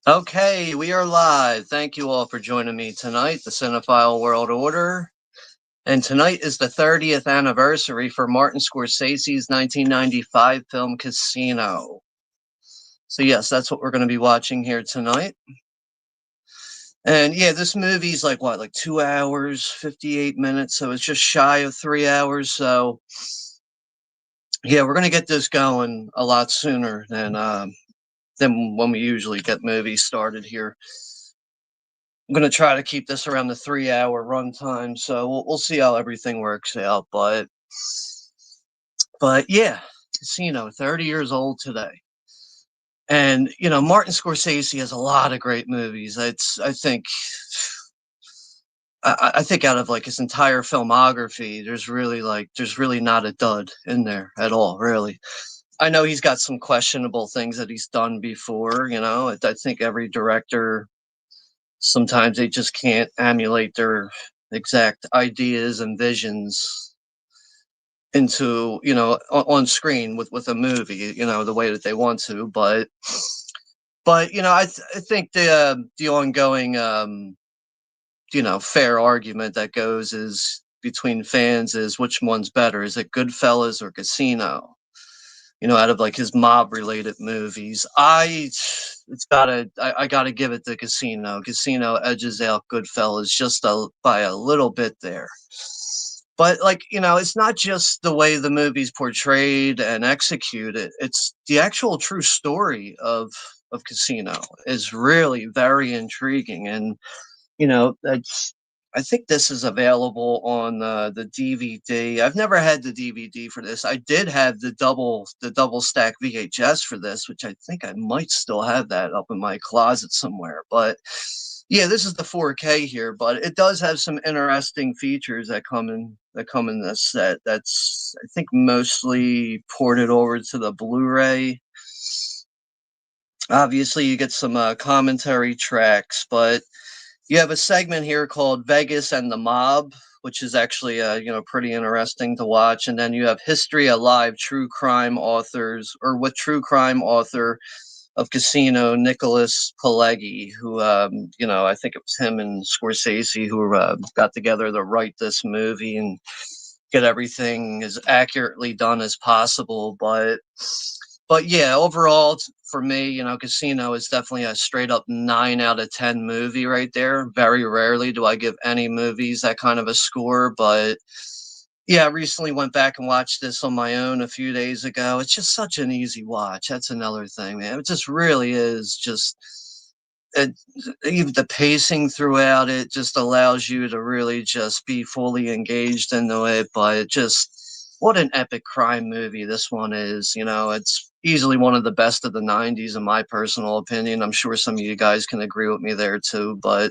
Okay, we are live. Thank you all for joining me tonight, the Cinephile World Order. And tonight is the 30th anniversary for Martin Scorsese's 1995 film Casino. So, yes, that's what we're going to be watching here tonight. And yeah, this movie's like what, like 2 hours, 58 minutes. So it's just shy of 3 hours. So, yeah, we're going to get this going a lot sooner than when we usually get movies started here. I'm gonna try to keep this around the 3 hour runtime, so we'll see how everything works out. But yeah, Casino, 30 years old today, and Martin Scorsese has a lot of great movies. I think out of like his entire filmography, there's really not a dud in there at all. Really, I know he's got some questionable things that he's done before. I think every director sometimes they just can't emulate their exact ideas and visions into on screen with a movie the way that they want to, but I think the ongoing fair argument that goes is between fans is which one's better, is it Goodfellas or Casino, out of like his mob related movies. I gotta give it to Casino. Casino edges out Goodfellas just by a little bit there. But like, it's not just the way the movie's portrayed and executed. It's the actual true story of Casino is really very intriguing. And that's I think this is available on the DVD. I've never had the DVD for this. I did have the double stack VHS for this, which I think I might still have that up in my closet somewhere. But yeah, this is the 4K here, but it does have some interesting features that come in this set. That's I think mostly ported over to the Blu-ray. Obviously, you get some commentary tracks, but you have a segment here called Vegas and the Mob, which is actually pretty interesting to watch. And then you have History Alive, true crime authors, or with true crime author of Casino, Nicholas Pileggi, who I think it was him and Scorsese who got together to write this movie and get everything as accurately done as possible. But yeah, overall, for me, Casino is definitely a straight up 9 out of 10 movie right there. Very rarely do I give any movies that kind of a score, but yeah, I recently went back and watched this on my own a few days ago. It's just such an easy watch. That's another thing, man. It just really is just it, even the pacing throughout it just allows you to really just be fully engaged into it. But it just what an epic crime movie this one is. It's easily one of the best of the 90s in my personal opinion. I'm sure some of you guys can agree with me there too. But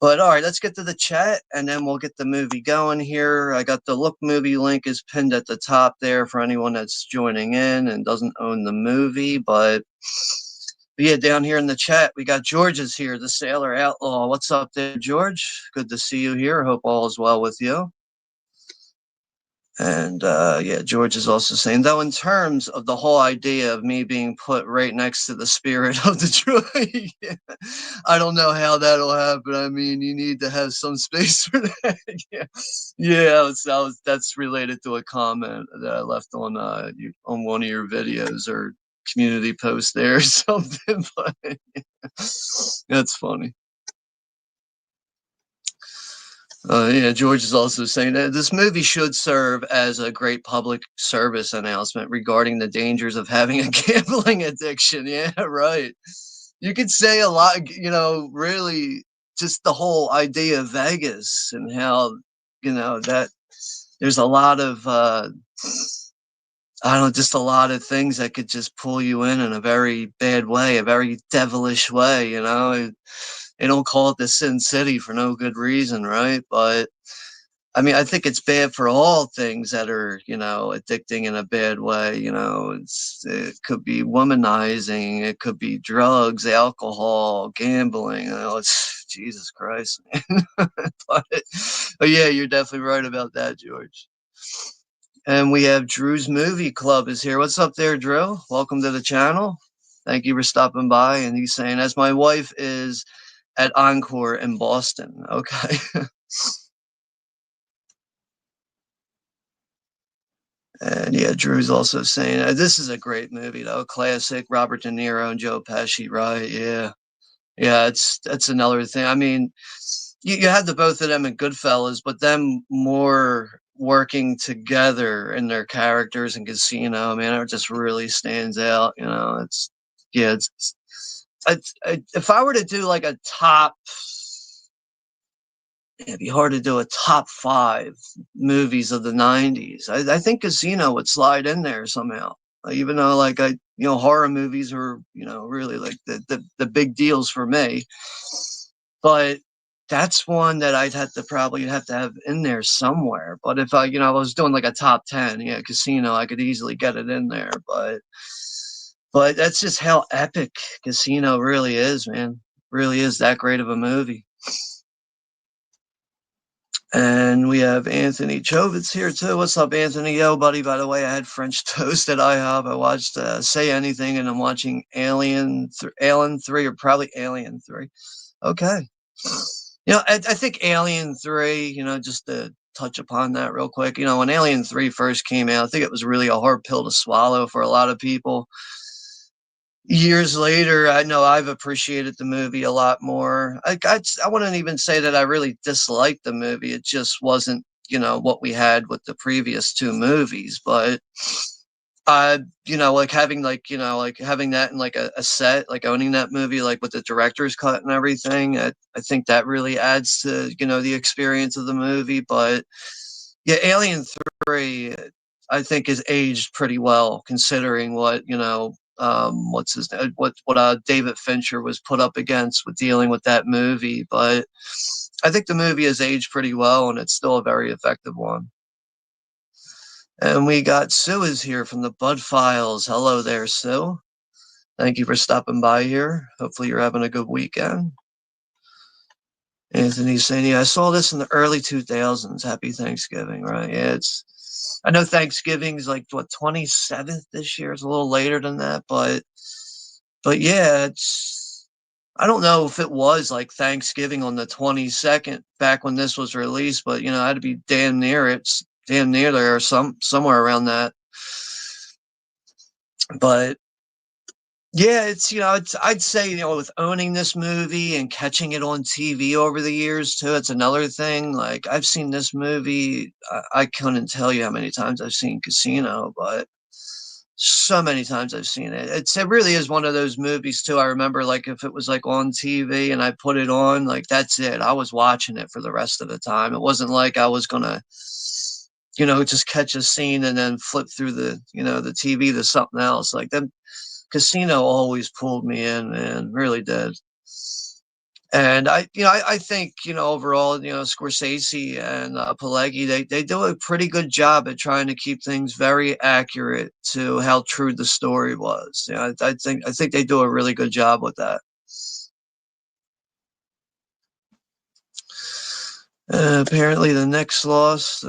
all right, let's get to the chat and then we'll get the movie going here. I got the Look Movie link is pinned at the top there for anyone that's joining in and doesn't own the movie. But yeah, down here in the chat, we got George is here, the Sailor Outlaw. What's up there, George? Good to see you here. Hope all is well with you. And yeah, George is also saying, though, in terms of the whole idea of me being put right next to the spirit of Detroit, yeah, I don't know how that'll happen. I mean, you need to have some space for that. Yeah, yeah, that's related to a comment that I left on one of your videos or community post there or something. But that's funny. Yeah, George is also saying that this movie should serve as a great public service announcement regarding the dangers of having a gambling addiction. Yeah, right. You could say a lot, really just the whole idea of Vegas and how, that there's a lot of, I don't know, just a lot of things that could just pull you in a very bad way, a very devilish way, They don't call it the Sin City for no good reason, right? But I mean, I think it's bad for all things that are, addicting in a bad way. It could be womanizing, it could be drugs, alcohol, gambling. It's Jesus Christ, man. but, but yeah, you're definitely right about that, George. And we have Drew's Movie Club is here. What's up there, Drew? Welcome to the channel. Thank you for stopping by. And he's saying, as my wife is at Encore in Boston. Okay. And yeah, Drew's also saying this is a great movie though, classic. Robert De Niro and Joe Pesci, right? Yeah, yeah. It's that's another thing. I mean, you had the both of them in Goodfellas, but them more working together in their characters in Casino, man, it just really stands out. You know, it's yeah, if I were to do like a top, it'd be hard to do a top five movies of the '90s. I think Casino would slide in there somehow, even though like horror movies are really like the big deals for me. But that's one that I'd have to probably have to have in there somewhere. But if I was doing like a top 10, yeah, Casino, I could easily get it in there. But that's just how epic Casino really is, man. Really is that great of a movie. And we have Anthony Chovitz here too. What's up, Anthony? Yo, buddy. By the way, I had French toast at IHOP. I watched Say Anything, and I'm watching Alien 3, or probably Alien 3. Okay. I think Alien 3, just to touch upon that real quick, when Alien 3 first came out, I think it was really a hard pill to swallow for a lot of people. Years later, I know I've appreciated the movie a lot more. I wouldn't even say that I really disliked the movie. It just wasn't, what we had with the previous two movies. But like having like having that in like a set, like owning that movie, like with the director's cut and everything, I think that really adds to, the experience of the movie. But yeah, Alien 3, I think is aged pretty well considering what, what's his name, what David Fincher was put up against with dealing with that movie. But I think the movie has aged pretty well, and it's still a very effective one. And we got Sue is here from the Bud Files. Hello there, Sue. Thank you for stopping by here. Hopefully you're having a good weekend. Anthony's saying, yeah, I saw this in the early 2000s. Happy Thanksgiving, right? Yeah, I know Thanksgiving's like, what, 27th this year? It's a little later than that, but yeah, I don't know if it was like Thanksgiving on the 22nd back when this was released, but it had to be damn near damn near there or somewhere around that. But yeah, I'd say, with owning this movie and catching it on TV over the years too, it's another thing. Like I've seen this movie, I couldn't tell you how many times I've seen Casino, but so many times I've seen it. It really is one of those movies too. I remember like if it was like on TV and I put it on, like that's it. I was watching it for the rest of the time. It wasn't like I was gonna, just catch a scene and then flip through the TV to something else. Like that Casino always pulled me in, man, really did. And I think, overall, Scorsese and Pileggi, they do a pretty good job at trying to keep things very accurate to how true the story was. I think they do a really good job with that. Apparently, the Knicks lost.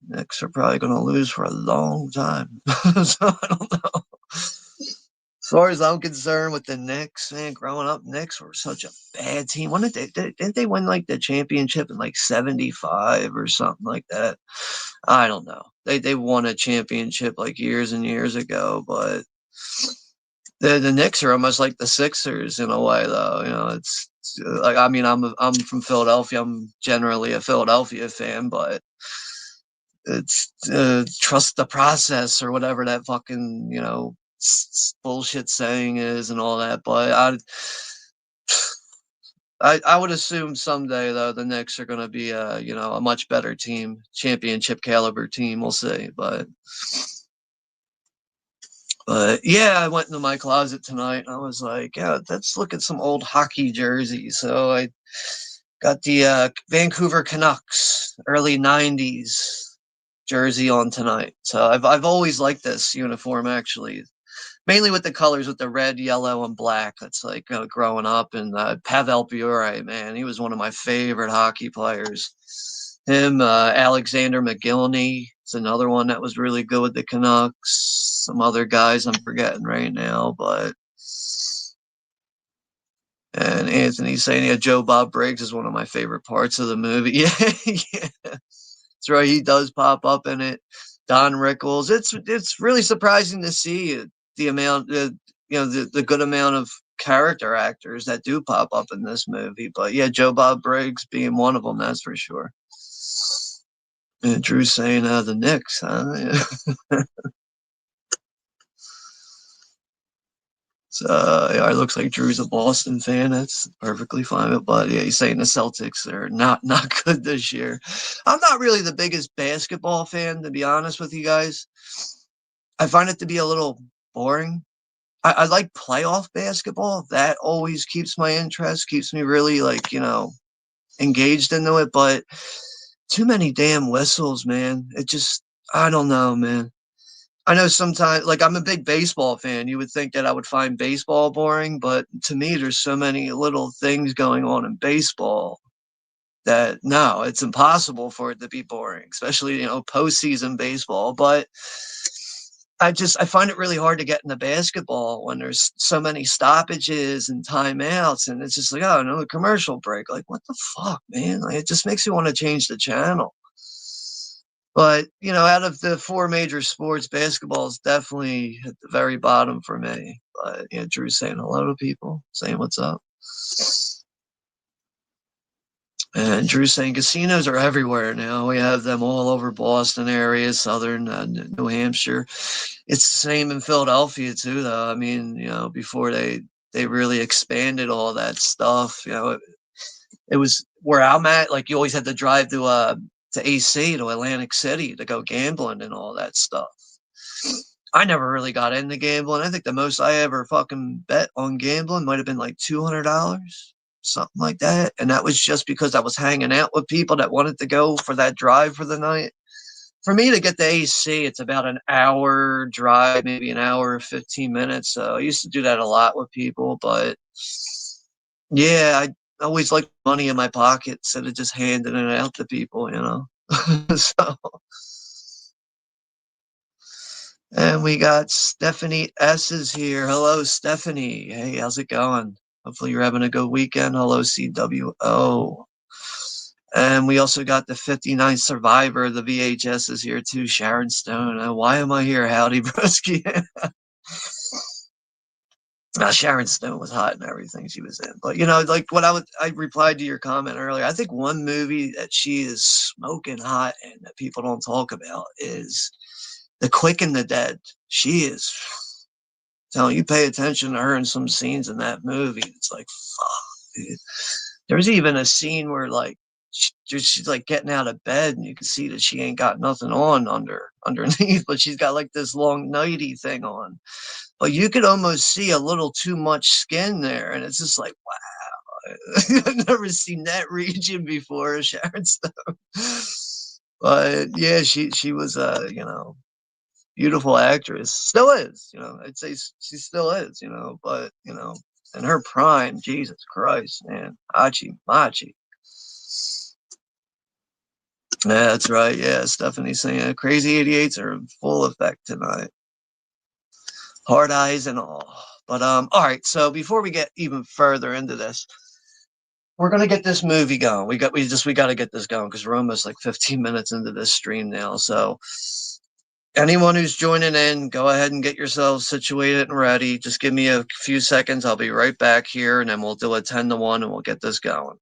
Knicks are probably going to lose for a long time. So I don't know. As far as I'm concerned, with the Knicks, man, growing up, Knicks were such a bad team. When didn't they win like the championship in like '75 or something like that? I don't know. They won a championship like years and years ago, but the Knicks are almost like the Sixers in a way, though. It's like, I mean, I'm from Philadelphia. I'm generally a Philadelphia fan, but it's trust the process or whatever that fucking bullshit saying is and all that. But I would assume someday though the Knicks are going to be a much better team, championship caliber team. We'll see, but yeah, I went into my closet tonight and I was like, yeah, let's look at some old hockey jerseys. So I got the Vancouver Canucks early '90s jersey on tonight. So I've always liked this uniform actually, mainly with the colors with the red, yellow, and black. That's like growing up. And Pavel Bure, man, he was one of my favorite hockey players. Him, Alexander McGillney is another one that was really good with the Canucks. some other guys I'm forgetting right now, but and Anthony's saying, yeah, Joe Bob Briggs is one of my favorite parts of the movie. Yeah, yeah, that's right. He does pop up in it. Don Rickles. It's really surprising to see the amount, the good amount of character actors that do pop up in this movie. But yeah, Joe Bob Briggs being one of them, that's for sure. And Drew's saying the Knicks, huh? Yeah. So yeah, it looks like Drew's a Boston fan. That's perfectly fine. But yeah, he's saying the Celtics are not good this year. I'm not really the biggest basketball fan, to be honest with you guys. I find it to be a little boring. I like playoff basketball. That always keeps my interest, keeps me really like, engaged into it. But too many damn whistles, man. It just, I don't know, man. I know sometimes, like, I'm a big baseball fan. You would think that I would find baseball boring, but to me, there's so many little things going on in baseball that no, it's impossible for it to be boring, especially, postseason baseball. But I find it really hard to get into basketball when there's so many stoppages and timeouts, and it's just like, oh, another commercial break. Like, what the fuck, man? Like, it just makes you want to change the channel. But, out of the four major sports, basketball is definitely at the very bottom for me. But, Drew's saying hello to people, saying what's up. And Drew's saying casinos are everywhere now. We have them all over Boston area, southern New Hampshire. It's the same in Philadelphia too, though. I mean, before they really expanded all that stuff, it was where I'm at. Like you always had to drive to AC to Atlantic City to go gambling and all that stuff. I never really got into gambling. I think the most I ever fucking bet on gambling might have been like $200, something like that. And that was just because I was hanging out with people that wanted to go for that drive for the night. For me to get to AC, it's about an hour drive, maybe an hour, 15 minutes. So I used to do that a lot with people. But yeah, I always liked money in my pocket instead of just handing it out to people. So. And we got Stephanie S is here. Hello, Stephanie. Hey, how's it going? Hopefully you're having a good weekend. Hello, CWO. And we also got the 59th survivor. The VHS is here too. Sharon Stone. Why am I here? Howdy, broski. Sharon Stone was hot and everything she was in. But like what I replied to your comment earlier. I think one movie that she is smoking hot and that people don't talk about is The Quick and the Dead. She is telling you, pay attention to her in some scenes in that movie. It's like, fuck, dude. There's even a scene where like she's like getting out of bed and you can see that she ain't got nothing on underneath, but she's got like this long nighty thing on. But you could almost see a little too much skin there, and it's just like, wow, I've never seen that region before, Sharon Stone. But yeah, she was beautiful actress. Still is, I'd say she still is, but in her prime, Jesus Christ, man. Achi Machi. Yeah, that's right. Yeah, Stephanie's saying Crazy 88s are in full effect tonight. Hard eyes and all. But all right, so before we get even further into this, we're gonna get this movie going. We got to get this going because we're almost like 15 minutes into this stream now. So anyone who's joining in, go ahead and get yourselves situated and ready. Just give me a few seconds. I'll be right back here, and then we'll do a 10-1, and we'll get this going.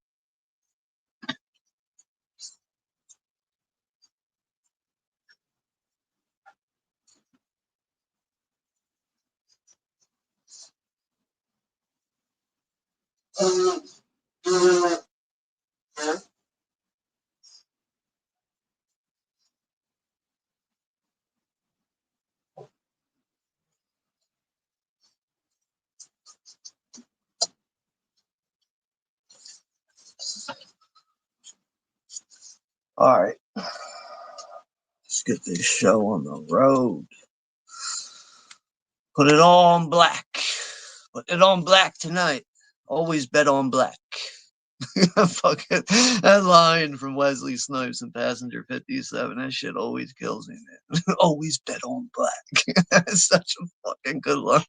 All right. Let's get this show on the road. Put it all on black. Put it on black tonight. Always bet on black. Fucking that line from Wesley Snipes in Passenger 57. That shit always kills me, man. Always bet on black. That's such a fucking good line.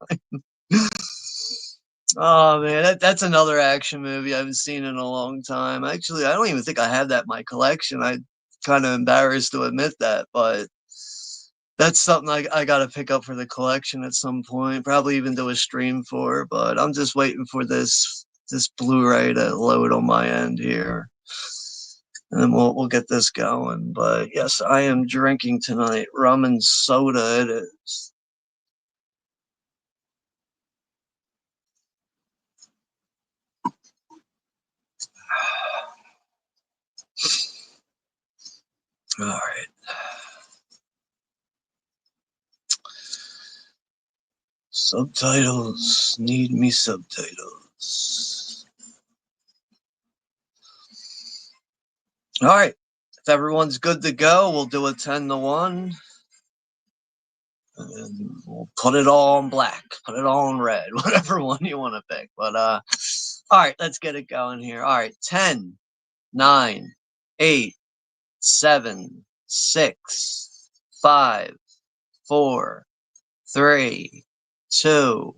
Oh man, that's another action movie I haven't seen in a long time. Actually, I don't even think I have that in my collection. I kind of embarrassed to admit that, but that's something I got to pick up for the collection at some point. Probably even do a stream for. But I'm just waiting for this Blu-ray to load on my end here, and then we'll get this going. But yes, I am drinking tonight. Rum and soda it is. All right. Subtitles. Need me subtitles. All right. If everyone's good to go, we'll do a 10-1. And we'll put it all in black, put it all in red, whatever one you want to pick. But all right, let's get it going here. All right, 10, 9, 8, 7, 6, 5, 4, 3, 2,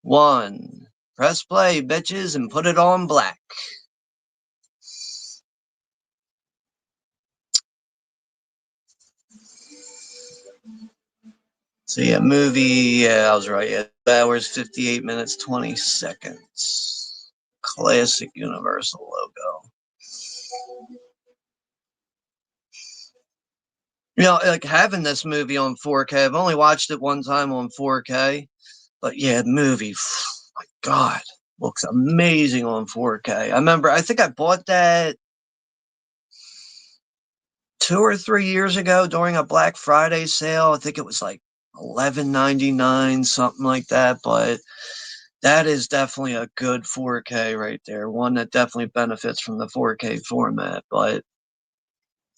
1. Press play, bitches, and put it on black. So yeah, movie, yeah, I was right. Yeah, 2 hours, 58 minutes, 20 seconds. Classic Universal logo. You know, like having this movie on 4K. I've only watched it one time on 4K, but yeah, the movie, my God, looks amazing on 4K. I remember, I think I bought that 2 or 3 years ago during a Black Friday sale. I think it was like 11.99, something like that. But that is definitely a good 4K right there. One that definitely benefits from the 4K format. But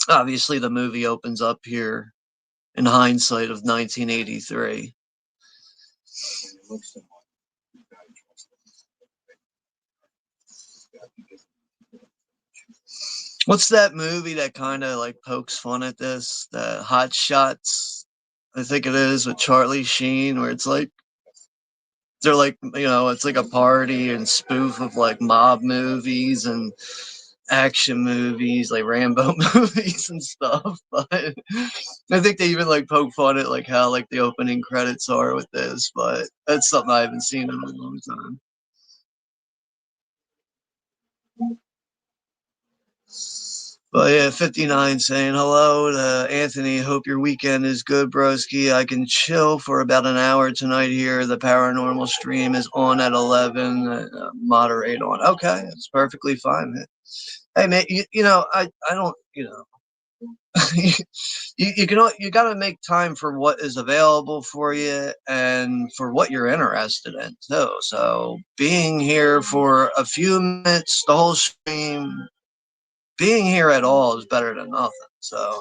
obviously, the movie opens up here in hindsight of 1983. What's that movie that kind of like pokes fun at this? The Hot Shots, I think it is, with Charlie Sheen, where it's like they're like, it's like a party and spoof of like mob movies and action movies, like Rambo movies and stuff. But I think they even like poke fun at like how like the opening credits are with this. But that's something I haven't seen in a long time. But yeah, 59 saying hello to Anthony. Hope your weekend is good, broski. I can chill for about an hour tonight here. The paranormal stream is on at 11. Moderate on. Okay, it's perfectly fine, man. Hey, man, I don't, you got to make time for what is available for you and for what you're interested in too. So being here for a few minutes, the whole stream, being here at all is better than nothing. So,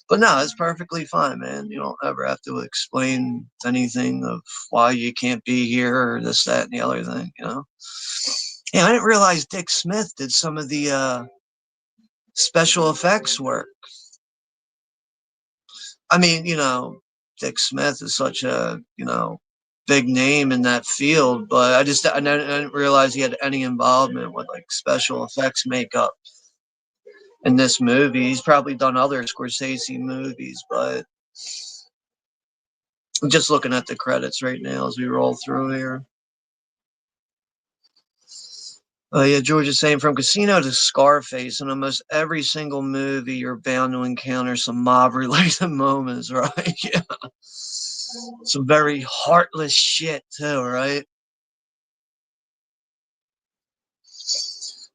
but no, it's perfectly fine, man. You don't ever have to explain anything of why you can't be here or this, that, and the other thing. Yeah, I didn't realize Dick Smith did some of the special effects work. I mean, Dick Smith is such a big name in that field, but I didn't realize he had any involvement with like special effects makeup in this movie. He's probably done other Scorsese movies, but I'm just looking at the credits right now as we roll through here. Oh yeah, George is saying from Casino to Scarface, in almost every single movie, you're bound to encounter some mob-related moments, right? Yeah, some very heartless shit too, right?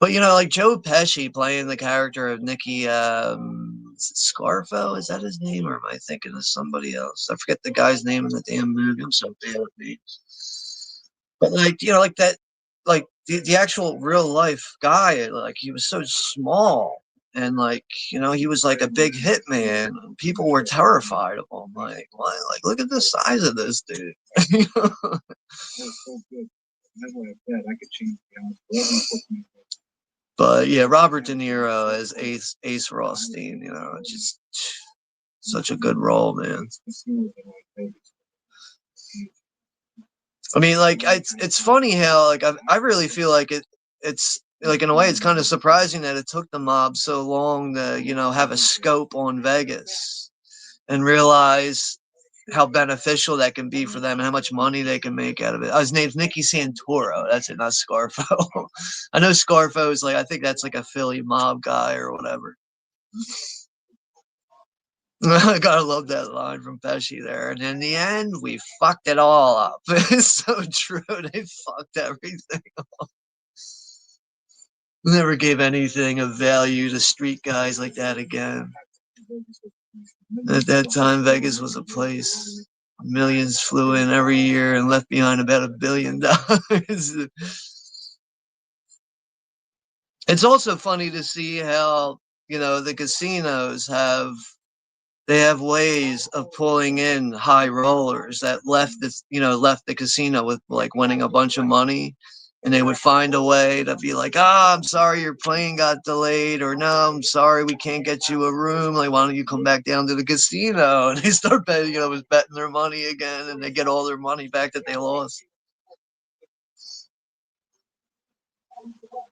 But like Joe Pesci playing the character of Nicky, is it Scarfo? Is that his name, or am I thinking of somebody else? I forget the guy's name in the damn movie. I'm so bad with names. But like like that, like the actual real life guy, like he was so small, and like he was like a big hitman. People were terrified of him. Like what? Like look at the size of this dude. But yeah, Robert De Niro as Ace Rothstein, you know, just such a good role, man. I mean, like it's funny how like I really feel like it's like in a way it's kind of surprising that it took the mob so long to have a scope on Vegas and realize how beneficial that can be for them and how much money they can make out of it. Oh, his name's Nicky Santoro. That's it, not Scarfo. I know Scarfo is like I think that's like a Philly mob guy or whatever. I gotta love that line from Pesci there. And in the end, we fucked it all up. It's so true. They fucked everything. Never gave anything of value to street guys like that again. At that time, Vegas was a place. Millions flew in every year and left behind about $1 billion. It's also funny to see how, the casinos they have ways of pulling in high rollers that left the casino with like winning a bunch of money, and they would find a way to be like, I'm sorry your plane got delayed, or no, I'm sorry we can't get you a room, like why don't you come back down to the casino, and they start betting, was betting their money again, and they get all their money back that they lost.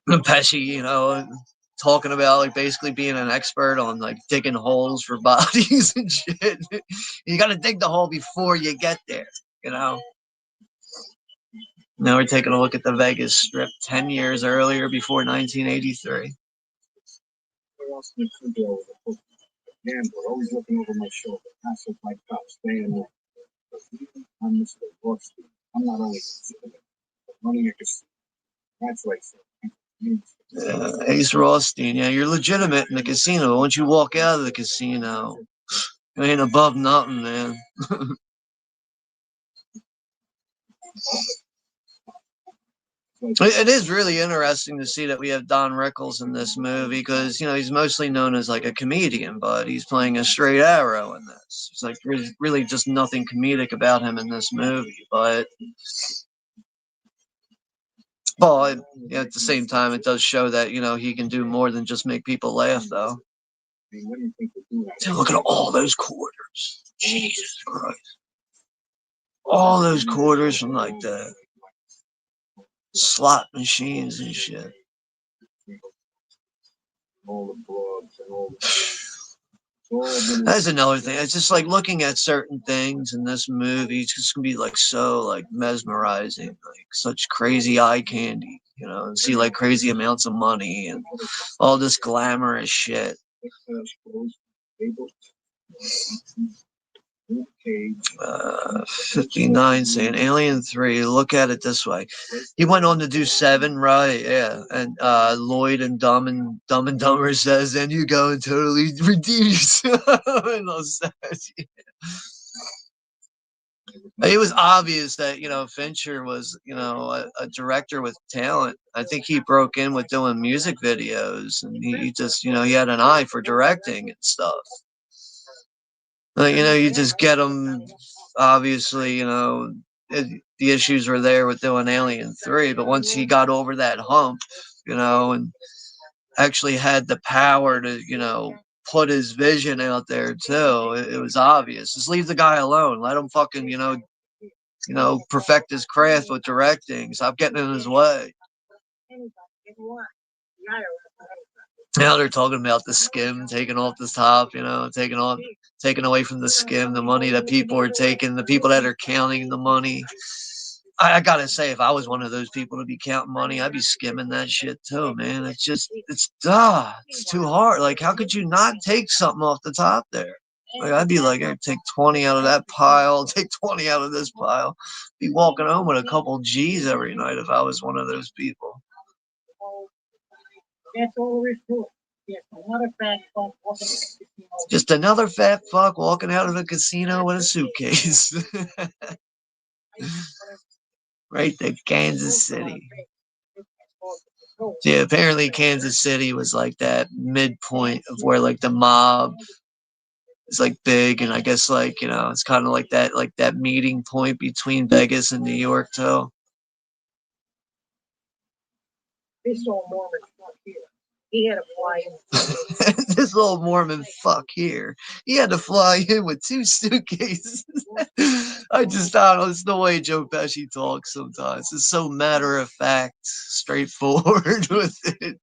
And Pesci, talking about like basically being an expert on like digging holes for bodies and shit. You got to dig the hole before you get there, you know. Now we're taking a look at the Vegas Strip 10 years earlier, before 1983. Always looking over my shoulder. Passive like cops, staying there. I'm Mr. Rothstein. I'm not always running a casino. That's right, sir. Ace Rothstein, yeah, you're legitimate in the casino. Once you walk out of the casino, you ain't above nothing, man. It is really interesting to see that we have Don Rickles in this movie because he's mostly known as like a comedian, but he's playing a straight arrow in this. It's like really just nothing comedic about him in this movie, but at the same time, it does show that he can do more than just make people laugh, though. Dude, look at all those quarters. Jesus Christ. All those quarters from like the slot machines and shit. That's another thing. It's just like looking at certain things in this movie. It's just gonna be like so like mesmerizing, like such crazy eye candy, and see like crazy amounts of money and all this glamorous shit. 59 saying Alien 3. Look at it this way. He went on to do 7, right? Yeah. And Lloyd and Dumb and Dumber says, and you go and totally redeem yourself. It was obvious that, Fincher was, a director with talent. I think he broke in with doing music videos, and he just, he had an eye for directing and stuff. You just get them. Obviously, the issues were there with doing Alien 3, but once he got over that hump, and actually had the power to, put his vision out there too, it was obvious. Just leave the guy alone. Let him fucking, perfect his craft with directing. Stop getting in his way. Now they're talking about the skim taking off the top, taking away from the skim the money that people are taking, the people that are counting the money. I gotta say, if I was one of those people to be counting money, I'd be skimming that shit too, man. It's too hard. Like, how could you not take something off the top there? Like, I'd be like, I'd take 20 out of that pile, take 20 out of this pile. Be walking home with a couple G's every night if I was one of those people. That's all there is to it. Yes, another fat fuck walking out of the casino. Just another fat fuck walking out of the casino with a suitcase. Right to Kansas City. Yeah, apparently Kansas City was like that midpoint of where like the mob is like big, and I guess like it's kind of like that meeting point between Vegas and New York too. They saw Mormons not here. He had to fly in. This little Mormon fuck here. He had to fly in with 2 suitcases. I don't know. It's the way Joe Pesci talks sometimes. It's so matter of fact, straightforward with it.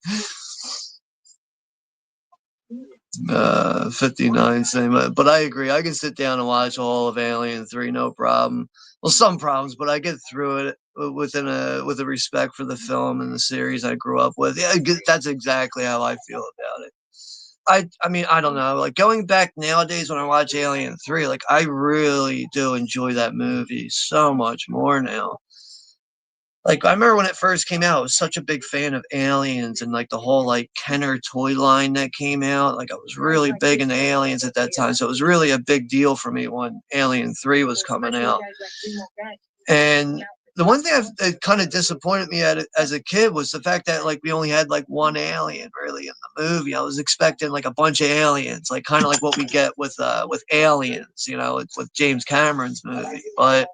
59 same, but I agree. I can sit down and watch all of Alien 3, no problem. Well, some problems, but I get through it with a respect for the film and the series I grew up with. Yeah, that's exactly how I feel about it. I mean, I don't know. Like going back nowadays when I watch Alien 3, like I really do enjoy that movie so much more now. Like I remember when it first came out, I was such a big fan of Aliens and like the whole like Kenner toy line that came out. Like I was really big into Aliens at that time, so it was really a big deal for me when Alien 3 was coming out. And the one thing that kind of disappointed me at it as a kid was the fact that like we only had like one alien really in the movie. I was expecting like a bunch of aliens, like kind of like what we get with Aliens, you know, with James Cameron's movie. But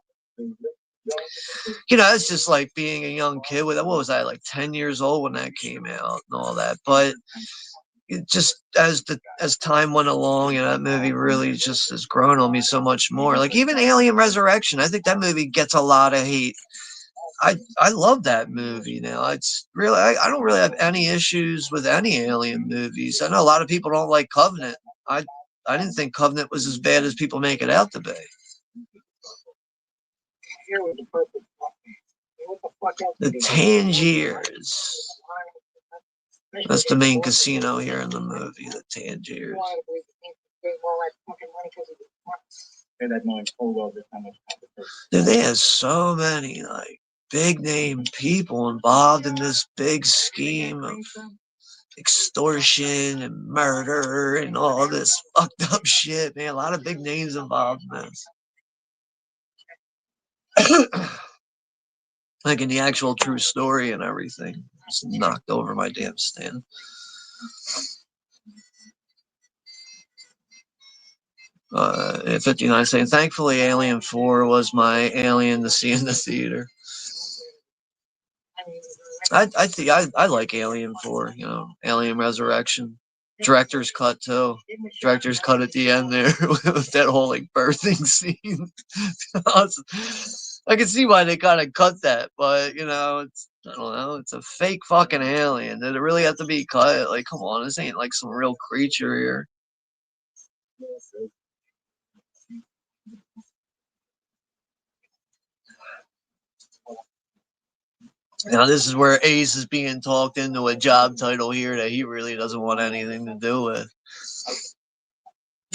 you know, it's just like being a young kid with what was I like 10 years old when that came out and all that. But it just as time went along, you know, that movie really just has grown on me so much more. Like even Alien Resurrection, I think that movie gets a lot of hate. I love that movie now. It's really I don't really have any issues with any Alien movies. I know a lot of people don't like Covenant. I didn't think Covenant was as bad as people make it out to be. The Tangiers. That's the main casino here in the movie, the Tangiers. Dude, they have so many like big name people involved in this big scheme of extortion and murder and all this fucked up shit, man. A lot of big names involved in this. Like in the actual true story and everything. Just knocked over my damn stand. At 59 saying, thankfully, Alien 4 was my Alien to see in the theater. I think I like Alien 4, you know, Alien Resurrection. Director's cut too. Director's cut at the end there with that whole like birthing scene. I can see why they kind of cut that, but you know, it's I don't know, it's a fake fucking alien. Did it really have to be cut? Like, come on, this ain't like some real creature here. Now this is where Ace is being talked into a job title here that he really doesn't want anything to do with.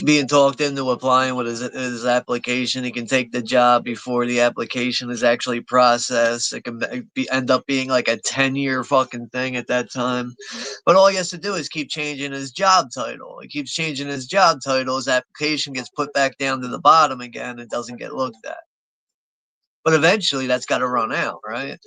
Being talked into applying with his application. He can take the job before the application is actually processed. It can end up being like a 10-year fucking thing at that time. But all he has to do is keep changing his job title. He keeps changing his job title. His application gets put back down to the bottom again. It doesn't get looked at. But eventually that's got to run out, right?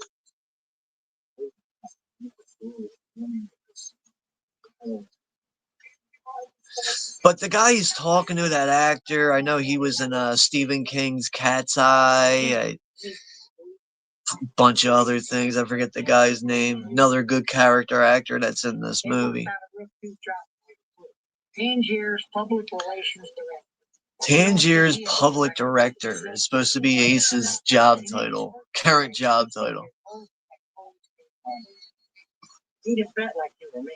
But the guy he's talking to, that actor, I know he was in Stephen King's Cat's Eye, a bunch of other things. I forget the guy's name. Another good character actor that's in this movie. Tangier's public relations director. Tangier's public director is supposed to be Ace's job title, current job title. He'd have bet like you were me.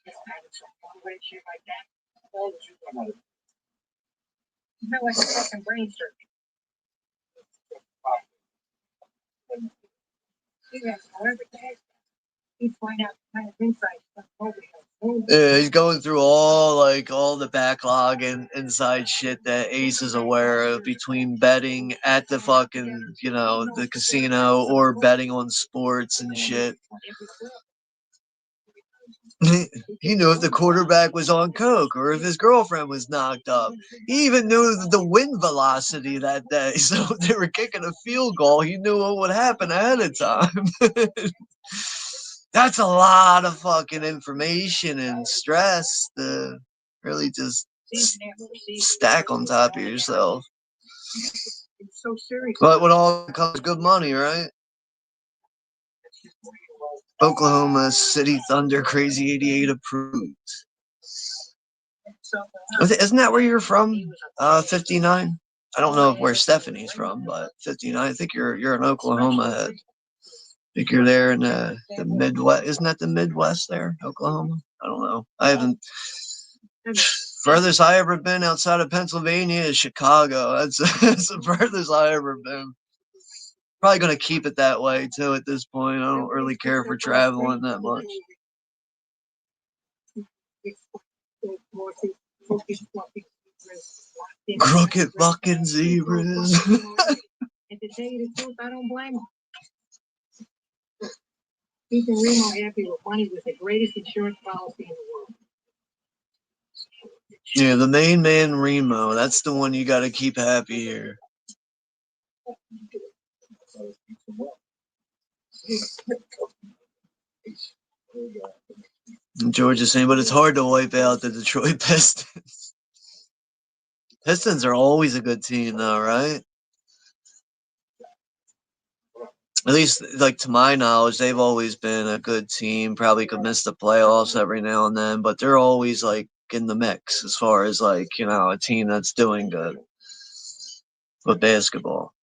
Just having some fun with shit like that. All that you come out of it. You felt like a fucking brain surgeon. He'd have however to ask. He'd find out the kind of insight stuff nobody else. Yeah, he's going through all the backlog and inside shit that Ace is aware of between betting at the fucking, you know, the casino or betting on sports and shit. He knew if the quarterback was on coke or if his girlfriend was knocked up. He even knew the wind velocity that day. So if they were kicking a field goal, he knew what would happen ahead of time. That's a lot of fucking information and stress to really just stack on top of yourself. But with all comes good money, right? Oklahoma City Thunder Crazy 88 approved. Isn't that where you're from? 59. I don't know where Stephanie's from, but 59. I think you're an Oklahoma head. I think you're there in the Midwest. Isn't that the Midwest there, Oklahoma? I don't know. I haven't. Furthest I ever been outside of Pennsylvania is Chicago. That's the furthest I ever been. Probably gonna keep it that way too at this point. I don't really care for traveling that much. Crooked fucking zebras. And to tell you the truth, I don't blame them. Keeping Remo happy with money was the greatest insurance policy in the world. Yeah, the main man Remo. That's the one you got to keep happy here. And George is saying, but it's hard to wipe out the Detroit Pistons. Pistons are always a good team, though, right? At least, like, to my knowledge, they've always been a good team. Probably could miss the playoffs every now and then, but they're always, like, in the mix as far as, like, you know, a team that's doing good with basketball.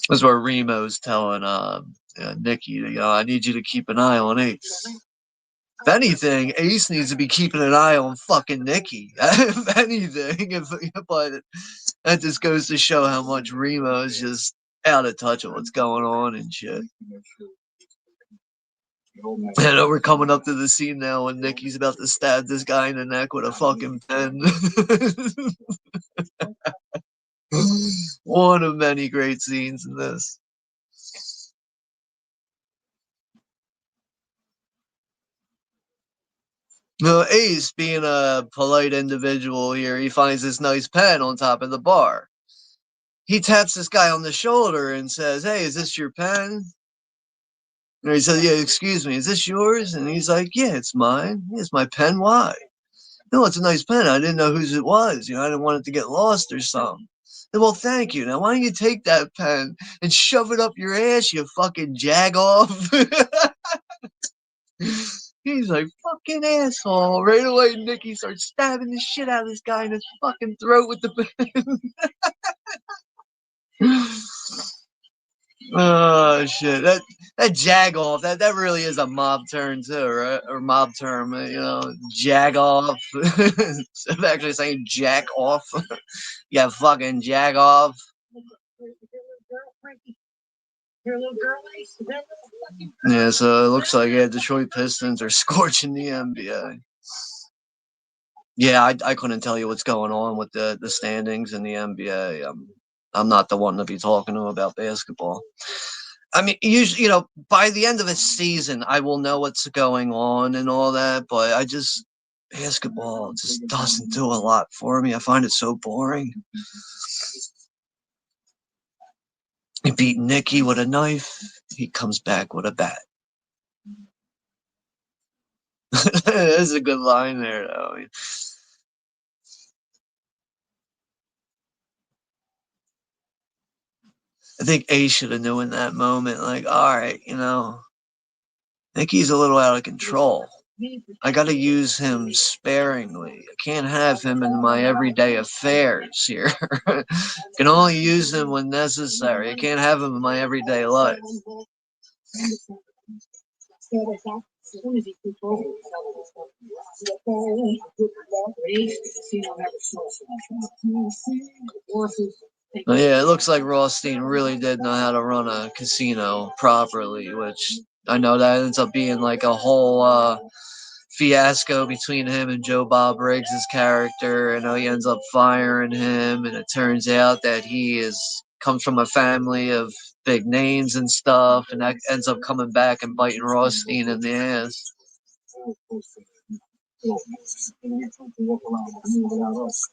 That's where Remo's telling Nikki, you know, I need you to keep an eye on Ace. If anything, Ace needs to be keeping an eye on fucking Nikki. If anything, but that just goes to show how much Remo is just out of touch with what's going on and shit. I know we're coming up to the scene now when Nikki's about to stab this guy in the neck with a fucking pen. One of many great scenes in this. No, Ace, being a polite individual here, he finds this nice pen on top of the bar. He taps this guy on the shoulder and says, "Hey, is this your pen?" And he says, "Yeah, excuse me, is this yours?" And he's like, "Yeah, it's mine. Yeah, it's my pen. Why?" "No, it's a nice pen. I didn't know whose it was. You know, I didn't want it to get lost or something." "Well, thank you. Now, why don't you take that pen and shove it up your ass, you fucking jag off?" He's like, "Fucking asshole." Right away, Nikki starts stabbing the shit out of this guy in his fucking throat with the pen. Oh shit! That jag off. That really is a mob term too, right? Or mob term, you know, jag off. Instead of actually saying jack off, yeah, fucking jag off. Yeah, so it looks like Detroit Pistons are scorching the NBA. Yeah, I couldn't tell you what's going on with the standings in the NBA. I'm not the one to be talking to about basketball. I mean, usually, you know, by the end of a season, I will know what's going on and all that, but basketball just doesn't do a lot for me. I find it so boring. He beat Nikki with a knife. He comes back with a bat. That's a good line there, though. I think Ace should have knew in that moment, like, all right, you know, Nikki's a little out of control. I got to use him sparingly. I can't have him in my everyday affairs here. I can only use him when necessary. I can't have him in my everyday life. But yeah, it looks like Rothstein really did know how to run a casino properly, which I know that ends up being like a whole fiasco between him and Joe Bob Briggs' character. I know he ends up firing him, and it turns out that comes from a family of big names and stuff, and that ends up coming back and biting Rothstein in the ass.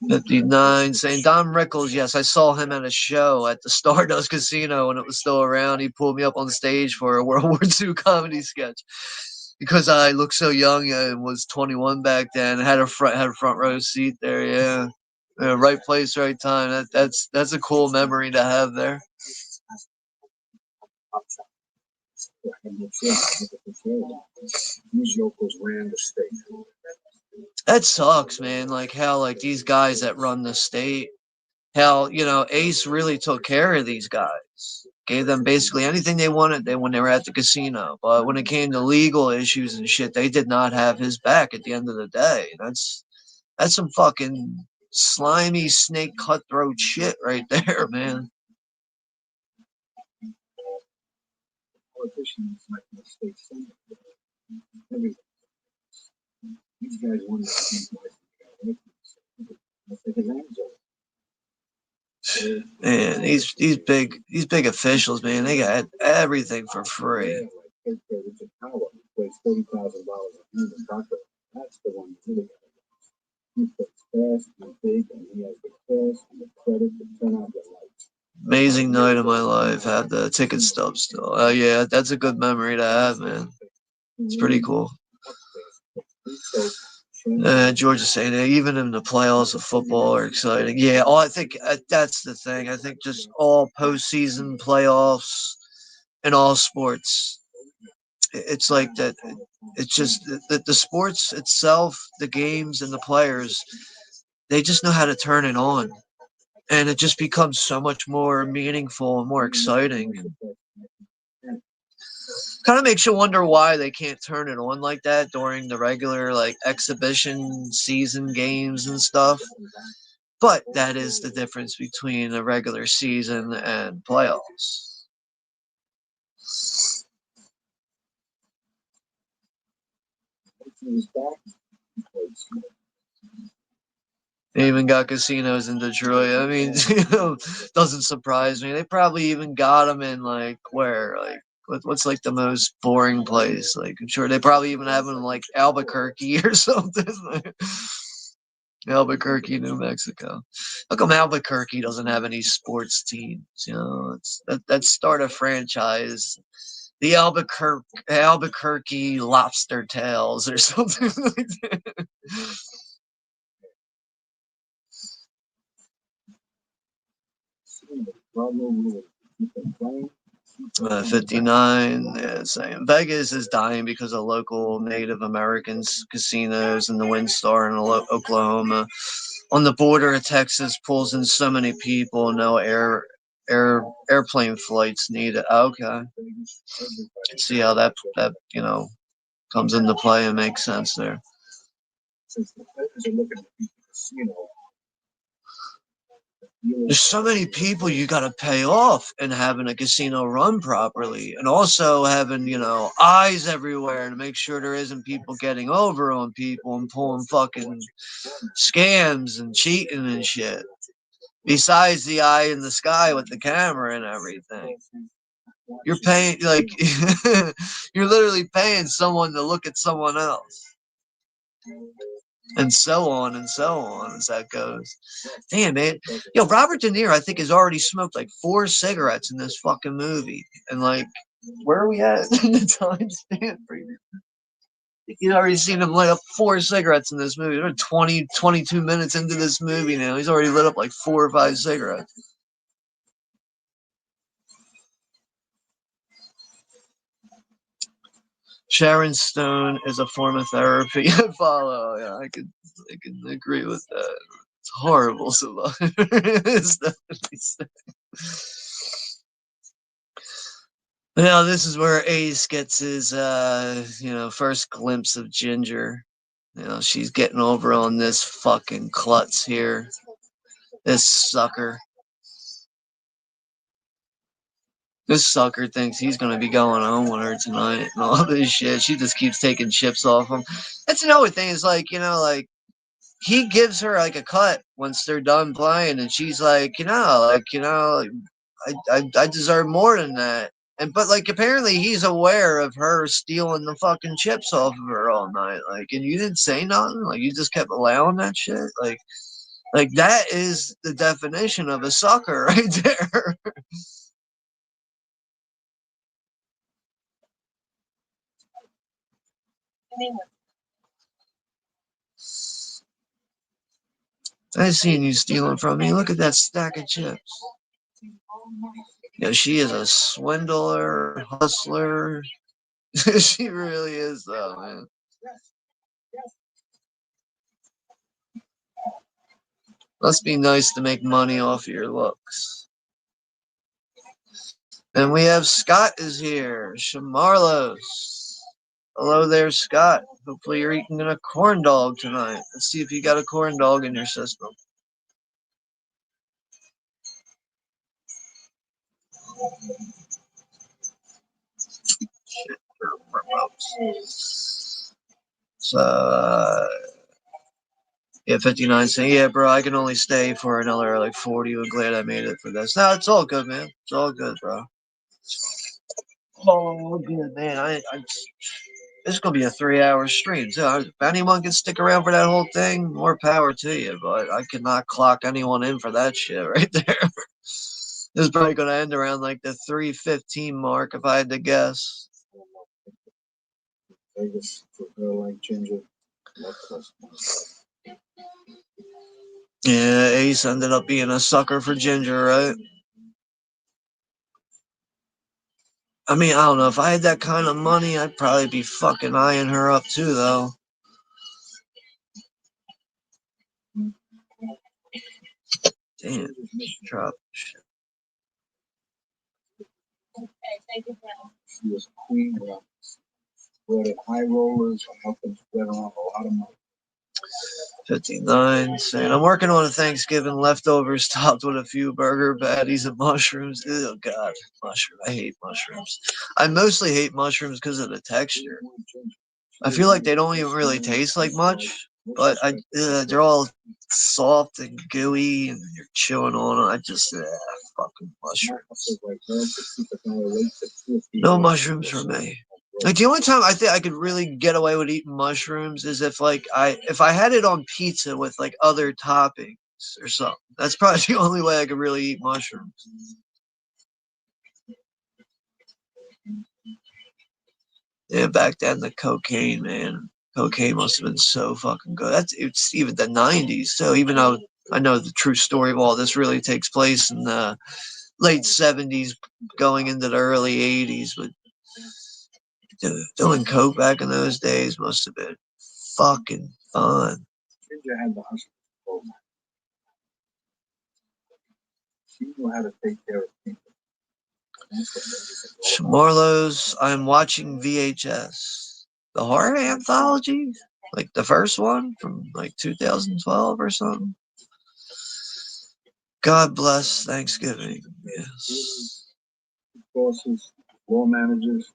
59 saying Don Rickles, yes, I saw him at a show at the Stardust Casino when it was still around. He pulled me up on stage for a World War II comedy sketch because I looked so young and was 21 back then. Had a front row seat there. Yeah, right place, right time. That's a cool memory to have there. uptown. I had no choice. I had to control them. These yokels ran the state. That sucks, man. Like how like these guys that run the state, how Ace really took care of these guys, gave them basically anything they wanted when they were at the casino. But when it came to legal issues and shit, they did not have his back at the end of the day. That's some fucking slimy snake cutthroat shit right there, man. Politicians like the state senate. Everything. These guys wanted to see guys. That's like his angel. Man, these big officials, man, they got everything for free. Richard Power plays $30,000 a hand in poker. That's the one you really got to get. He plays fast and big, and he has the cash and the credit to turn out the lights. Amazing night of my life. Have the ticket stub still. Oh yeah, that's a good memory to have, man. It's pretty cool. George is saying that even in the playoffs of football are exciting. Yeah, I think that's the thing. I think just all postseason playoffs in all sports, it's like that. It's just the sports itself, the games and the players, they just know how to turn it on, and it just becomes so much more meaningful and more exciting. Kind of makes you wonder why they can't turn it on like that during the regular like exhibition season games and stuff. But that is the difference between a regular season and playoffs. They even got casinos in Detroit. I mean, doesn't surprise me. They probably even got them in like where, like what's like the most boring place? Like I'm sure they probably even have them in like Albuquerque or something. Albuquerque, New Mexico. How come Albuquerque doesn't have any sports teams? That start a franchise, the Albuquerque Lobster Tails or something like that. 59. Yeah, same. Vegas is dying because of local Native Americans casinos and the Windstar in Oklahoma. On the border of Texas pulls in so many people. No airplane flights needed. Okay, see how that comes into play and makes sense there. There's so many people you got to pay off and having a casino run properly, and also having eyes everywhere to make sure there isn't people getting over on people and pulling fucking scams and cheating and shit. Besides the eye in the sky with the camera and everything, you're paying like you're literally paying someone to look at someone else, and so on as that goes. Damn, man. Yo, Robert De Niro, I think, has already smoked like 4 cigarettes in this fucking movie. And like, where are we at in the time span for you? You've already seen him light up 4 cigarettes in this movie. We're 20, 22 minutes into this movie now. He's already lit up like 4 or 5 cigarettes. Sharon Stone is a form of therapy. I follow. Yeah, I can agree with that. It's horrible, Survivor. It's definitely now this is where Ace gets his first glimpse of Ginger. She's getting over on this fucking klutz here. This sucker. This sucker thinks he's gonna be going home with her tonight and all this shit. She just keeps taking chips off him. That's another thing, is like, like he gives her like a cut once they're done playing, and she's like, I deserve more than that. And but like apparently he's aware of her stealing the fucking chips off of her all night. Like, and you didn't say nothing. Like you just kept allowing that shit. Like that is the definition of a sucker right there. I seen you stealing from me. Look at that stack of chips. Yeah, she is a swindler, hustler. She really is, though, man. Must be nice to make money off of your looks. And we have Scott is here. Shamarlos. Hello there, Scott. Hopefully you're eating a corn dog tonight. Let's see if you got a corn dog in your system. Shit, remotes. So, yeah, 59 saying, yeah, bro, I can only stay for another like 40. I'm glad I made it for this. No, it's all good, man. It's all good, bro. Oh, good, man. This is gonna be a 3-hour stream. So if anyone can stick around for that whole thing, more power to you. But I cannot clock anyone in for that shit right there. This is probably gonna end around like the 3:15 mark if I had to guess. Vegas for a girl like Ginger. Yeah, Ace ended up being a sucker for Ginger, right? I mean, I don't know. If I had that kind of money, I'd probably be fucking eyeing her up too, though. Damn, drop shit. She was queen of spread high rollers and helped them spread around a lot of money. 59 saying, I'm working on a Thanksgiving leftovers topped with a few burger patties and mushrooms. Oh, God, mushroom. I hate mushrooms. I mostly hate mushrooms because of the texture. I feel like they don't even really taste like much, but they're all soft and gooey, and you're chewing on them. I just, fucking mushrooms. No mushrooms for me. Like the only time I think I could really get away with eating mushrooms is if I had it on pizza with like other toppings or something. That's probably the only way I could really eat mushrooms. Yeah, back then the cocaine, man. Cocaine must have been so fucking good. It's even the 90s. So even though I know the true story of all this really takes place in the late 70s going into the early 80s, but doing coke back in those days must have been fucking fun. Ginger had the hustle. She knew how to take care of people. Marlowe's, I'm watching VHS. The horror anthology? Like the first one from like 2012 or something? God bless Thanksgiving. Yes. Bosses, law managers,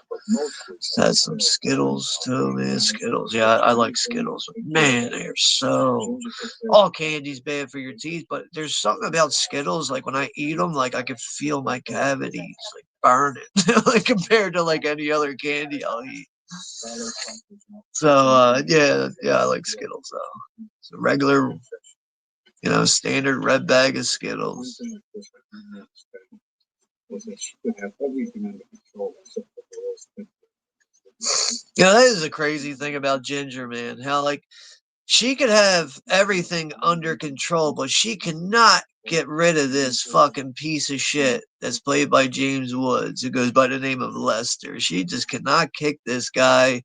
but mostly Had some Skittles too, man. Skittles. Yeah, I like Skittles. Man, they're so. All candy's bad for your teeth, but there's something about Skittles. Like when I eat them, like I can feel my cavities like burning, like compared to like any other candy I'll eat. So yeah, I like Skittles though. It's a regular, standard red bag of Skittles. That is a crazy thing about Ginger, man. How like she could have everything under control, but she cannot get rid of this fucking piece of shit that's played by James Woods, who goes by the name of Lester. She just cannot kick this guy.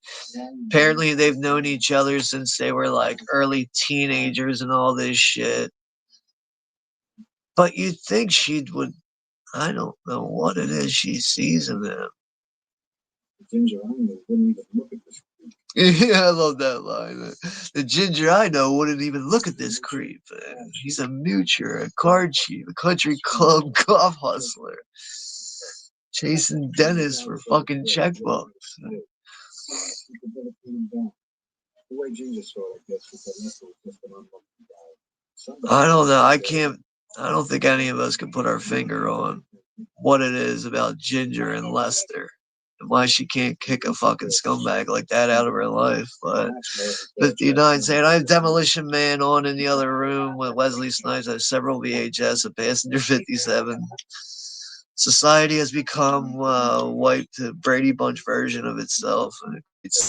Apparently, they've known each other since they were like early teenagers and all this shit. But you'd think she would. I don't know what it is she sees in them. Ginger, I wouldn't even look at this. Yeah, I love that line. The Ginger I know wouldn't even look at this creep. He's a moocher, a card chief, a country club golf hustler, chasing Dennis for fucking checkbooks. I don't know. I can't. I don't think any of us can put our finger on what it is about Ginger and Lester and why she can't kick a fucking scumbag like that out of her life. But 59 saying, I have Demolition Man on in the other room with Wesley Snipes. I have several VHS of Passenger 57. Society has become wiped to Brady Bunch version of itself. It's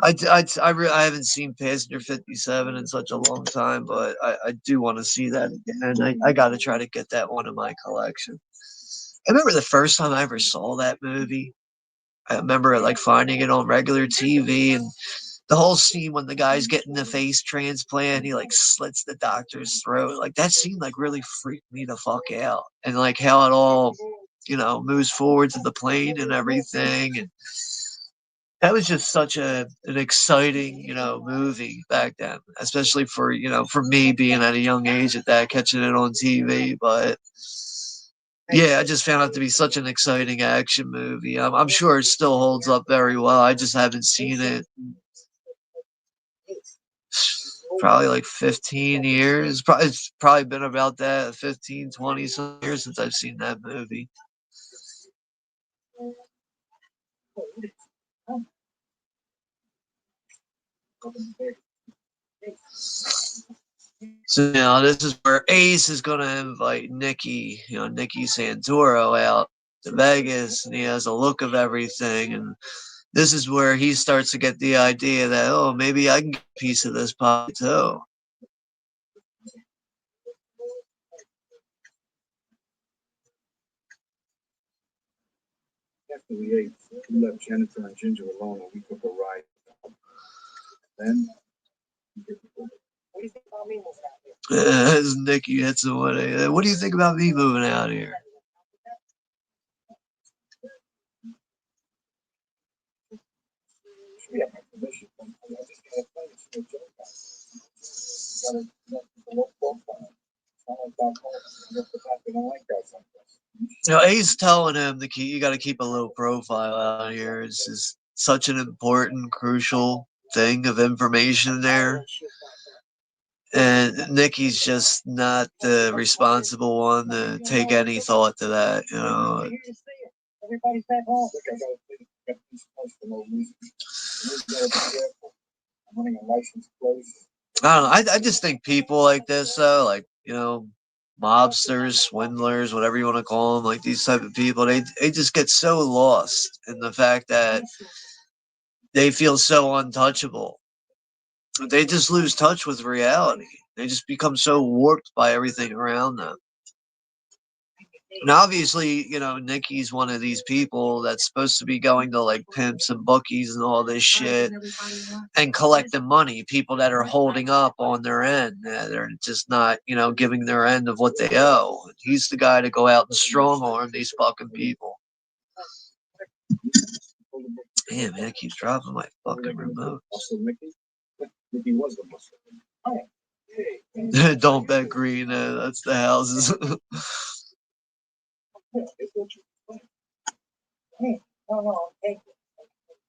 I haven't seen Passenger 57 in such a long time, but I do want to see that again. I got to try to get that one in my collection. I remember the first time I ever saw that movie. I remember like finding it on regular TV and the whole scene when the guy's getting the face transplant, he like slits the doctor's throat. Like that scene like really freaked me the fuck out. And like how it all, moves forward to the plane and everything. And that was just such an exciting, movie back then, especially for me being at a young age at that, catching it on TV. But yeah, I just found it to be such an exciting action movie. I'm sure it still holds up very well. I just haven't seen it probably like 15 years. It's probably been about that 15, 20 some years since I've seen that movie. So now this is where Ace is going to invite Nikki Santoro out to Vegas, and he has a look of everything. And this is where he starts to get the idea that, oh, maybe I can get a piece of this pie too. After we ate, we left Jennifer and Ginger alone and we took a ride. Then, what do you think about me moving out here? As Nikki hits him with what do you think about me moving out here? Ace telling him you got to keep a low profile out here. It's just such an important, crucial thing of information there. And Nikki's just not the responsible one to take any thought to that, Everybody's back home. I don't know. I just think people like this, though, like, mobsters, swindlers, whatever you want to call them, like these type of people, they just get so lost in the fact that they feel so untouchable. They just lose touch with reality. They just become so warped by everything around them. And obviously, Nikki's one of these people that's supposed to be going to like pimps and bookies and all this shit and collecting money. People that are holding up on their end. They're just not, giving their end of what they owe. He's the guy to go out and strong arm these fucking people. Damn, man, it keeps dropping my fucking remote. Don't bet green. That's the houses.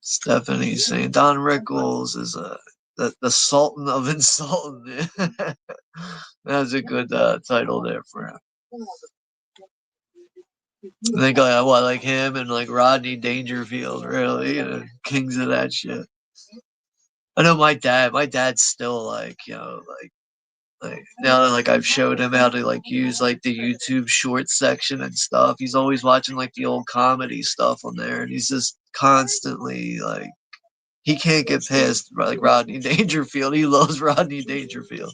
Stephanie saying Don Rickles is the Sultan of Insulting. That's a good title there for him. I think like him and like Rodney Dangerfield, really, kings of that shit. I know my dad's still like, like now that like I've showed him how to like use like the YouTube shorts section and stuff, he's always watching like the old comedy stuff on there, and he's just constantly like he can't get past like Rodney Dangerfield. He loves Rodney Dangerfield.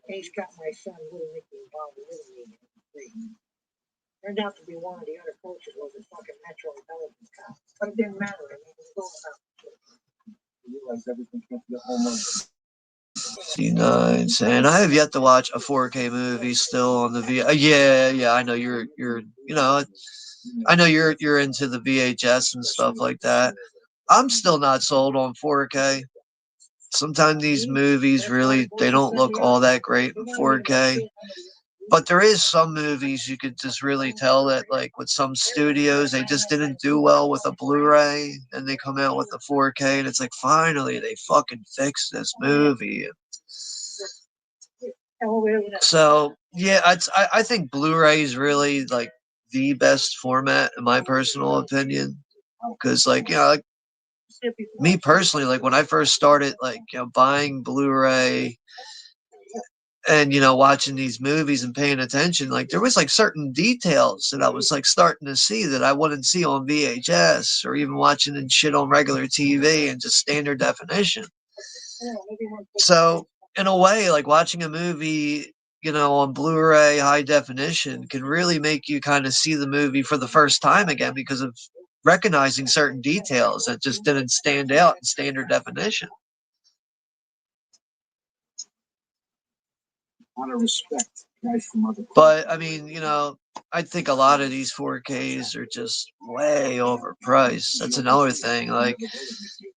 He's got my son Little Nicky involved in Little League. Turned out to be one of the other coaches was a fucking Metro intelligence cop. But it didn't matter. I mean, it was all about you realize everything can't be a home run. C9 saying I have yet to watch a 4K movie still on the yeah, I know I know you're into the VHS and stuff like that. I'm still not sold on 4K. Sometimes these movies really they don't look all that great in 4K. But there is some movies you could just really tell that like with some studios they just didn't do well with a Blu-ray and they come out with a 4K and it's like finally they fucking fixed this movie. So yeah, I think Blu-ray is really like the best format in my personal opinion because like like me personally like when I first started like buying Blu-ray And, watching these movies and paying attention, like there was like certain details that I was like starting to see that I wouldn't see on VHS or even watching and shit on regular TV and just standard definition. So in a way, like watching a movie, on Blu-ray high definition can really make you kind of see the movie for the first time again because of recognizing certain details that just didn't stand out in standard definition. Out of respect, guys from other. But I mean, I think a lot of these 4Ks are just way overpriced. That's another thing. Like,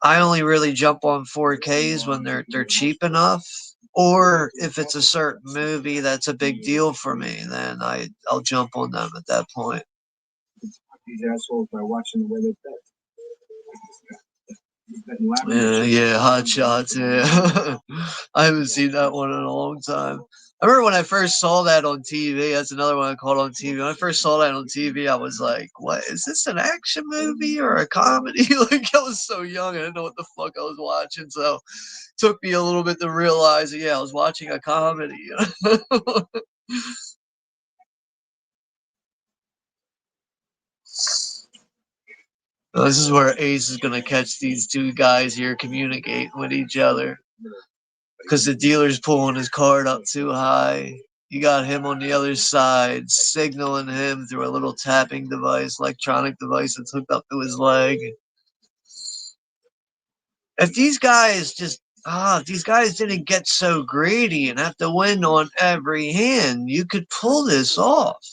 I only really jump on 4Ks when they're cheap enough, or if it's a certain movie that's a big deal for me, then I'll jump on them at that point. These assholes by watching the way they bet. Yeah, Hot Shots. Yeah, I haven't seen that one in a long time. I remember when I first saw that on TV. That's another one I caught on TV. When I first saw that on TV, I was like, "What is this? An action movie or a comedy?" Like I was so young, I didn't know what the fuck I was watching. So it took me a little bit to realize, yeah, I was watching a comedy. This is where Ace is gonna catch these two guys here communicating with each other. Because the dealer's pulling his card up too high. You got him on the other side, signaling him through a little tapping device, electronic device that's hooked up to his leg. If these guys didn't get so greedy and have to win on every hand, you could pull this off.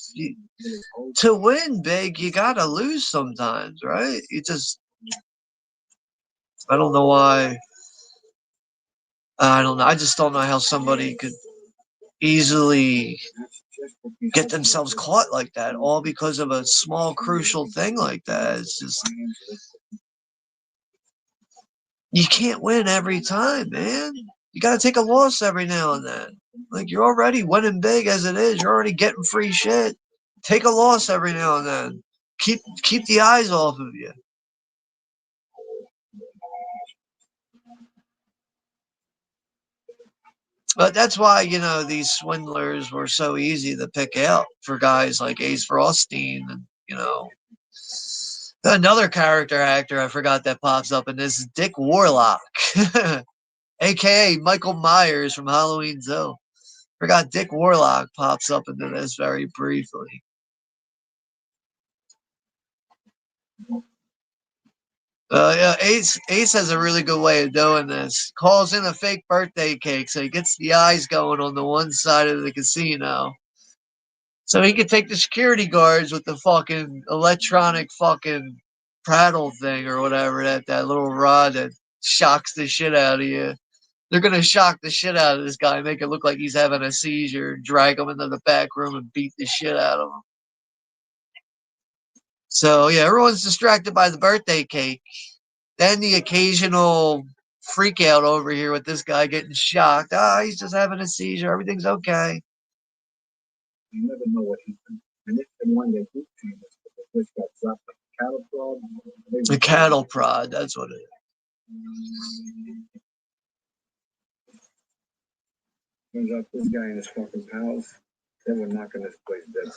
To win big, you gotta lose sometimes, right? I don't know why. I don't know. I just don't know how somebody could easily get themselves caught like that, all because of a small, crucial thing like that. It's just, you can't win every time, man. You got to take a loss every now and then. Like, you're already winning big as it is. You're already getting free shit. Take a loss every now and then. Keep the eyes off of you. But that's why, these swindlers were so easy to pick out for guys like Ace Rothstein and, another character actor I forgot that pops up in this is Dick Warlock, aka Michael Myers from Halloween Zoo. Forgot Dick Warlock pops up into this very briefly. Yeah, Ace has a really good way of doing this. Calls in a fake birthday cake, so he gets the eyes going on the one side of the casino. So he could take the security guards with the fucking electronic fucking prattle thing or whatever, that little rod that shocks the shit out of you. They're gonna shock the shit out of this guy, make it look like he's having a seizure, drag him into the back room and beat the shit out of him. So yeah, everyone's distracted by the birthday cake. Then the occasional freak out over here with this guy getting shocked. He's just having a seizure. Everything's okay. You never know what he thinks. And if and when they do see this, the fish got dropped like a cattle prod. A cattle prod, that's what it is. Turns out this guy and his fucking pals, they were knocking this place dead.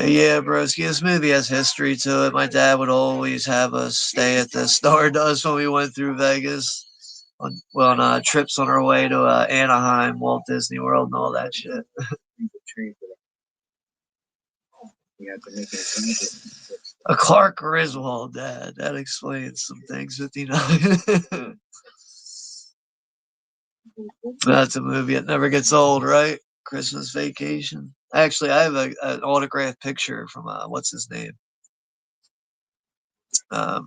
Yeah, broski, this movie has history to it. My dad would always have us stay at the Stardust when we went through Vegas on trips on our way to Anaheim, Walt Disney World, and all that shit. A Clark Griswold dad. That explains some things. 59. That's a movie that never gets old, right? Christmas Vacation. Actually, I have an autographed picture from what's his name?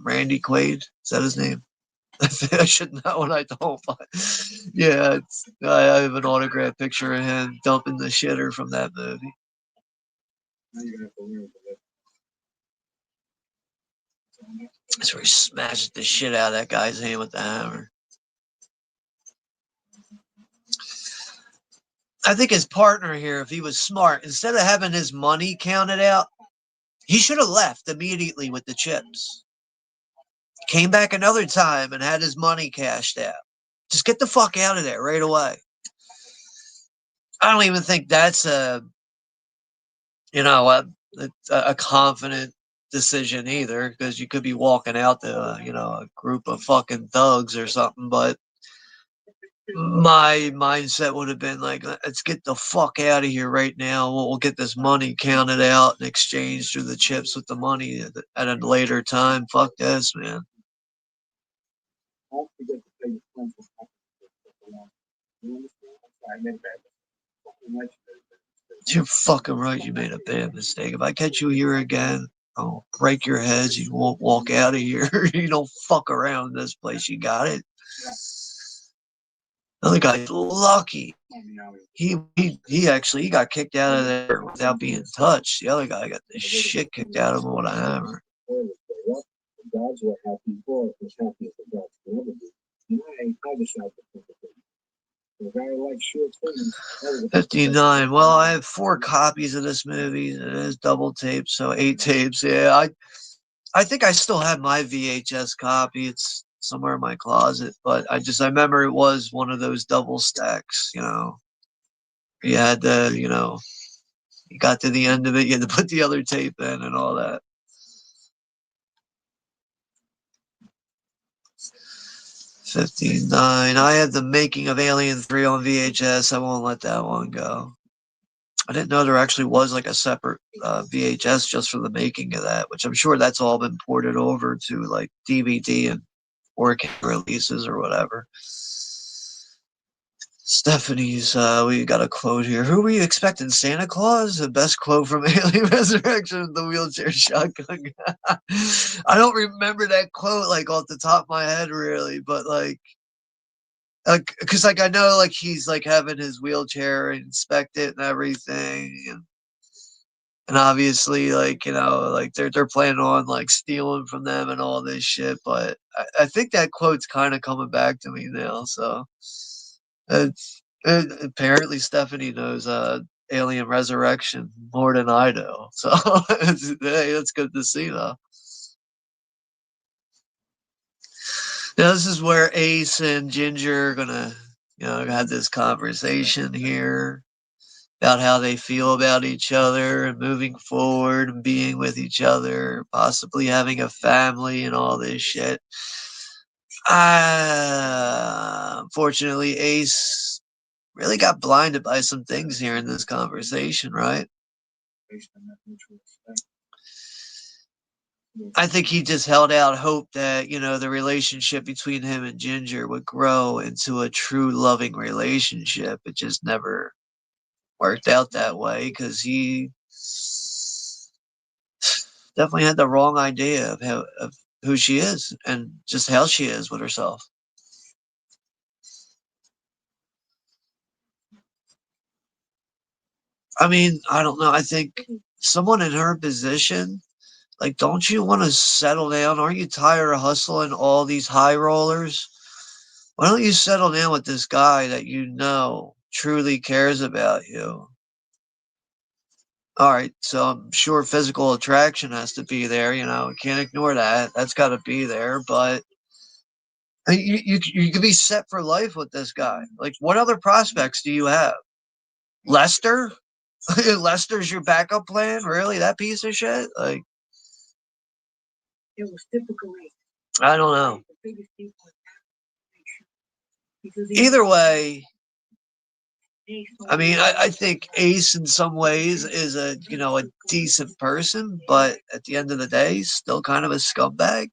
Randy Quaid. Is that his name? I should know and I don't. But yeah, I have an autographed picture of him dumping the shitter from that movie. That's where he smashes the shit out of that guy's hand with the hammer. I think his partner here, if he was smart, instead of having his money counted out, he should have left immediately with the chips. Came back another time and had his money cashed out. Just get the fuck out of there right away. I don't even think that's you know, a confident decision either, because you could be walking out to, a group of fucking thugs or something. But my mindset would have been like, let's get the fuck out of here right now. We'll get this money counted out and exchanged through the chips with the money at a later time. Fuck this, man. Don't forget to pay your friends for fucking. You understand? I meant that. Fucking like You're fucking right. You made a bad mistake. If I catch you here again, I'll break your heads. You won't walk out of here. You don't fuck around in this place. You got it? The other guy's lucky. He actually he got kicked out of there without being touched. The other guy got the shit kicked out of him with a hammer. Gods were happy for it, was happy for God's forever. And I decided to think of it. The guy like short films. 59. Well, I have 4 copies of this movie. It is double taped, so 8 tapes. Yeah, I think I still have my VHS copy. It's somewhere in my closet, but I remember it was one of those double stacks, You had to, you got to the end of it, you had to put the other tape in and all that. 59. I had the making of Alien 3 on VHS. I won't let that one go. I didn't know there actually was like a separate VHS just for the making of that, which I'm sure that's all been ported over to like DVD and 4K releases or whatever. Stephanie,'s we got a quote here. Who were you expecting? Santa Claus? The best quote from Alien Resurrection, the wheelchair shotgun guy. I don't remember that quote like off the top of my head really, but like because like I know like he's like having his wheelchair inspected and everything, and obviously like like they're planning on like stealing from them and all this shit. But I think that quote's kind of coming back to me now. So it's apparently Stephanie knows Alien Resurrection more than I do. So hey, that's good to see though. Now this is where Ace and Ginger are gonna have this conversation here about how they feel about each other and moving forward and being with each other, possibly having a family and all this shit. Unfortunately, Ace really got blinded by some things here in this conversation, right? I think he just held out hope that, the relationship between him and Ginger would grow into a true loving relationship. It just never worked out that way because he definitely had the wrong idea of who she is and just how she is with herself. I mean, I don't know. I think someone in her position, like, don't you want to settle down? Aren't you tired of hustling all these high rollers? Why don't you settle down with this guy that you know truly cares about you? All right, so I'm sure physical attraction has to be there. Can't ignore that. That's got to be there. But you could be set for life with this guy. Like, what other prospects do you have? Lester? Lester's your backup plan? Really? That piece of shit? Like, it was typically. I don't know. Either way, I mean, I think Ace in some ways is a decent person, but at the end of the day, still kind of a scumbag.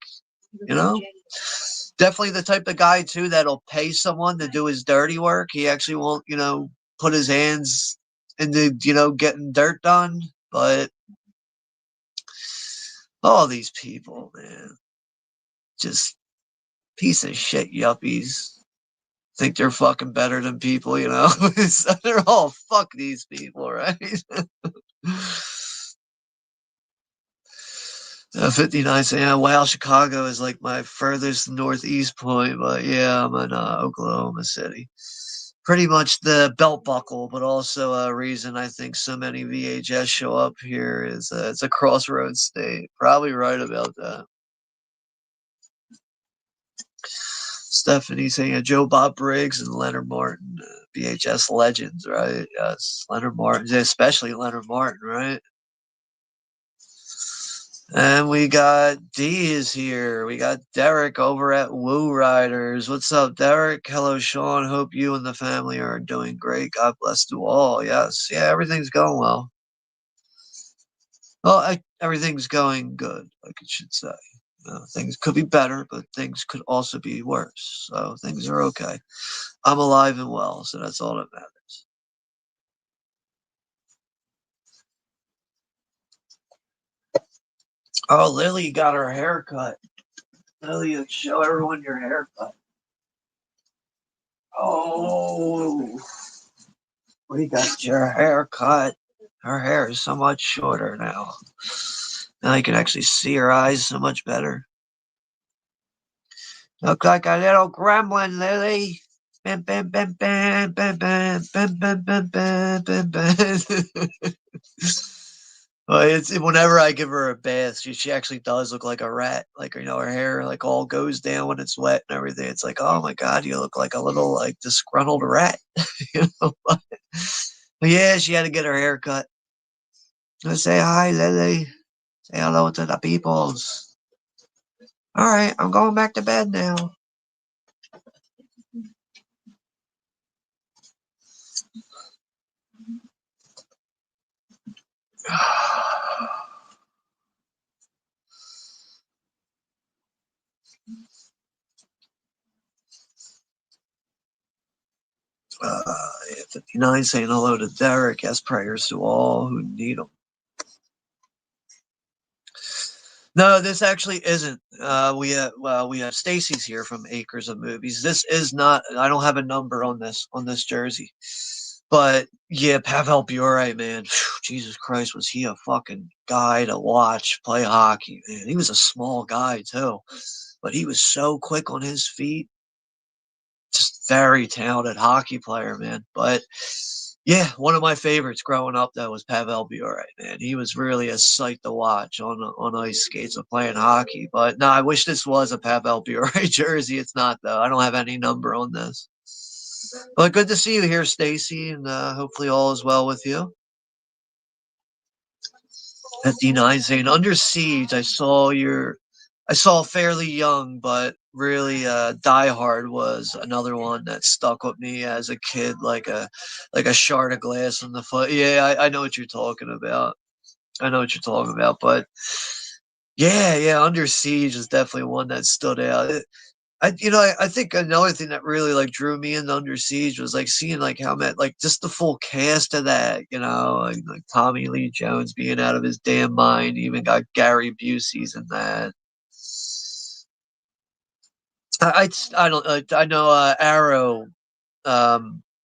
Definitely the type of guy too that'll pay someone to do his dirty work. He actually won't, put his hands into getting dirt done. But all these people, man, just piece of shit yuppies. Think they're fucking better than people, So they're all fuck these people, right? 59 saying, yeah, wow, Chicago is like my furthest northeast point, but yeah, I'm in Oklahoma City. Pretty much the belt buckle, but also a reason I think so many VHS show up here is it's a crossroads state. Probably right about that. Stephanie saying Joe Bob Briggs and Leonard Martin, VHS legends, right? Yes, Leonard Martin, especially Leonard Martin, right? And we got D is here. We got Derek over at Woo Riders. What's up, Derek? Hello, Sean. Hope you and the family are doing great. God bless to all. Yes, yeah, everything's going well. Well, everything's going good, like it should say. Things could be better, but things could also be worse. So things are okay. I'm alive and well, so that's all that matters. Oh, Lily got her haircut. Lily, show everyone your haircut. Oh, we got your haircut. Her hair is so much shorter now. Now you can actually see her eyes so much better. Look like a little gremlin, Lily. Bam, bam, bam, bam, bam, bam, bam, bam, bam, bam, bam, bam. Well, it's whenever I give her a bath, she actually does look like a rat. Like, her hair like all goes down when it's wet and everything. It's like, oh my god, you look like a little like disgruntled rat. you know? But yeah, she had to get her hair cut. Let's say hi, Lily. Say hello to the peoples. All right, I'm going back to bed now. Uh, 59 saying hello to Derek. Yes, prayers to all who need them. No, this actually isn't. We have Stacy's here from Acres of Movies. This is not. I don't have a number on this jersey, but yeah, Pavel Bure, man, Jesus Christ, was he a fucking guy to watch play hockey? Man, he was a small guy too, but he was so quick on his feet. Just very talented hockey player, man. But yeah, one of my favorites growing up though was Pavel Bure. Man, he was really a sight to watch on ice skates of playing hockey. But no, I wish this was a Pavel Bure jersey. It's not though. I don't have any number on this. But good to see you here, Stacy, and hopefully all is well with you. 59 saying Under Siege. I saw Fairly Young, but really Die Hard was another one that stuck with me as a kid, like a shard of glass in the foot. Yeah, I know what you're talking about. I know what you're talking about, but yeah, Under Siege is definitely one that stood out. I think another thing that really like drew me into Under Siege was like seeing like how much like just the full cast of that, like Tommy Lee Jones being out of his damn mind. Even got Gary Busey's in that. I don't I know Arrow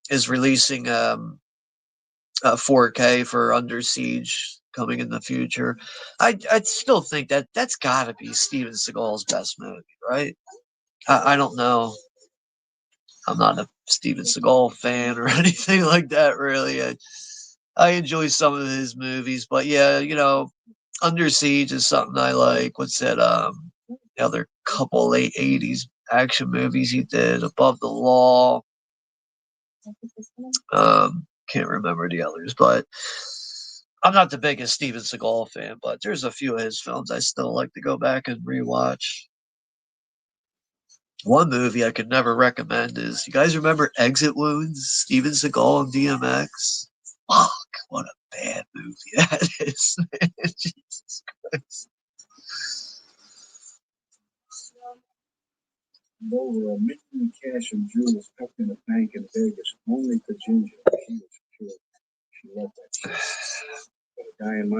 is releasing 4K for Under Siege coming in the future. I still think that's got to be Steven Seagal's best movie, right? I don't know. I'm not a Steven Seagal fan or anything like that, really. I enjoy some of his movies, but yeah, Under Siege is something I like. What's that? The other couple late '80s action movies he did, Above the Law. Can't remember the others, but I'm not the biggest Steven Seagal fan. But there's a few of his films I still like to go back and rewatch. One movie I could never recommend is, you guys remember Exit Wounds? Steven Seagal and DMX? Fuck, what a bad movie that is, man. Jesus Christ. Over $1 million in cash and jewels kept in a bank in Vegas, only for Ginger. She was secure. She loved that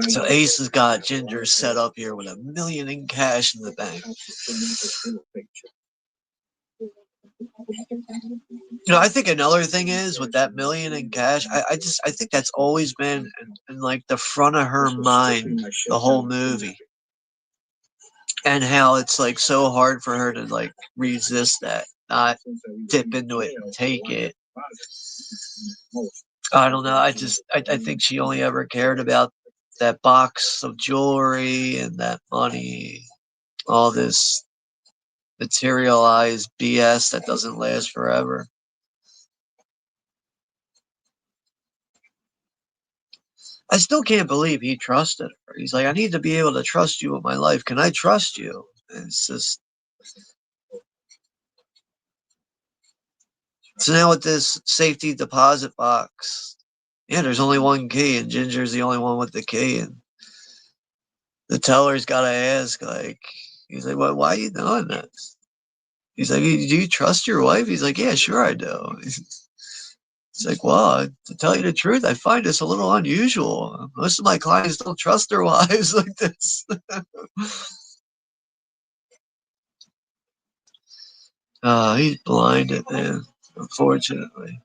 shit. So Ace has got Ginger set up here with $1 million in cash in the bank. I think another thing is with that million in cash, I think that's always been in like the front of her mind the whole movie. And how it's like so hard for her to like resist that, not dip into it and take it. I don't know. I think she only ever cared about that box of jewelry and that money, all this materialized BS that doesn't last forever. I still can't believe he trusted her. He's like, I need to be able to trust you with my life. Can I trust you? And it's just. So now with this safety deposit box, yeah, there's only one key, and Ginger's the only one with the key. And the teller's got to ask, like, he's like, well, why are you doing this? He's like, do you trust your wife? He's like, yeah, sure I do. It's like, well, to tell you the truth, I find this a little unusual. Most of my clients don't trust their wives like this. He's blinded, man, unfortunately.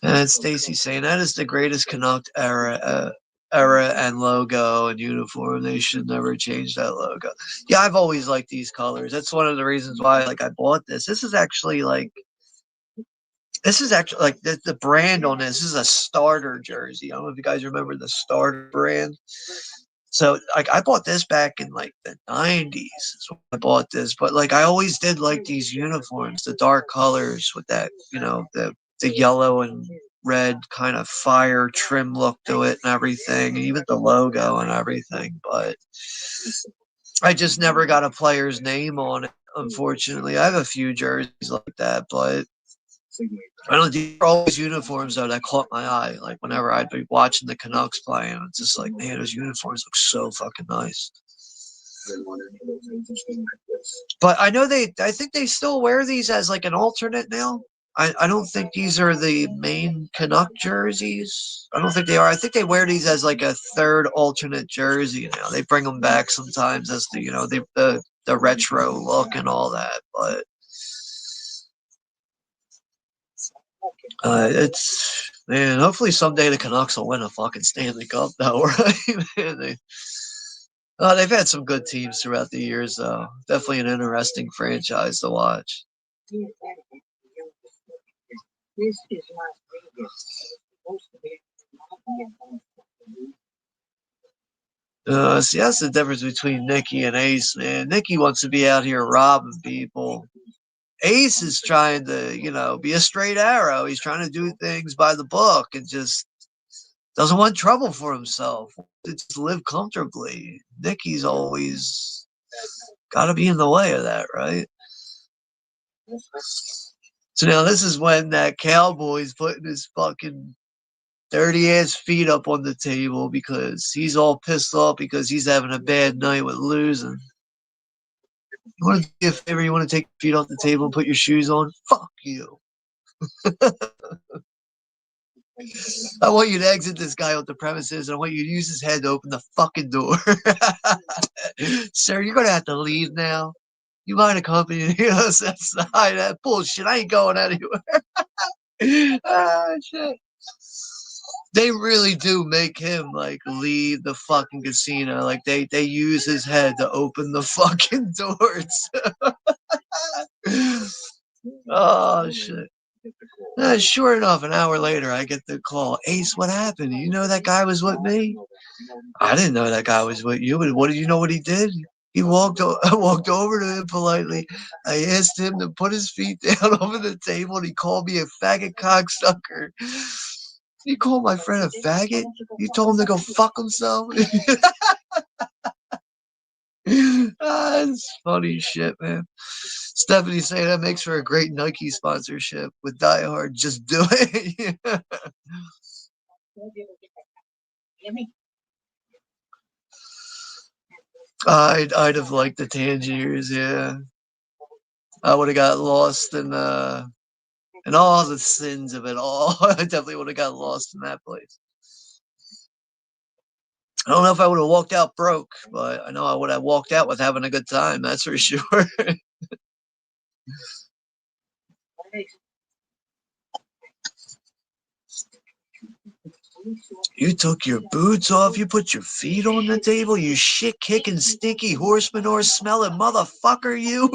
And Stacy saying that is the greatest Canuck era and logo and uniform. They should never change that logo. Yeah, I've always liked these colors. That's one of the reasons why, like, I bought this. This is actually like the brand on this is a starter jersey. I don't know if you guys remember the starter brand. So like I bought this back in like the 90s. Is when I bought this, but like I always did like these uniforms, the dark colors with that, the yellow and red kind of fire trim look to it and everything, and even the logo and everything. But I just never got a player's name on it. Unfortunately, I have a few jerseys like that, but I don't. These are always uniforms though that caught my eye. Like whenever I'd be watching the Canucks playing, it's just like, man, those uniforms look so fucking nice. But I know I think they still wear these as like an alternate now. I don't think these are the main Canuck jerseys. I don't think they are. I think they wear these as like a third alternate jersey now. They bring them back sometimes as the retro look and all that. But it's man. Hopefully someday the Canucks will win a fucking Stanley Cup, though, right? Man, they've had some good teams throughout the years, though. Definitely an interesting franchise to watch. This is Las Vegas. It's supposed to be See, that's the difference between Nikki and Ace, man. Nikki wants to be out here robbing people. Ace is trying to, be a straight arrow. He's trying to do things by the book and just doesn't want trouble for himself. To just live comfortably. Nikki's always got to be in the way of that, right? So now this is when that cowboy's putting his fucking dirty ass feet up on the table because he's all pissed off because he's having a bad night with losing. You want to do a favor? You want to take your feet off the table and put your shoes on? Fuck you. I want you to exit this guy off the premises and I want you to use his head to open the fucking door. Sir, you're going to have to leave now. You mind accompanying us outside? That bullshit. I ain't going anywhere. Shit. They really do make him like leave the fucking casino. Like they use his head to open the fucking doors. Oh shit. Sure enough, an hour later, I get the call. Ace, what happened? You know that guy was with me? I didn't know that guy was with you. But what did you know what he did? He I walked over to him politely. I asked him to put his feet down over the table, and he called me a faggot cocksucker. You called my friend a faggot? You told him to go fuck himself? It's funny shit, man. Stephanie saying that makes for a great Nike sponsorship with Die Hard. Just do it. I'd have liked the Tangiers, yeah. I would have got lost in all the sins of it all. I definitely would have got lost in that place. I don't know if I would have walked out broke, but I know I would have walked out with having a good time. That's for sure. You took your boots off. You put your feet on the table. You shit kicking, stinky horse manure smelling motherfucker. You.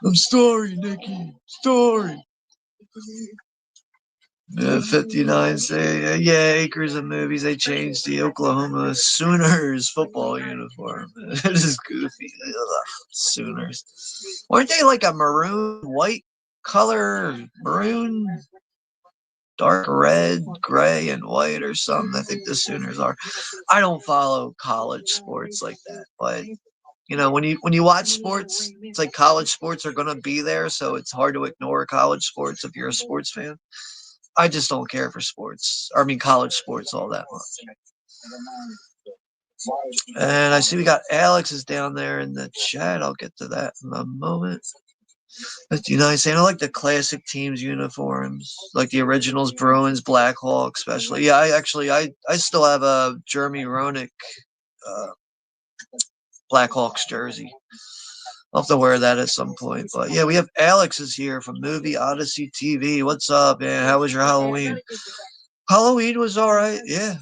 I'm sorry, Nikki. Sorry. 59 say, yeah, Acres of Movies, they changed the Oklahoma Sooners football uniform. It is goofy. Ugh, Sooners. Weren't they like a maroon white color? Maroon, dark red, gray, and white or something? I think the Sooners are. I don't follow college sports like that, but when you watch sports, it's like college sports are gonna be there, so it's hard to ignore college sports if you're a sports fan. I just don't care for sports. Or, I mean, college sports all that much. And I see we got Alex is down there in the chat. I'll get to that in a moment. 59 saying I like the classic teams uniforms, like the originals, Bruins, Blackhawks, especially. Yeah, I still have a Jeremy Roenick uh, Blackhawks jersey. I'll have to wear that at some point. But yeah, we have Alex is here from Movie Odyssey TV. What's up, man? How was your Halloween? Halloween was all right. Yeah.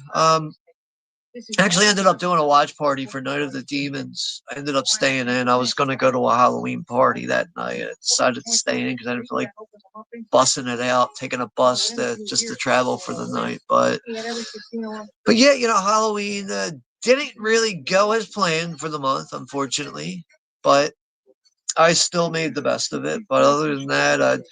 Actually ended up doing a watch party for Night of the Demons. I ended up staying in. I was going to go to a Halloween party that night. I decided to stay in because I didn't feel like bussing it out, taking a bus just to travel for the night. But yeah, Halloween didn't really go as planned for the month, unfortunately. But I still made the best of it. But other than that,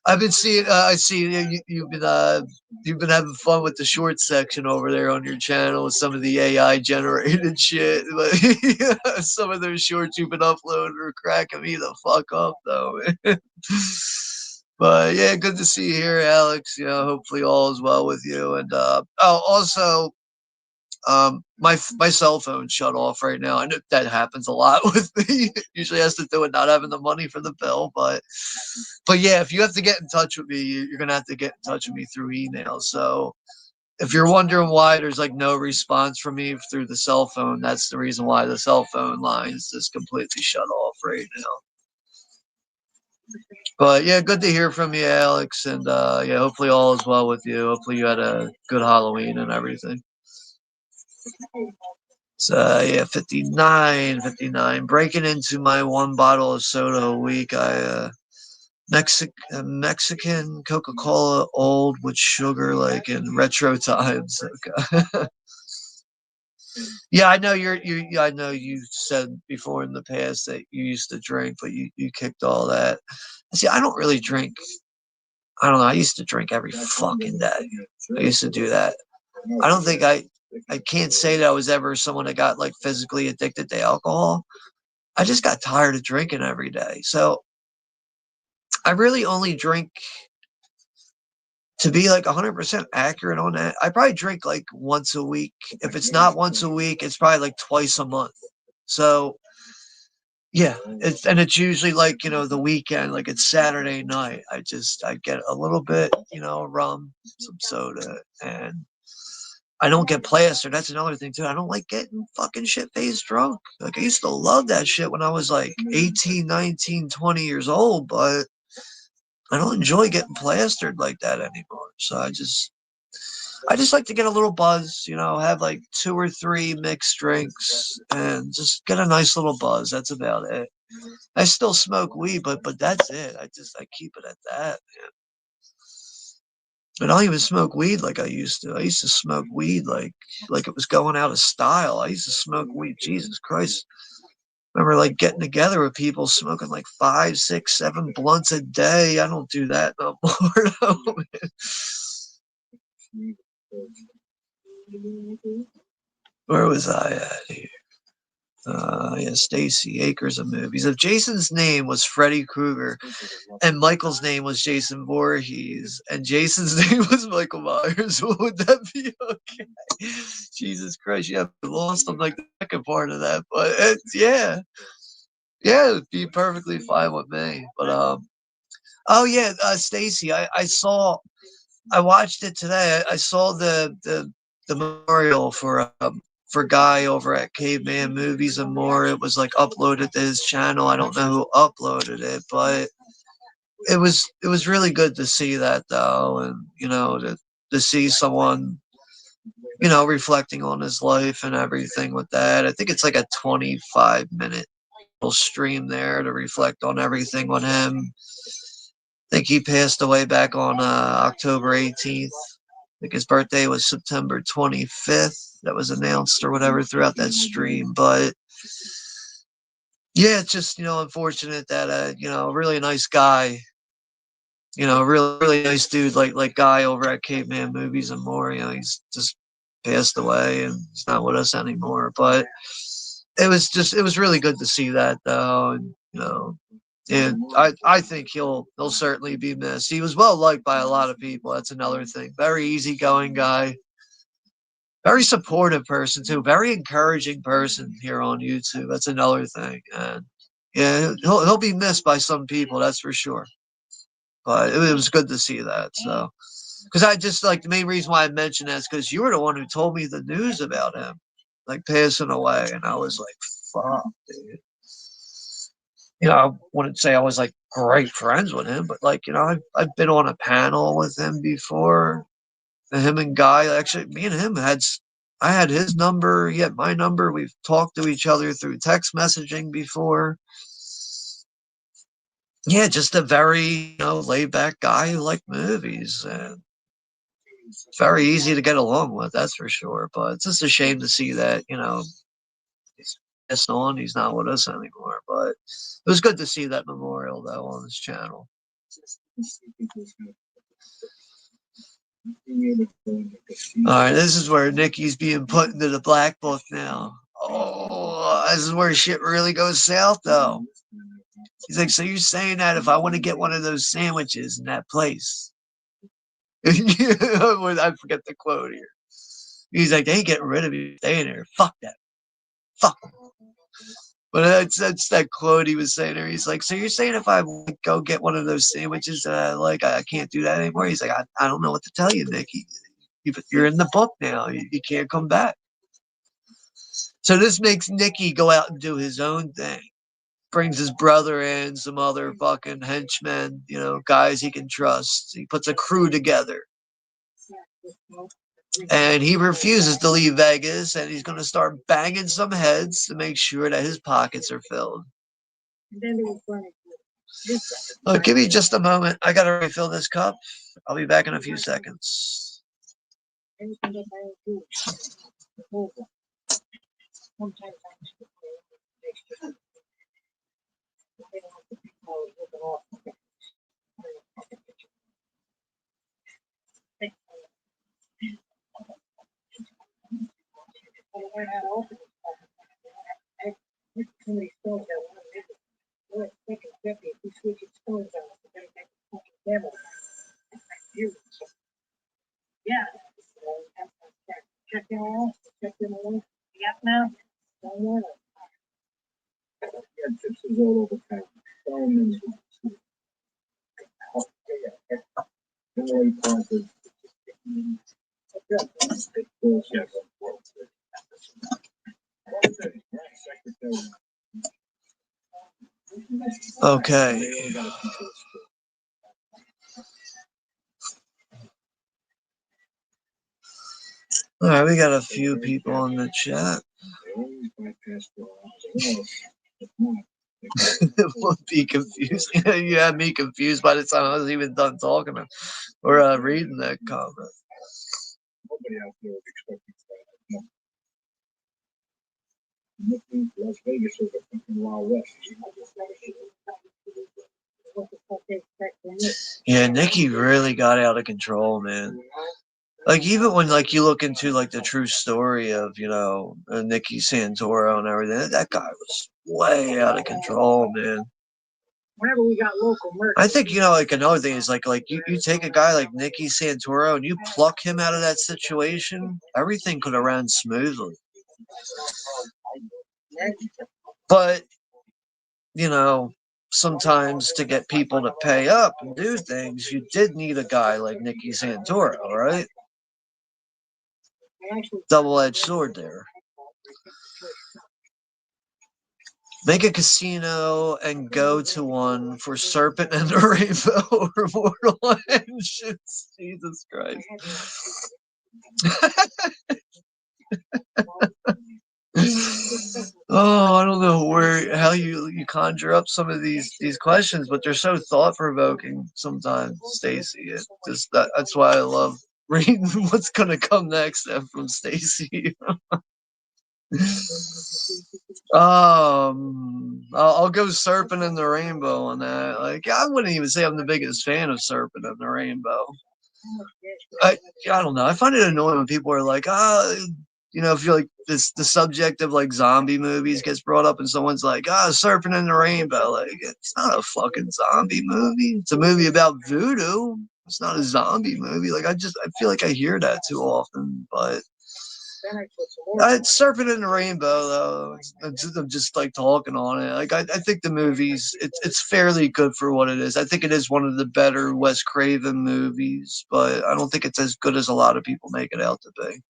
I've been seeing. I see you've been having fun with the short section over there on your channel with some of the AI generated shit. But yeah, some of those shorts you've been uploading are cracking me the fuck up, though. But yeah, good to see you here, Alex. Hopefully all is well with you. And also, my cell phone shut off right now. I know that happens a lot with me. Usually has to do with not having the money for the bill, but yeah, if you have to get in touch with me, you're gonna have to get in touch with me through email. So if you're wondering why there's like no response from me through the cell phone, that's the reason why the cell phone line is just completely shut off right now. But yeah, good to hear from you, Alex, and yeah, hopefully all is well with you. Hopefully you had a good Halloween and everything. So yeah, 59. Breaking into my one bottle of soda a week. Mexican Coca-Cola old with sugar like in retro times. Okay. Yeah, I know I know you said before in the past that you used to drink, but you kicked all that. See, I don't really drink. I don't know. I used to drink every fucking day. I used to do that. I don't think I can't say that I was ever someone that got like physically addicted to alcohol. I just got tired of drinking every day. So I really only drink, to be like 100% accurate on that, I probably drink like once a week. If it's not once a week, it's probably like twice a month. So yeah, it's usually like, the weekend, like it's Saturday night. I get a little bit, rum, some soda, and I don't get plastered. That's another thing too. I don't like getting fucking shit faced drunk. Like I used to love that shit when I was like 18, 19, 20 years old, but I don't enjoy getting plastered like that anymore. So I just like to get a little buzz, have like 2 or 3 mixed drinks and just get a nice little buzz. That's about it. I still smoke weed, but that's it. I keep it at that, man. I don't even smoke weed like I used to. I used to smoke weed like it was going out of style. I used to smoke weed. Jesus Christ. Remember like getting together with people smoking like 5, 6, 7 blunts a day. I don't do that no more. No, where was I at here? Yeah, Stacy, Acres of Movies. If Jason's name was Freddy Krueger and Michael's name was Jason Voorhees and Jason's name was Michael Myers, would that be okay? Jesus Christ, yeah, I lost on like the second part of that, but yeah, it'd be perfectly fine with me. But oh yeah, Stacy, I watched it today. I saw the memorial for Guy over at Caveman Movies and More. It was like uploaded to his channel. I don't know who uploaded it, but it was really good to see that though, and to see someone reflecting on his life and everything with that. I think it's like a 25-minute stream there to reflect on everything with him. think he passed away back on October 18th. I think his birthday was September 25th. That was announced or whatever throughout that stream. But yeah, it's just, unfortunate that, a really nice guy, really nice dude, like guy over at Caveman Movies and More, he's just passed away and he's not with us anymore. But it was really good to see that though. And, and I think he'll certainly be missed. He was well liked by a lot of people. That's another thing. Very easygoing guy, very supportive person too, very encouraging person here on YouTube. That's another thing. And yeah, he'll be missed by some people, that's for sure. But it was good to see that. So, because I just like the main reason why I mentioned that is because you were the one who told me the news about him, like passing away, and I was like, "Fuck, dude." I wouldn't say I was like great friends with him, but like I've been on a panel with him before. Him and Guy, actually, me and him I had his number, he had my number. We've talked to each other through text messaging before. Yeah, just a very laid back guy who liked movies and very easy to get along with, that's for sure. But it's just a shame to see that he's passed on. He's not with us anymore. But it was good to see that memorial though on his channel. All right, this is where Nikki's being put into the black book now. Oh, this is where shit really goes south, though. He's like, so you're saying that if I want to get one of those sandwiches in that place, I forget the quote here. He's like, they ain't getting rid of you staying there. Fuck that. Fuck. But that's that quote he was saying there. He's like, so you're saying if I go get one of those sandwiches that I like, I can't do that anymore? He's like, I don't know what to tell you, Nikki. You're in the book now. You can't come back. So this makes Nicky go out and do his own thing. Brings his brother in, some other fucking henchmen, guys he can trust. He puts a crew together. And he refuses to leave Vegas, and he's going to start banging some heads to make sure that his pockets are filled. Give me just a moment. I got to refill this cup. I'll be back in a few seconds. Yeah. Check them all. Check them all. Yep, now. All over town. Okay. All right, we got a few people in the chat. We'll be confused. You had me confused by the time I was even done talking or reading that comment. Nobody out there was expecting that. Las Vegas is a fucking Wild West. Yeah, Nikki really got out of control, man. Like even when you look into the true story of Nikki Santoro and everything, that guy was way out of control, man. Whenever we got local merch. I think another thing is you take a guy like Nikki Santoro and you pluck him out of that situation, everything could have run smoothly. But sometimes to get people to pay up and do things, you did need a guy like Nikki Santoro, right? Double-edged sword there. Make a casino and go to one for Serpent and the Rainbow or Mortal Engines. Jesus Christ. Oh, I don't know how you conjure up some of these questions, but they're so thought provoking sometimes, Stacy. That's why I love reading what's gonna come next from Stacy. I'll go Serpent in the Rainbow on that. Like, I wouldn't even say I'm the biggest fan of Serpent in the Rainbow. I don't know. I find it annoying when people are like, if you're like the subject of like zombie movies gets brought up and someone's like, Serpent in the Rainbow. Like, it's not a fucking zombie movie. It's a movie about voodoo. It's not a zombie movie. Like, I feel like I hear that too often, but Serpent in the Rainbow, though. I'm just like talking on it. Like, I think the movie's it's fairly good for what it is. I think it is one of the better Wes Craven movies, but I don't think it's as good as a lot of people make it out to be.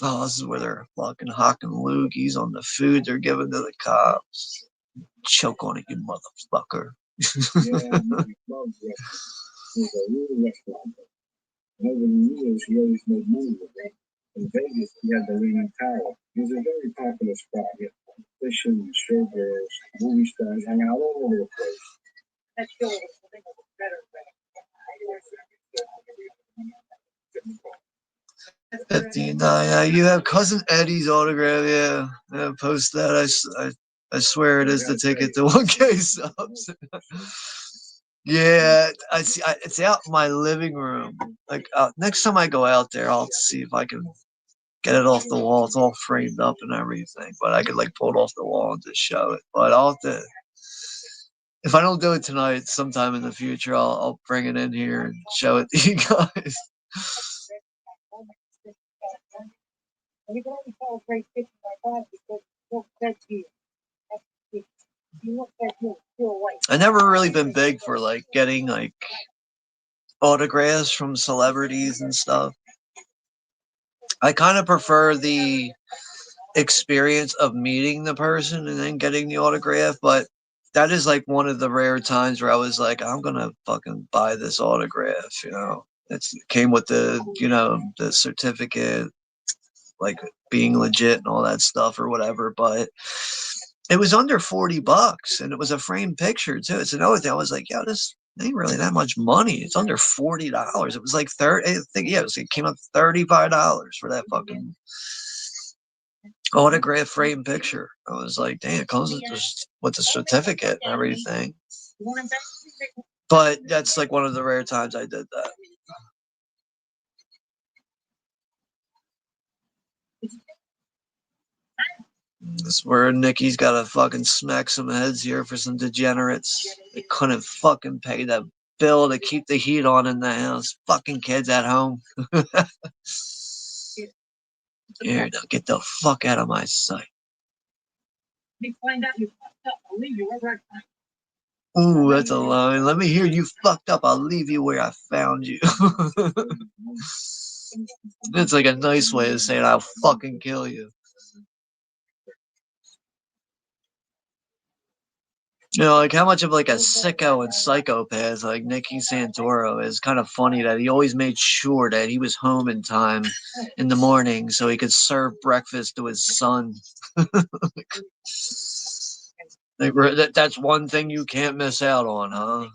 Oh, this is where they're fucking hocking loogies on the food they're giving to the cops. Choke on it, you motherfucker. Over the years, he always made money with it. In Vegas, he had the Leaning Tower. It was a very popular spot. Fishing, showgirls, movie stars hang out all over the place. That show was better than 59. You have Cousin Eddie's autograph. Yeah, post that. I swear it is the ticket to 1K subs. Yeah, I see. It's out in my living room. Like, next time I go out there, I'll see if I can get it off the wall. It's all framed up and everything, but I could like pull it off the wall and just show it. But I'll have to. If I don't do it tonight, sometime in the future, I'll bring it in here and show it to you guys. You can only celebrate 55 because you look that you. You look that you feel white. I never really been big for like getting like autographs from celebrities and stuff. I kind of prefer the experience of meeting the person and then getting the autograph, but that is like one of the rare times where I was like, I'm gonna fucking buy this autograph. It came with the certificate, like being legit and all that stuff or whatever, but it was under $40 and it was a framed picture too. It's another thing. I was like, this ain't really that much money. It's under $40. It was like 30. I think it came up $35 for that fucking autograph frame picture. I was like, damn, it comes with the certificate and everything. But that's like one of the rare times I did that. This is where Nikki's got to fucking smack some heads here for some degenerates. They couldn't fucking pay that bill to keep the heat on in the house. Fucking kids at home. Here, now get the fuck out of my sight. Ooh, that's a line. Let me hear you fucked up. I'll leave you where I found you. It's like a nice way of saying I'll fucking kill you. Like how much of like a sicko and psychopath like Nicky Santoro is. Kind of funny that he always made sure that he was home in time in the morning so he could serve breakfast to his son. That's one thing you can't miss out on, huh?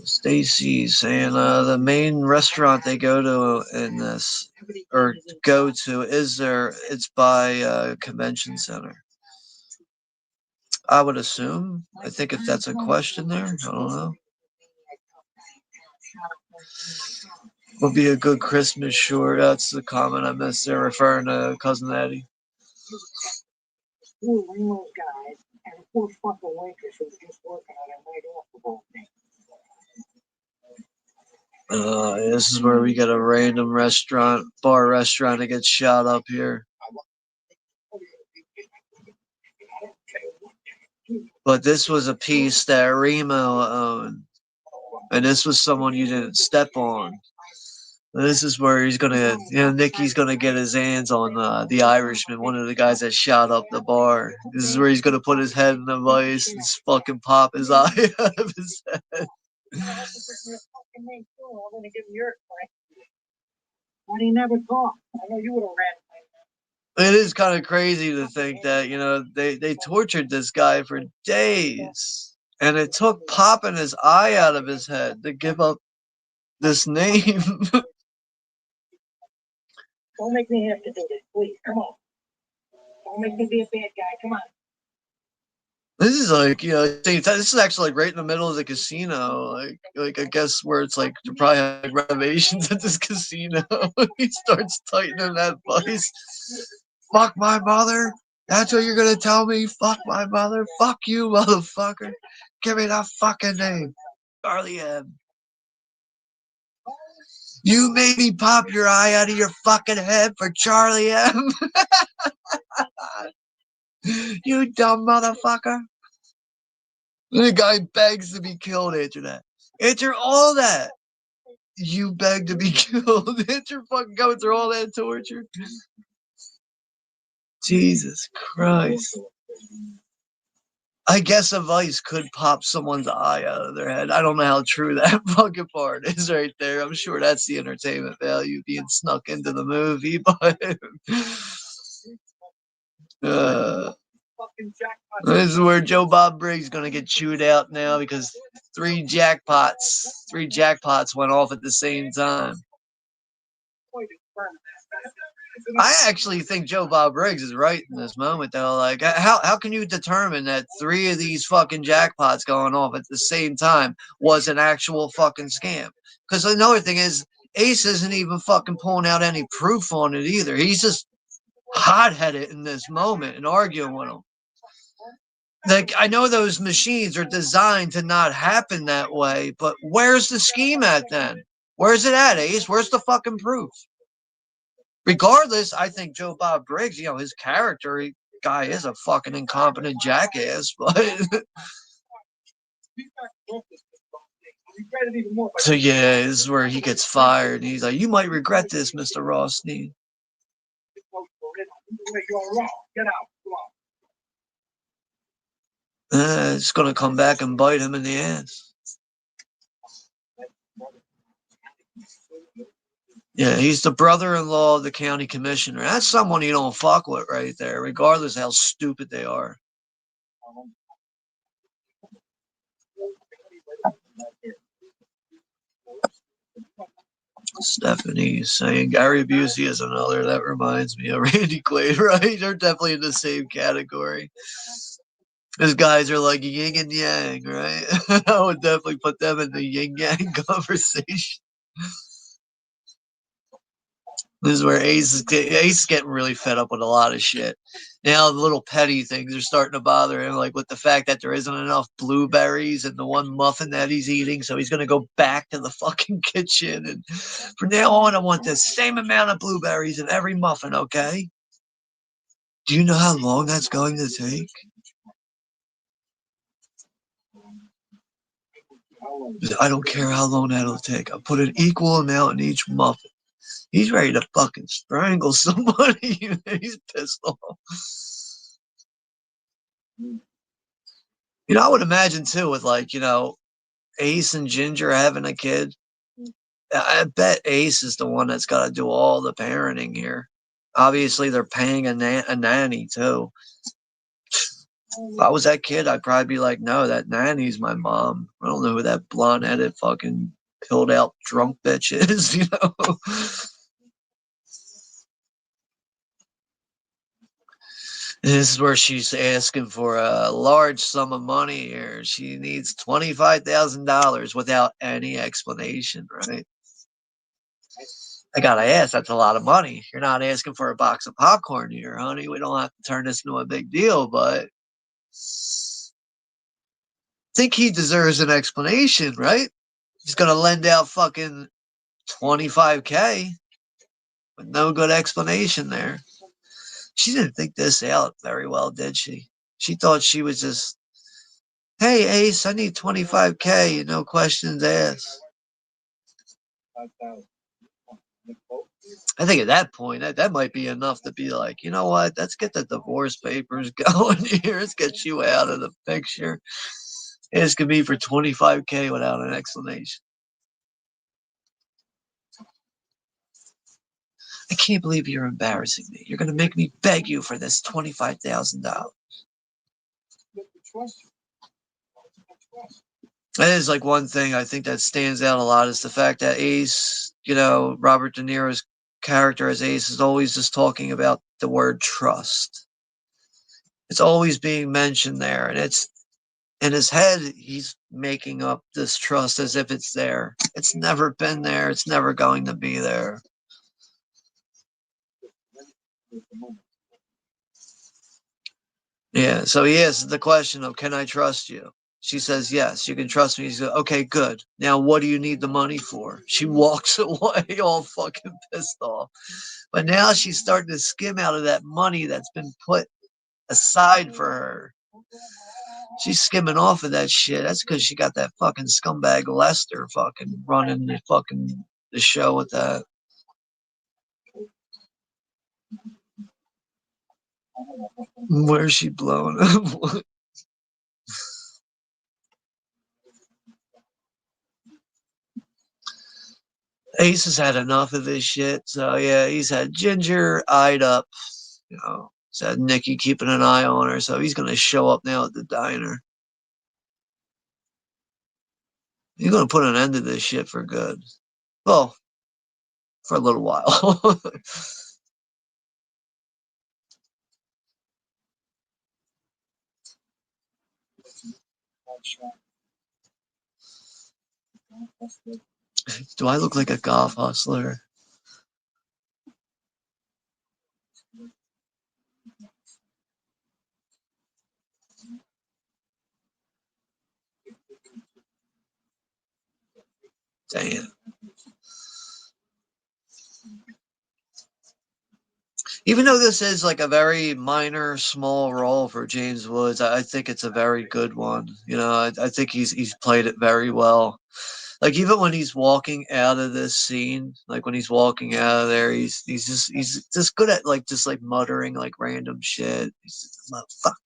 Stacy's saying the main restaurant they go to in this or go to it's by convention center. I would assume. I think if that's a question there, I don't know. Would be a good Christmas short. That's the comment I missed there, referring to Cousin Eddie. Guys and a poor fucking waitress who was just working on her night off the whole thing. This is where we get a random bar restaurant that gets shot up here. But this was a piece that Remo owned. And this was someone you didn't step on. This is where he's gonna, Nicky's gonna get his hands on the Irishman, one of the guys that shot up the bar. This is where he's gonna put his head in the vice and fucking pop his eye out of his head. But he never talked. I know you would have ran. It is kind of crazy to think that, they tortured this guy for days. And it took popping his eye out of his head to give up this name. Don't make me have to do this, please. Come on. Don't make me be a bad guy. Come on. This is like, this is actually like right in the middle of the casino. Like I guess where it's like they're probably having like renovations at this casino. He starts tightening that vice. Fuck my mother. That's what you're gonna tell me? Fuck my mother. Fuck you, motherfucker. Give me that fucking name. Charlie M. You made me pop your eye out of your fucking head for Charlie M. You dumb motherfucker. The guy begs to be killed after that. After all that, you beg to be killed. After fucking going through all that torture. Jesus Christ. I guess a vice could pop someone's eye out of their head. I don't know how true that fucking part is right there. I'm sure that's the entertainment value being snuck into the movie, but this is where Joe Bob Briggs is gonna get chewed out now because three jackpots went off at the same time. I actually think Joe Bob Briggs is right in this moment, though. Like, how can you determine that three of these fucking jackpots going off at the same time was an actual fucking scam? Because another thing is, Ace isn't even fucking pulling out any proof on it either. He's just hot-headed in this moment and arguing with him. Like, I know those machines are designed to not happen that way, but where's the scheme at then? Where's it at, Ace? Where's the fucking proof? Regardless, I think Joe Bob Briggs, his character, guy is a fucking incompetent jackass, but so yeah, this is where he gets fired and he's like, you might regret this, Mr. Rothstein. It's gonna come back and bite him in the ass. Yeah, he's the brother-in-law of the county commissioner. That's someone you don't fuck with right there, regardless how stupid they are. Stephanie is saying Gary Busey is another. That reminds me of Randy Quaid, right? They're definitely in the same category. Those guys are like yin and yang, right? I would definitely put them in the yin yang conversation. This is where Ace is getting really fed up with a lot of shit. Now the little petty things are starting to bother him, like with the fact that there isn't enough blueberries in the one muffin that he's eating, so he's gonna go back to the fucking kitchen. And from now on, I want the same amount of blueberries in every muffin, okay? Do you know how long that's going to take? I don't care how long that'll take. I'll put an equal amount in each muffin. He's ready to fucking strangle somebody. He's pissed off. I would imagine too with like, Ace and Ginger having a kid. I bet Ace is the one that's got to do all the parenting here. Obviously, they're paying a nanny too. If I was that kid, I'd probably be like, no, that nanny's my mom. I don't know who that blonde-headed fucking pilled out drunk bitch is, This is where she's asking for a large sum of money here. She needs $25,000 without any explanation, right? I gotta ask, that's a lot of money. You're not asking for a box of popcorn here, honey. We don't have to turn this into a big deal, but I think he deserves an explanation, right? He's gonna lend out fucking $25K with no good explanation there. She didn't think this out very well, did she? She thought she was just, hey, Ace, I need $25K, no questions asked. I think at that point, that might be enough to be like, you know what? Let's get the divorce papers going here. Let's get you out of the picture. This could be for 25K without an explanation. I can't believe you're embarrassing me. You're going to make me beg you for this $25,000. That is like one thing I think that stands out a lot is the fact that Ace, Robert De Niro's character as Ace is always just talking about the word trust. It's always being mentioned there, and it's in his head, he's making up this trust as if it's there. It's never been there. It's never going to be there. Yeah, so he asks the question of, can I trust you? She says, yes, you can trust me. He's like, okay, good. Now, what do you need the money for? She walks away all fucking pissed off. But now she's starting to skim out of that money that's been put aside for her. She's skimming off of that shit. That's because she got that fucking scumbag Lester fucking running the show with that. Where's she blowing up? Ace has had enough of this shit. So yeah, he's had Ginger eyed up. He's had Nikki keeping an eye on her. So he's gonna show up now at the diner. He's gonna put an end to this shit for good. Well, for a little while. Do I look like a golf hustler? Damn. Even though this is like a very minor, small role for James Woods, I think it's a very good one. I think he's played it very well. Like even when he's walking out of this scene, like when he's walking out of there, he's just good at like just like muttering like random shit. He's just like, fuck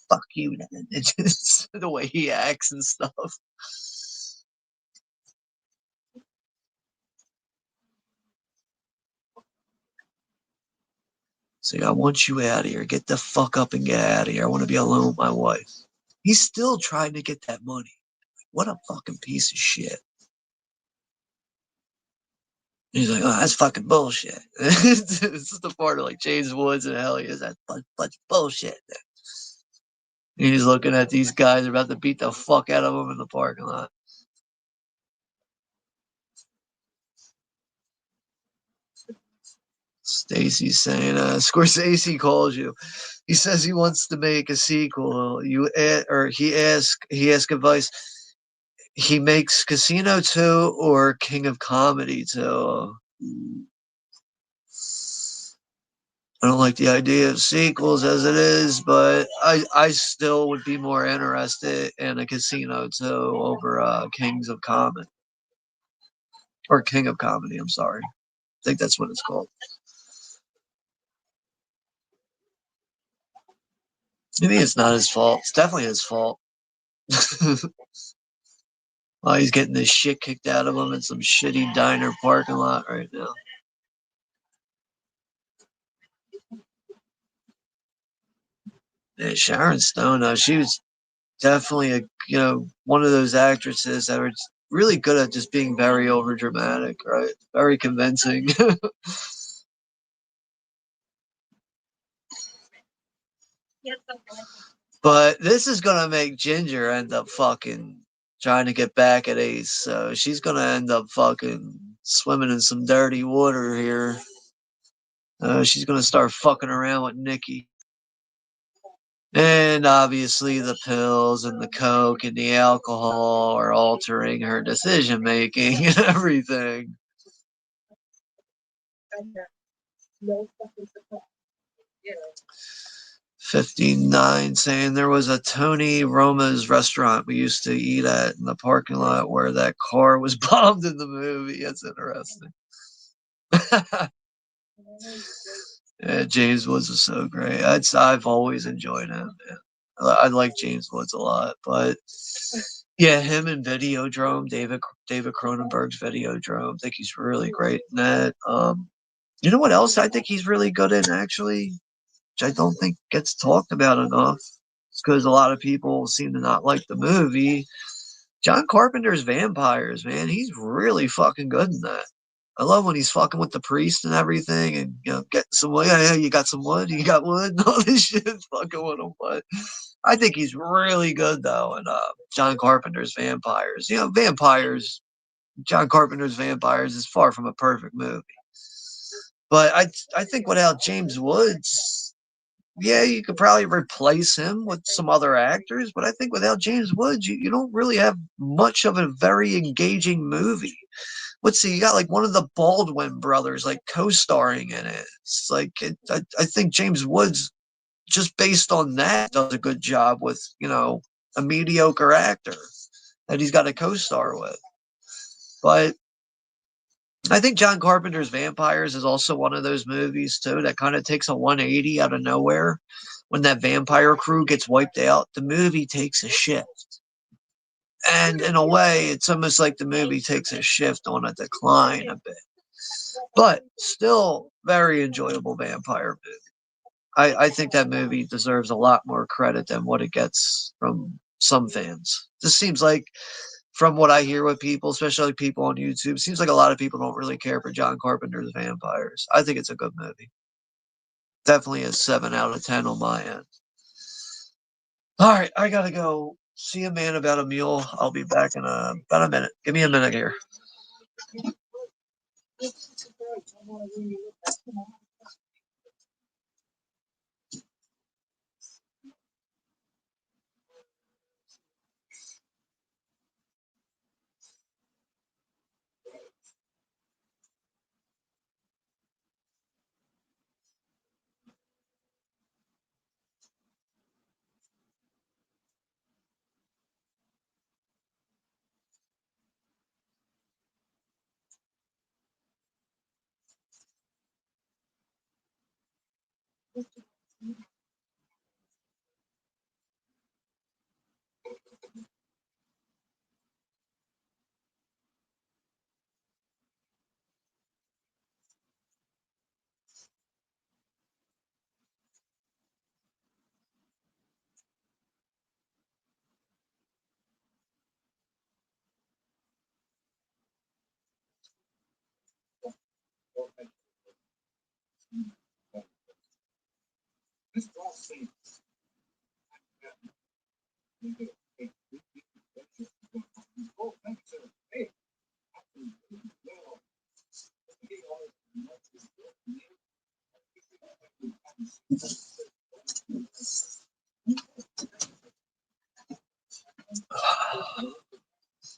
fuck you. It's just the way he acts and stuff. So I want you out of here. Get the fuck up and get out of here. I want to be alone with my wife. He's still trying to get that money. What a fucking piece of shit. He's like, oh, that's fucking bullshit. This is the part of like James Woods and Ellie is that bunch bullshit. He's looking at these guys about to beat the fuck out of him in the parking lot. Stacy's saying, Scorsese calls you. He says he wants to make a sequel. He asked advice. He makes Casino 2 or King of Comedy 2. I don't like the idea of sequels as it is, but I still would be more interested in a Casino 2 over Kings of Comedy. Or King of Comedy, I'm sorry. I think that's what it's called. Maybe it's not his fault. It's definitely his fault. Oh, he's getting this shit kicked out of him in some shitty diner parking lot right now. Yeah, Sharon Stone, she was definitely one of those actresses that were really good at just being very over dramatic, right? Very convincing. But this is gonna make Ginger end up fucking trying to get back at Ace, so she's gonna end up fucking swimming in some dirty water here. She's gonna start fucking around with Nikki. And obviously the pills and the coke and the alcohol are altering her decision making and everything. 59 saying there was a Tony Roma's restaurant we used to eat at in the parking lot where that car was bombed in the movie. That's interesting. Yeah, James Woods is so great. I've always enjoyed him. Man. I like James Woods a lot, but yeah, him and Videodrome, David Cronenberg's Videodrome. I think he's really great in that. You know what else I think he's really good in actually, which I don't think gets talked about enough. It's because a lot of people seem to not like the movie. John Carpenter's Vampires, man, he's really fucking good in that. I love when he's fucking with the priest and everything, and getting some wood. Yeah, you got some wood, you got wood, and all this shit, fucking with him. But I think he's really good though. And John Carpenter's Vampires, Vampires. John Carpenter's Vampires is far from a perfect movie, but I think without James Woods, yeah, you could probably replace him with some other actors, but I think without James Woods, you don't really have much of a very engaging movie. Let's see, you got like one of the Baldwin brothers like co-starring in it. It's like I think James Woods, just based on that, does a good job with a mediocre actor that he's got a co-star with. But I think John Carpenter's Vampires is also one of those movies too that kind of takes a 180 out of nowhere. When that vampire crew gets wiped out, the movie takes a shift. And in a way, it's almost like the movie takes a shift on a decline a bit. But still very enjoyable vampire movie. I think that movie deserves a lot more credit than what it gets from some fans. This seems like, from what I hear with people, especially people on YouTube, seems like a lot of people don't really care for John Carpenter's Vampires. I think it's a good movie. Definitely a 7 out of 10 on my end. All right, I gotta go see a man about a mule. I'll be back in about a minute. Give me a minute here.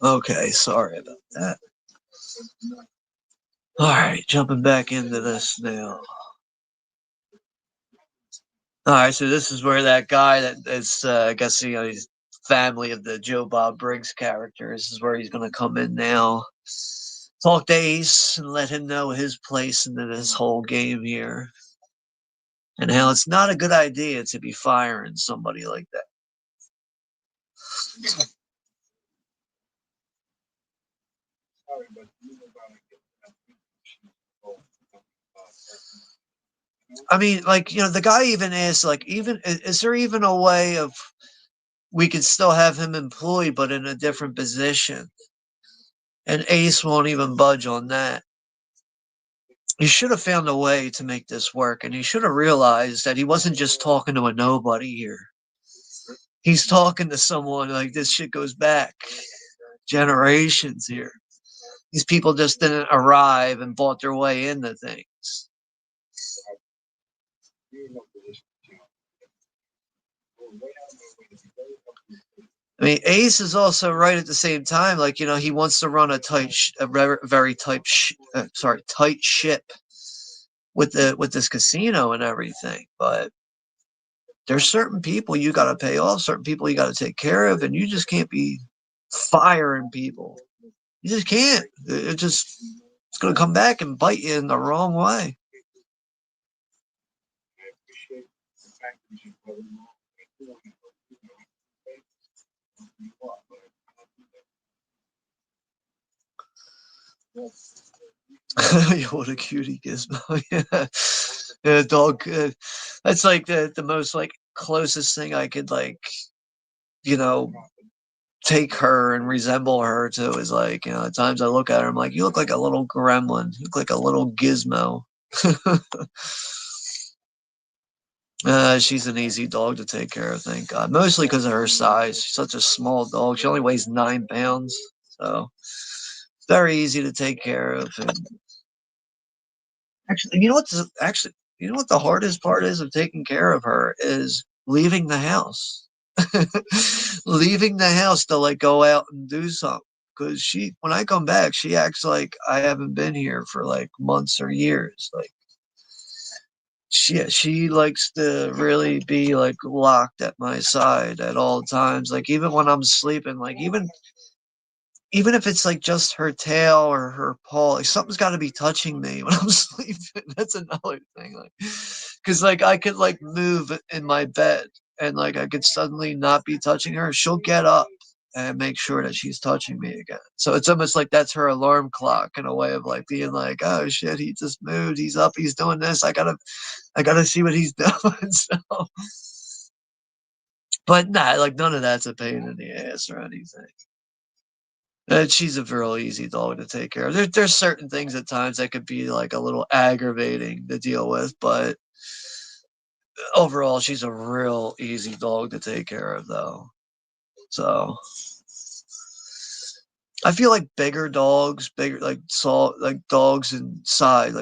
Okay, sorry about that. All right, jumping back into this now. All right, so this is where that guy that is, I guess, he's family of the Joe Bob Briggs character. This is where he's going to come in now, talk to Ace, and let him know his place into this whole game here, and how it's not a good idea to be firing somebody like that. I mean, like, the guy even asked, like, even is there even a way of we could still have him employed, but in a different position? And Ace won't even budge on that. He should have found a way to make this work, and he should have realized that he wasn't just talking to a nobody here. He's talking to someone like this shit goes back generations here. These people just didn't arrive and bought their way into things. I mean, Ace is also right at the same time. Like, he wants to run a very tight ship with this casino and everything. But there's certain people you got to pay off, certain people you got to take care of, and you just can't be firing people. You just can't. It's It's going to come back and bite you in the wrong way. I appreciate the fact that you put them all. What a cutie gizmo. Yeah. Yeah, dog. That's like the most like closest thing I could like, you know, take her and resemble her to is like, at times I look at her, I'm like, you look like a little gremlin. You look like a little gizmo. She's an easy dog to take care of, thank God. Mostly because of her size. She's such a small dog. She only weighs 9 pounds. So very easy to take care of. And actually, you know what the hardest part is of taking care of her is leaving the house. Leaving the house to like go out and do something. Because when I come back, she acts like I haven't been here for like months or years. Like she likes to really be like locked at my side at all times. Like even when I'm sleeping, like even if it's like just her tail or her paw, like something's got to be touching me when I'm sleeping. That's another thing, like, because like I could like move in my bed and like I could suddenly not be touching her. She'll get up and make sure that she's touching me again. So it's almost like that's her alarm clock in a way of like being like, oh shit, he just moved. He's up. He's doing this. I gotta see what he's doing. So, but nah, like none of that's a pain in the ass or anything. She's a real easy dog to take care of. There's certain things at times that could be like a little aggravating to deal with, but overall, she's a real easy dog to take care of, though. So I feel like bigger dogs, bigger like dogs in size,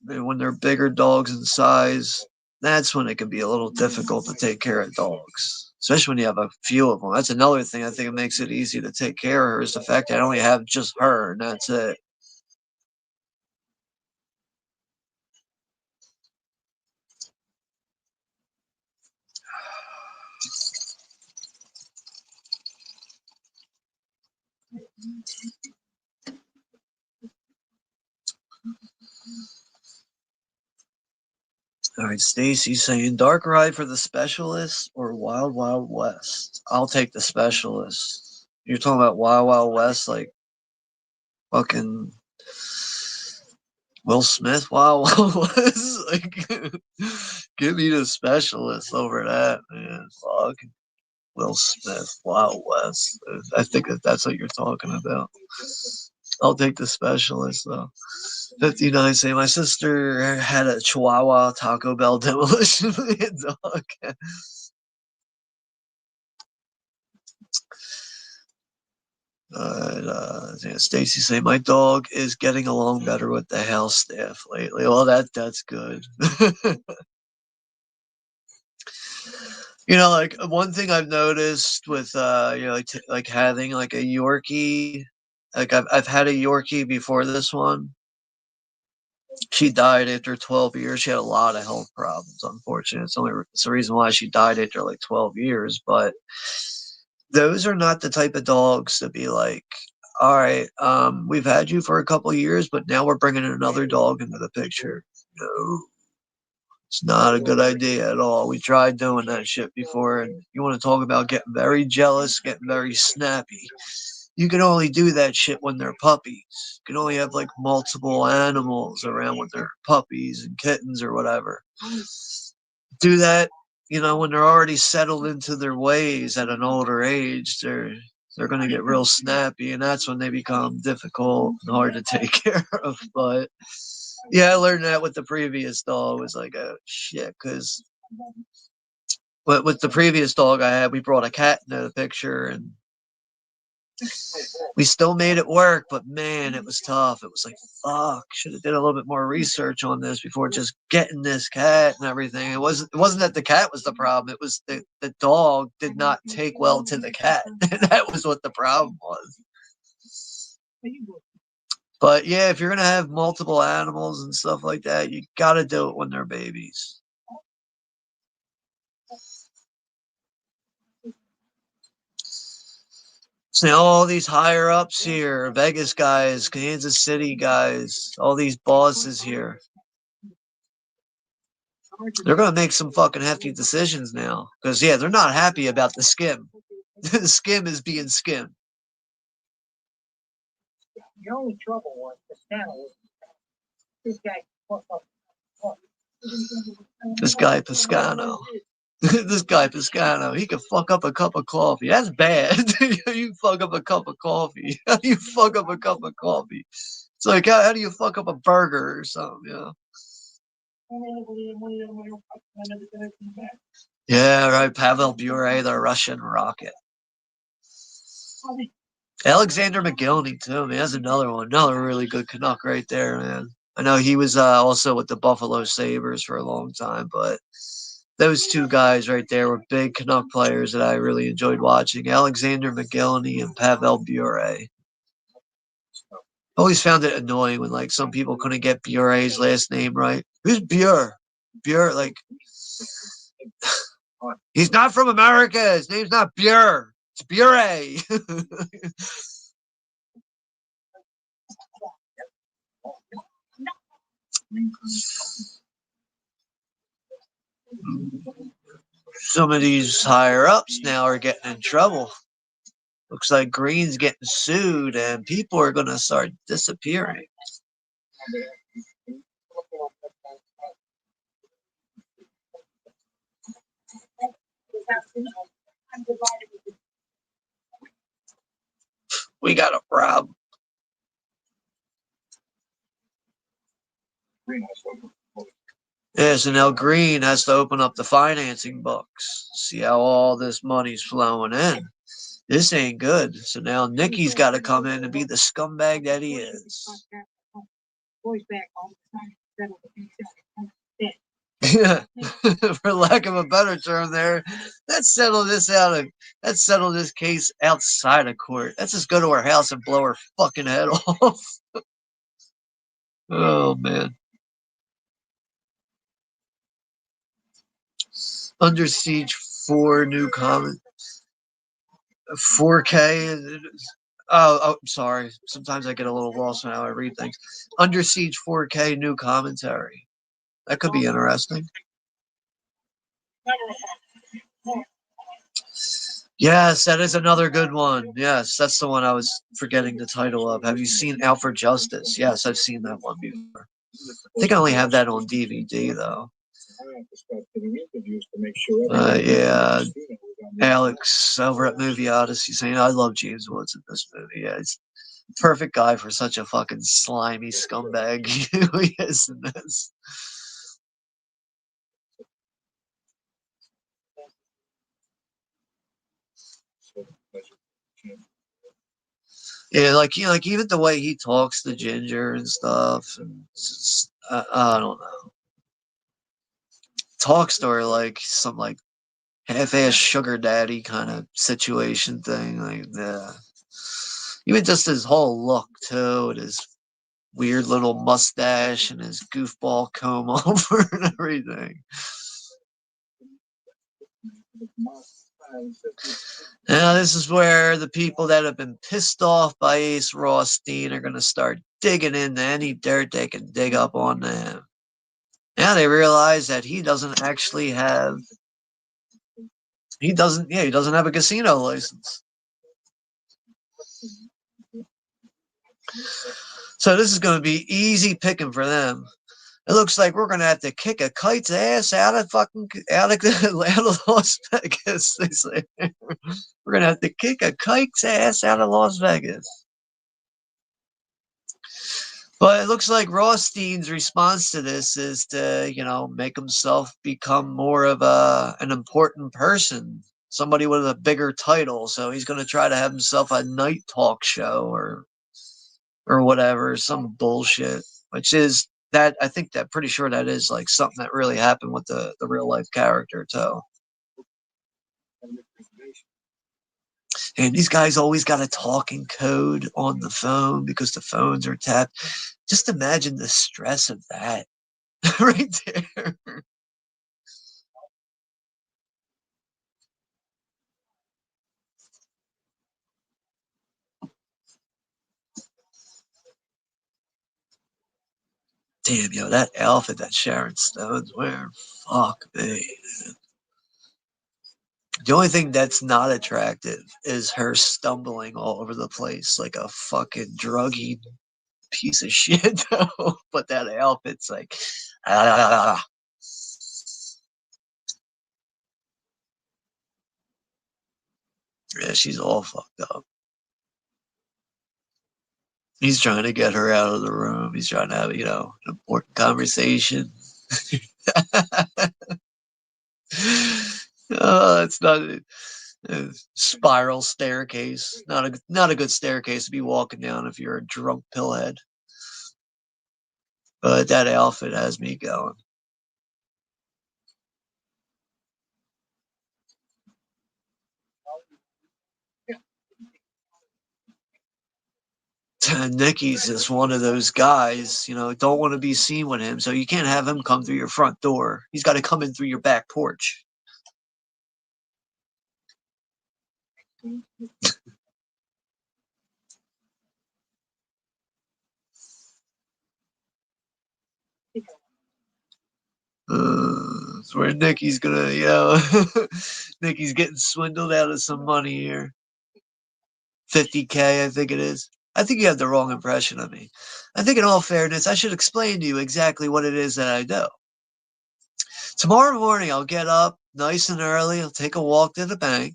when they're bigger dogs in size, that's when it can be a little difficult to take care of dogs, especially when you have a few of them. That's another thing I think it makes it easy to take care of her is the fact that I only have just her and that's it. All right, Stacy's saying Dark Ride for the Specialist or Wild Wild West. I'll take the Specialist. You're talking about Wild Wild West, like fucking Will Smith Wild Wild West. Like, give me the Specialist over that, man. Fuck Will Smith Wild West. I think that's what you're talking about. I'll take the Specialist though. 59 saying my sister had a Chihuahua Taco Bell demolition man dog. Stacy saying my dog is getting along better with the house staff lately. Well, that's good. Like one thing I've noticed with like having like a Yorkie, like I've had a Yorkie before this one. She died after 12 years. She had a lot of health problems, unfortunately. It's the reason why she died after like 12 years. But those are not the type of dogs to be like, all right, we've had you for a couple of years, but now we're bringing another dog into the picture. No, it's not a good idea at all. We tried doing that shit before, and you want to talk about getting very jealous, getting very snappy. You can only do that shit when they're puppies. You can only have like multiple animals around when they're puppies and kittens or whatever. Do that, when they're already settled into their ways at an older age, they're going to get real snappy, and that's when they become difficult and hard to take care of. But yeah, I learned that with the previous dog. It was like, oh shit, because with the previous dog I had, we brought a cat into the picture, and we still made it work, but man, it was tough. It was like, fuck, should have did a little bit more research on this before just getting this cat and everything. It wasn't that the cat was the problem. It was the dog did not take well to the cat. That was what the problem was. But yeah, if you're gonna have multiple animals and stuff like that, you gotta do it when they're babies. So all these higher ups here, Vegas guys, Kansas City guys, all these bosses here, they're gonna make some fucking hefty decisions now. Because yeah, they're not happy about the skim. The skim is being skimmed. The only trouble was the channel. This guy fucked up. This guy Piscano. This guy Piscano, he could fuck up a cup of coffee. That's bad. You fuck up a cup of coffee. How do you fuck up a cup of coffee? It's like, how do you fuck up a burger or something, you know? Yeah, right. Pavel Bure, the Russian rocket. Alexander McGillney, too, man. That's another one. Another really good Canuck right there, man. I know he was also with the Buffalo Sabres for a long time, but those two guys right there were big Canuck players that I really enjoyed watching. Alexander McGillney and Pavel Bure. Always found it annoying when like some people couldn't get Bure's last name right. Who's Bure? Bure, like he's not from America. His name's not Bure. It's Bure. Some of these higher ups now are getting in trouble. Looks like Green's getting sued and people are going to start disappearing. We got a problem. Yeah, so now Green has to open up the financing books, see how all this money's flowing in. This ain't good. So now Nicky's got to come in and be the scumbag that he is. Yeah, for lack of a better term, there. Let's settle this out. Let's settle this case outside of court. Let's just go to her house and blow her fucking head off. Oh man. Under Siege 4 new comment. 4K. Oh, sorry. Sometimes I get a little lost when I read things. Under Siege 4K new commentary. That could be interesting. Yes, that is another good one. Yes, that's the one I was forgetting the title of. Have you seen Out for Justice? Yes, I've seen that one before. I think I only have that on DVD though. Yeah, Alex over at Movie Odyssey saying, I love James Woods in this movie. Yeah, he's the perfect guy for such a fucking slimy scumbag he is in this. Yeah, like like even the way he talks to Ginger and stuff, and just, I don't know, talks to her like some like half-ass sugar daddy kind of situation thing. Like, yeah. Even just his whole look too, and his weird little mustache and his goofball comb over and everything. Now, this is where the people that have been pissed off by Ace Rothstein are going to start digging into any dirt they can dig up on them. Now they realize that he doesn't actually have. He doesn't have a casino license. So this is going to be easy picking for them. It looks like we're going to have to kick a kite's ass out of Las Vegas. They say we're going to have to kick a kite's ass out of Las Vegas. But it looks like Rothstein's response to this is to, make himself become more of an important person, somebody with a bigger title. So he's going to try to have himself a night talk show or whatever, some bullshit, which is that I think that pretty sure that is like something that really happened with the real life character too. And these guys always got a talking code on the phone because the phones are tapped. Just imagine the stress of that right there. Damn, yo, that outfit that Sharon Stone's wearing, fuck me. The only thing that's not attractive is her stumbling all over the place like a fucking druggy piece of shit, though. But that outfit's like, ah. Yeah, she's all fucked up. He's trying to get her out of the room. He's trying to have, an important conversation. It's not a spiral staircase. Not a good staircase to be walking down if you're a drunk pillhead. But that outfit has me going. Nicky's just one of those guys, don't want to be seen with him, so you can't have him come through your front door. He's got to come in through your back porch. That's where Nicky's gonna, Nicky's getting swindled out of some money here. 50K, I think it is. I think you have the wrong impression of me. I think, in all fairness, I should explain to you exactly what it is that I do. Tomorrow morning, I'll get up nice and early. I'll take a walk to the bank.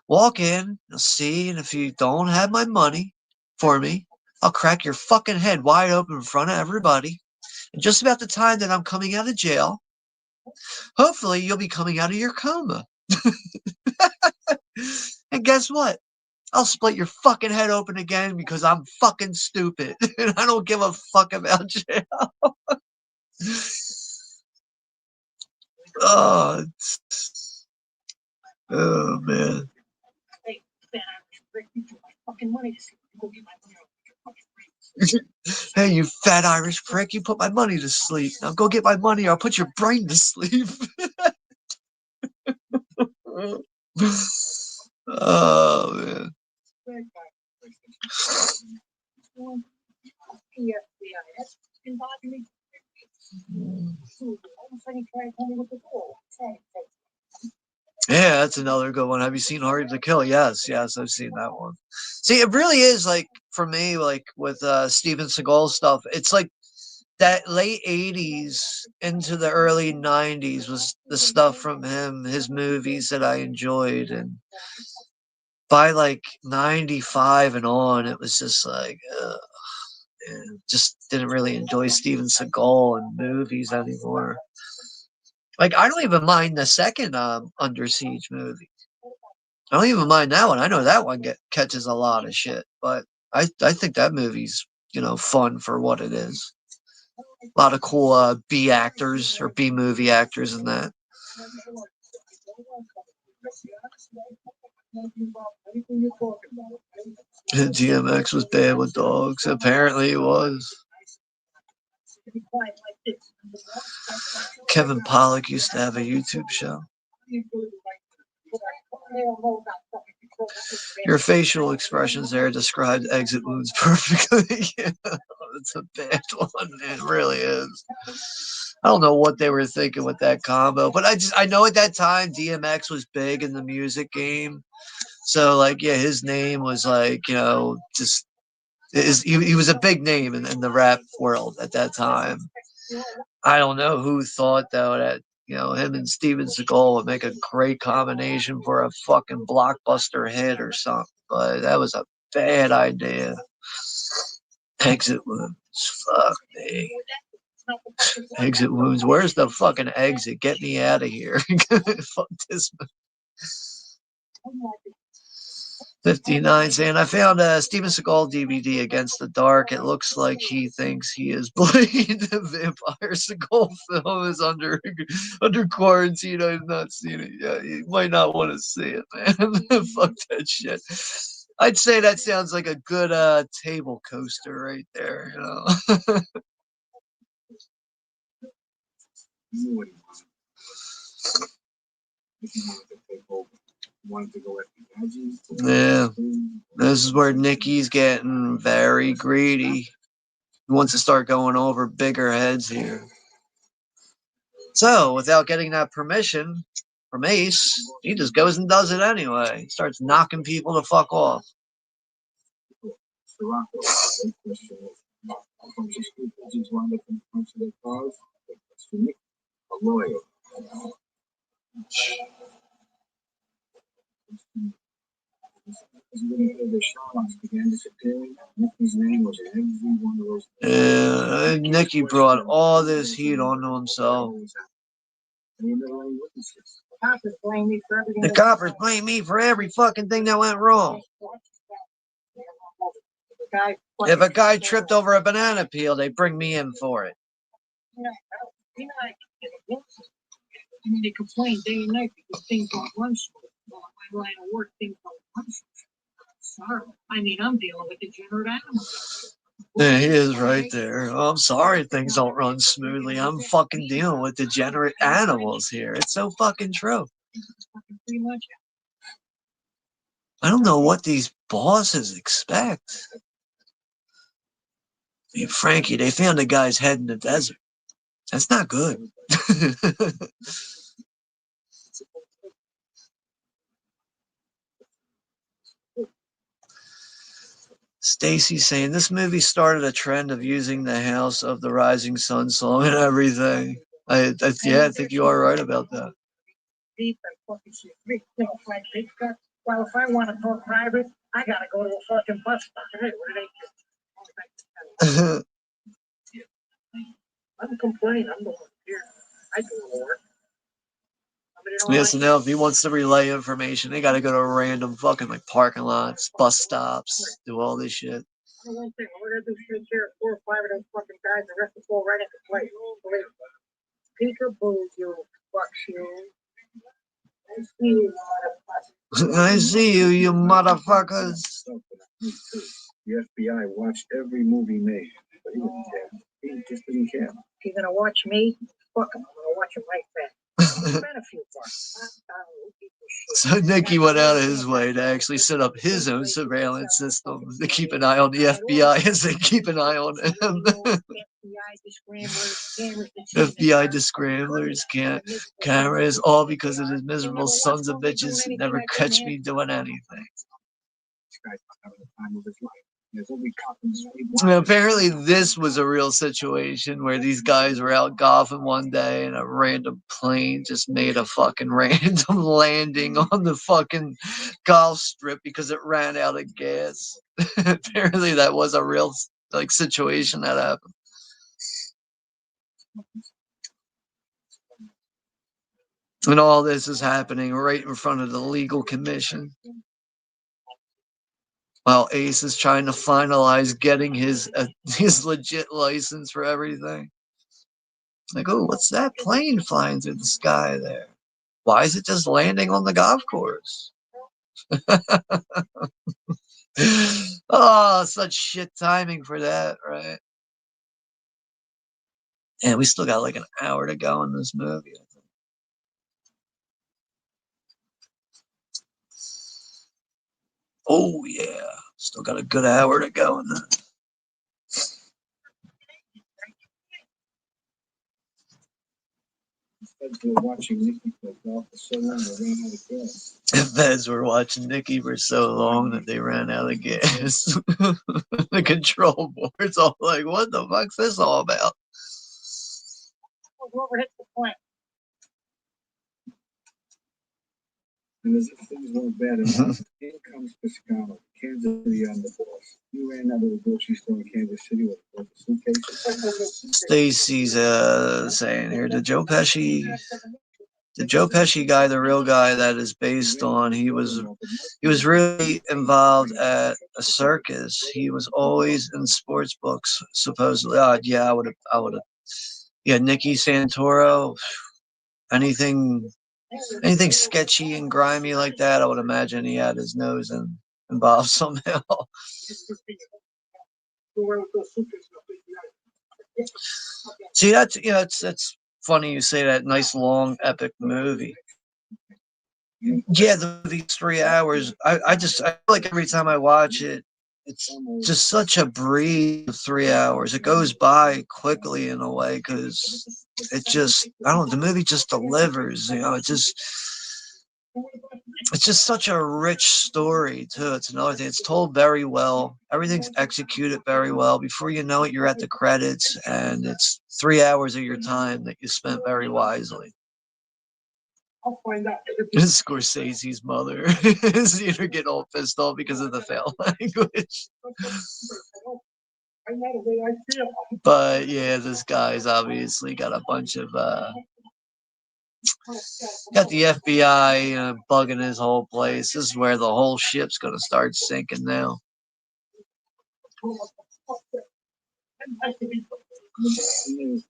Walk in, I'll see, and if you don't have my money for me, I'll crack your fucking head wide open in front of everybody. And just about the time that I'm coming out of jail, hopefully you'll be coming out of your coma. And guess what? I'll split your fucking head open again because I'm fucking stupid. And I don't give a fuck about jail. Oh, oh man. Hey, fat Irish prick, you put my fucking money to sleep. Go get my money out of your fucking brains. Hey, you fat Irish prick, you put my money to sleep. Now go get my money or I'll put your brain to sleep. Oh, man. Yeah, that's another good one. Have you seen Hard to Kill? Yes, I've seen that one. See, it really is like for me, like with Steven Seagal stuff. It's like that late '80s into the early '90s was the stuff from him, his movies that I enjoyed, and by like '95 and on, it was just like, just didn't really enjoy Steven Seagal and movies anymore. Like, I don't even mind the second Under Siege movie. I don't even mind that one. I know that one catches a lot of shit, but I think that movie's fun for what it is. A lot of cool B actors or B movie actors in that. DMX was bad with dogs. Apparently, he was. Kevin Pollak used to have a YouTube show. Your facial expressions there described Exit Wounds perfectly. Yeah, it's a bad one. It really is. I don't know what they were thinking with that combo, but I know at that time DMX was big in the music game. So like, yeah, his name was like, just he was a big name in the rap world at that time. I don't know who thought though that him and Steven Seagal would make a great combination for a fucking blockbuster hit or something, but that was a bad idea. Exit Wounds, fuck me. Exit Wounds, where's the fucking exit? Get me out of here. Fuck this. 59 saying, I found a Steven Seagal DVD, Against the Dark. It looks like he thinks he is Blade. The Vampire Seagal film is under quarantine. I've not seen it yet. You might not want to see it, man. Fuck that shit. I'd say that sounds like a good table coaster right there. Yeah, this is where Nicky's getting very greedy. He wants to start going over bigger heads here. So, without getting that permission from Ace, he just goes and does it anyway. He starts knocking people the fuck off. A lawyer. Yeah, Nicky brought all this heat onto himself. The coppers blame me for every fucking thing that went wrong. If a guy tripped over a banana peel, they bring me in for it. I mean, they complain day and night because things don't run smooth. Well, in my line of work, things don't run smooth. Sorry. I mean, I'm dealing with degenerate animals. Yeah, he is right there. Oh, I'm sorry things don't run smoothly. I'm fucking dealing with degenerate animals here. It's so fucking true. I don't know what these bosses expect. I mean, Frankie, they found a guy's head in the desert. That's not good. Stacy saying this movie started a trend of using the House of the Rising Sun song and everything. Yeah, I think you are right about that. Well, if I want to talk private, I gotta go to a fucking bus stop. Hey, where they I'm complaining. I'm the one here. I do the work. Yeah, so now if he wants to relay information, they got to go to random fucking like parking lots, bus stops, do all this shit. One thing, we're gonna do shit here. 4 or 5 of those fucking guys. The rest will fall right into place. Peekaboo, you fuck you. I see you, motherfuckers. I see you, you motherfuckers. The FBI watched every movie made, but he didn't care. He just didn't care. He's gonna watch me? Fuck him. I'm gonna watch him right back. So Nicky went out of his way to actually set up his own surveillance system to keep an eye on the FBI as they keep an eye on him. FBI descramblers, cameras, all because of his miserable sons of bitches who never catch me doing anything. Apparently, this was a real situation where these guys were out golfing one day and a random plane just made a fucking random landing on the fucking golf strip because it ran out of gas. Apparently, that was a real like situation that happened. And all this is happening right in front of the legal commission. While Ace is trying to finalize getting his legit license for everything. Like, oh, what's that plane flying through the sky there? Why is it just landing on the golf course? Oh, such shit timing for that, right? And we still got like an hour to go in this movie, I think. Oh, yeah. Still got a good hour to go in that. The feds were watching Nicky for so long that they ran out of gas. The control board's all like, what the fuck's this all about? Whoever hits the point. And as if things weren't bad enough, in comes Piscano, Kansas City on the boss. He ran out of the grocery store in Kansas City with a suitcase. Stacy's saying here, the Joe Pesci guy, the real guy that is based on, he was really involved at a circus. He was always in sports books, supposedly. Yeah, I would have. Yeah, Nicky Santoro, anything sketchy and grimy like that, I would imagine he had his nose involved somehow. See, that's funny you say that. Nice long epic movie. Yeah, these 3 hours. I feel like every time I watch it, it's just such a breeze of 3 hours. It goes by quickly in a way because it just, I don't know, the movie just delivers, you know, it's just such a rich story too. It's another thing. It's told very well. Everything's executed very well. Before you know it, you're at the credits, and it's 3 hours of your time that you spent very wisely. I'll find out. Scorsese's mother is either getting all pissed off because of the foul language. I'm not the way I feel. But yeah, this guy's obviously got a bunch of got the FBI bugging his whole place. This is where the whole ship's gonna start sinking now.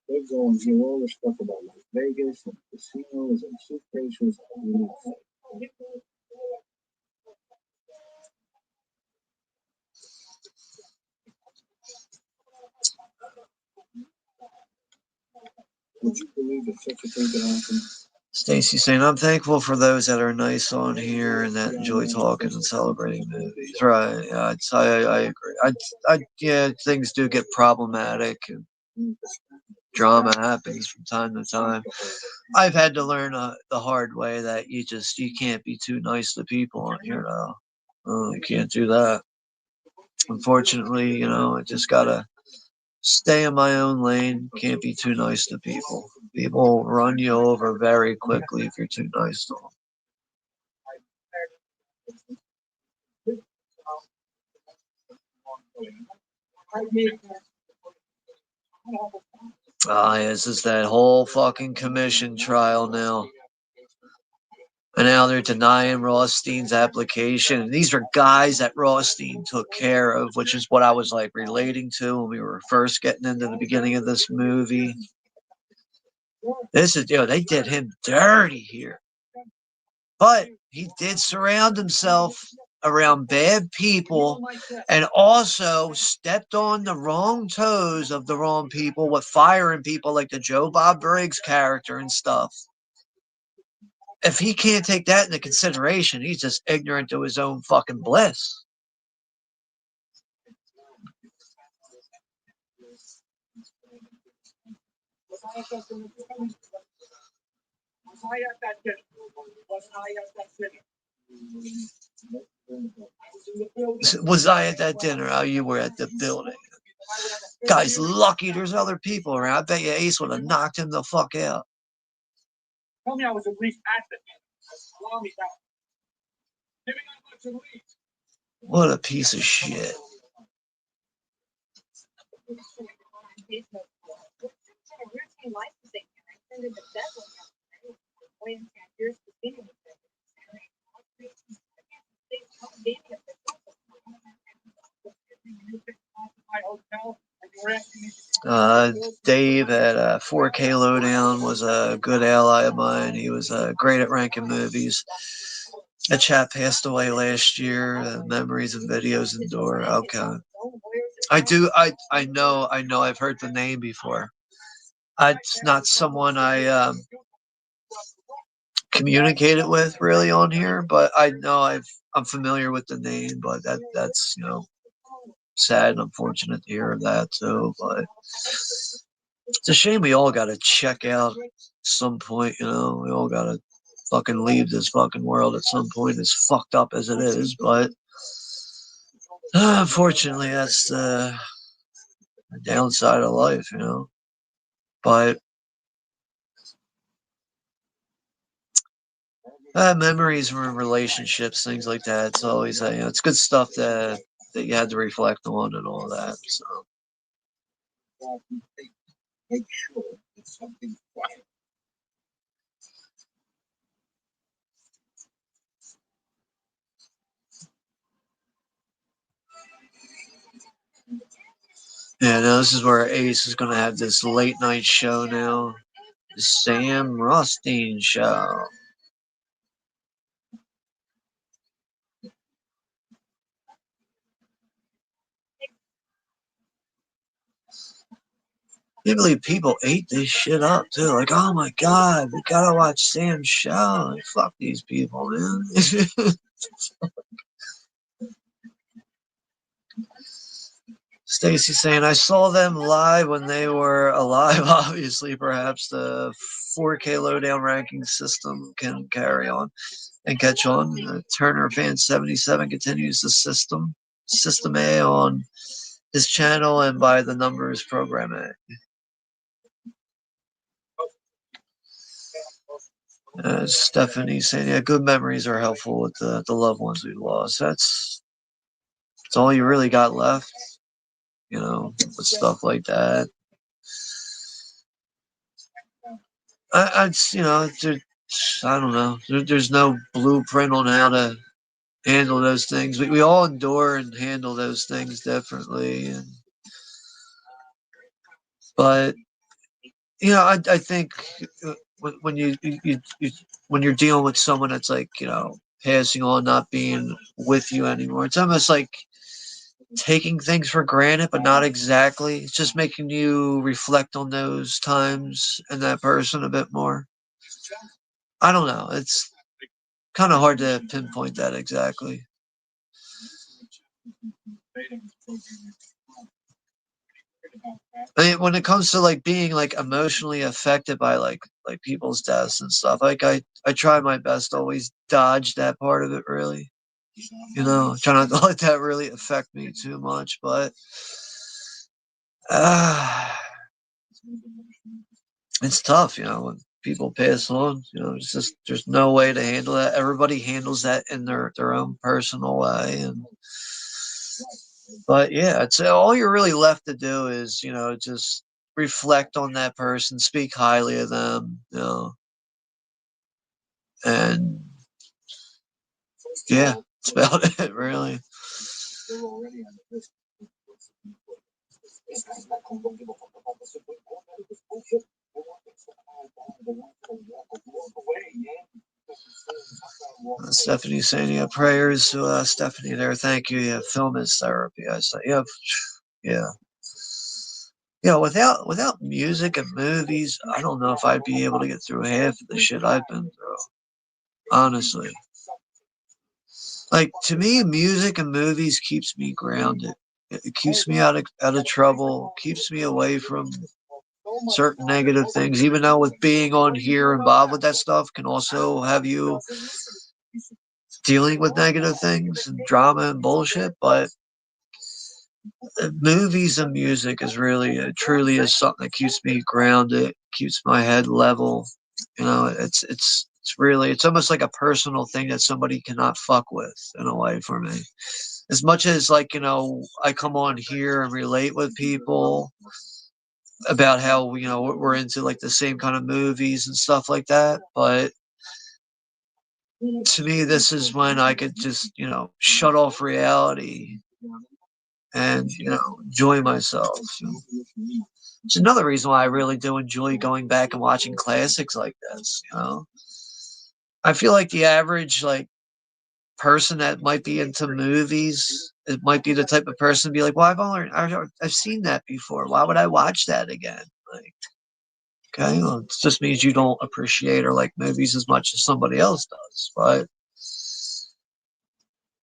They're going to hear all the stuff about Las Vegas and casinos and suitcases. Would you believe that such a thing could happen? Stacy saying, I'm thankful for those that are nice on here and that enjoy talking and celebrating movies. Right. Yeah, I agree. Yeah, things do get problematic and drama happens from time to time. I've had to learn the hard way that you can't be too nice to people on here though. Oh, you can't do that. Unfortunately, you know, I just gotta stay in my own lane. Can't be too nice to people. People run you over very quickly if you're too nice to them. Ah, yes, it's that whole fucking commission trial now. And now they're denying Rothstein's application. And these are guys that Rothstein took care of, which is what I was like relating to when we were first getting into the beginning of this movie. This is, they did him dirty here. But he did surround himself around bad people and also stepped on the wrong toes of the wrong people with firing people like the Joe Bob Briggs character and stuff. If he can't take that into consideration, he's just ignorant to his own fucking bliss. Was I at that dinner? Oh, you were at the building. Guy's lucky there's other people around. I bet you Ace would have knocked him the fuck out. Tell me I was at least at the allow me that. Giving up much at least. What a piece of shit. Dave at 4K Lowdown was a good ally of mine. He was great at ranking movies. That chap passed away last year. Memories and videos endure. Okay. I know I've heard the name before. It's not someone I communicated with really on here, but I know I'm familiar with the name, but that's sad and unfortunate to hear that too. But it's a shame we all gotta check out at some point, we all gotta fucking leave this fucking world at some point, as fucked up as it is, but unfortunately that's the downside of life, But memories from relationships, things like that. It's always it's good stuff that you had to reflect on and all that. So Make sure it's something quiet. yeah, now this is where Ace is gonna have this late night show now. The Sam Rothstein show. I believe people ate this shit up too. Like, oh my god, we gotta watch Sam's show. Like, fuck these people, man. Stacy saying, I saw them live when they were alive. Obviously, perhaps the 4K lowdown ranking system can carry on and catch on. Turner fan 77 continues the System A on his channel and by the numbers program A. Stephanie saying, yeah, good memories are helpful with the loved ones we lost. That's all you really got left, with stuff like that. I don't know. There's no blueprint on how to handle those things. We all endure and handle those things differently. But I think when when you're dealing with someone that's like passing on, not being with you anymore, it's almost like taking things for granted, but not exactly. It's just making you reflect on those times and that person a bit more. I don't know. It's kind of hard to pinpoint that exactly. I mean, when it comes to like being like emotionally affected by like people's deaths and stuff, like I try my best to always dodge that part of it. Really, try not to let that really affect me too much. But uh, it's tough, when people pass on. It's just there's no way to handle that. Everybody handles that in their own personal way, but yeah, it's all you're really left to do is just reflect on that person, speak highly of them, and yeah, that's about it, really. Stephanie saying, yeah, prayers to Stephanie there. Thank you. Yeah, film is therapy. I say, yeah, yeah. Without music and movies, I don't know if I'd be able to get through half of the shit I've been through. Honestly, like to me, music and movies keeps me grounded. It keeps me out of trouble. Keeps me away from certain negative things. Even though with being on here involved with that stuff can also have you dealing with negative things and drama and bullshit, but movies and music is really, it truly is something that keeps me grounded, keeps my head level. It's really, it's almost like a personal thing that somebody cannot fuck with in a way for me. As much as like, I come on here and relate with people about how, we're into like the same kind of movies and stuff like that. But to me, this is when I could just, shut off reality and enjoy myself. It's another reason why I really do enjoy going back and watching classics like this. I feel like the average like person that might be into movies, it might be the type of person to be like, well, I've seen that before. Why would I watch that again? Like, okay, well, it just means you don't appreciate or like movies as much as somebody else does.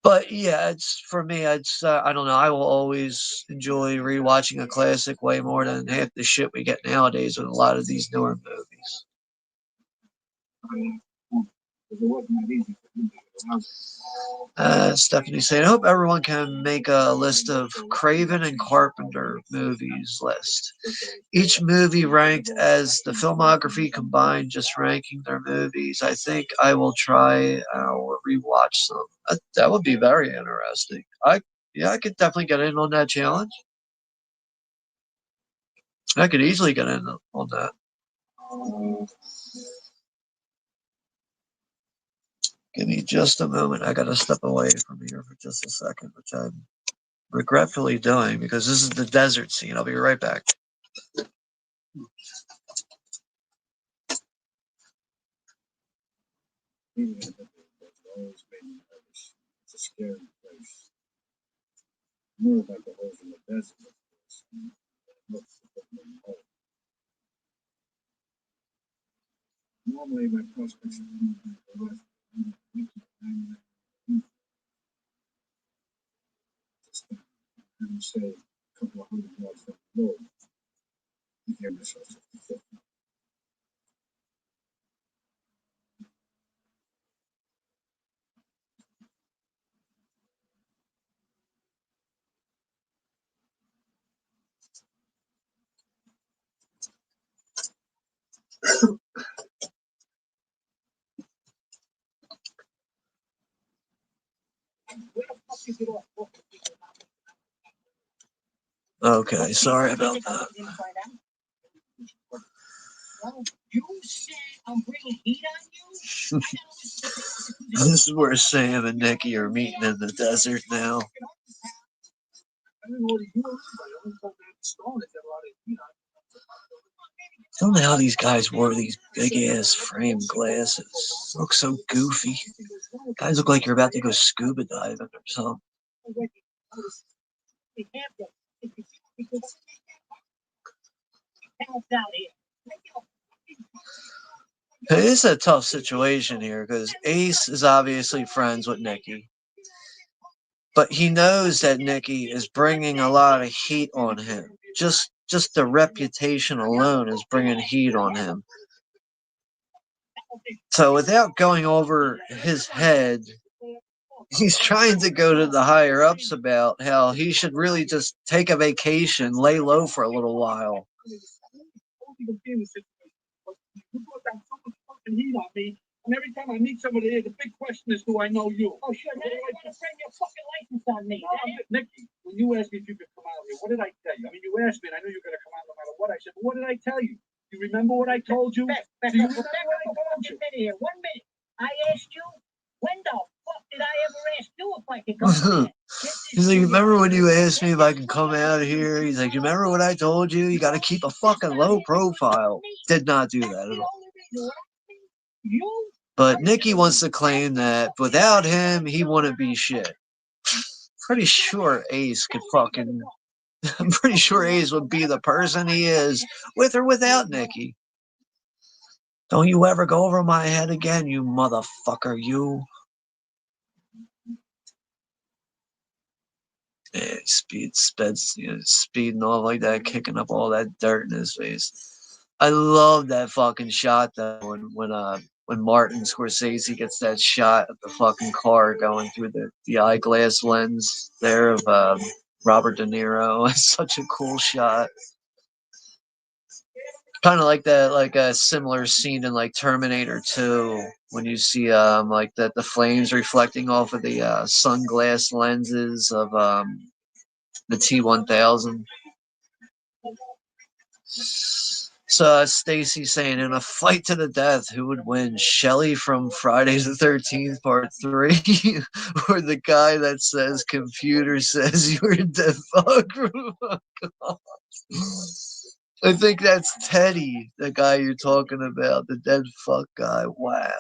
But yeah, it's for me. It's I don't know. I will always enjoy rewatching a classic way more than half the shit we get nowadays with a lot of these newer movies. Stephanie saying, I hope everyone can make a list of Craven and Carpenter movies list. Each movie ranked as the filmography combined, just ranking their movies. I think I will try or rewatch some. That would be very interesting. I could definitely get in on that challenge. I could easily get in on that. Give me just a moment. I gotta step away from here for just a second, which I'm regretfully doing because this is the desert scene. I'll be right back. It's a scary place. More like the holes in the desert. Normally, my prospects are say couple of hundred yards down the road. You hear Missile 66. Where the fuck you get off? Okay, sorry about that. Well, you said I'm bringing heat on you? This is where Sam and Nikki are meeting in the desert now. I don't know what you were, but I only thought that stone is a lot of heat on. I don't know how these guys wore these big ass frame glasses. Look so goofy. Guys look like you're about to go scuba diving or something. It is a tough situation here because Ace is obviously friends with Nikki, but he knows that Nikki is bringing a lot of heat on him. Just the reputation alone is bringing heat on him. So without going over his head, he's trying to go to the higher ups about how he should really just take a vacation, lay low for a little while. You brought down so much fucking heat on me, and every time I meet somebody here, the big question is, do I know you? Oh, sure. Now you want to frame your fucking license on me. No, Nikki, when you asked me if you could come out here, what did I tell you? I mean, you asked me, and I knew you were going to come out no matter what. I said, well, what did I tell you? Do you remember what I told you? Do you remember what I told you? 1 minute here, 1 minute. I asked you, when the fuck did I ever ask you if I could come here? He's like, remember when you asked me if I could come out of here? He's like, you remember what I told you? You got to keep a fucking low profile. Did not do that at all. But Nikki wants to claim that without him, he wouldn't be shit. Pretty sure Ace could fucking... I'm pretty sure Ace would be the person he is with or without Nikki. Don't you ever go over my head again, you motherfucker, you. Yeah, speeding off like that, kicking up all that dirt in his face. I love that fucking shot though when Martin Scorsese gets that shot of the fucking car going through the eyeglass lens there of Robert De Niro. It's such a cool shot. Kind of like that, like a similar scene in like Terminator 2 when you see like the flames reflecting off of the sunglass lenses of the T-1000. So Stacy saying, in a fight to the death, who would win? Shelly from Friday the 13th Part 3 or the guy that says computer says you're a dead fuck? I think that's Teddy, the guy you're talking about, the dead fuck guy. Wow.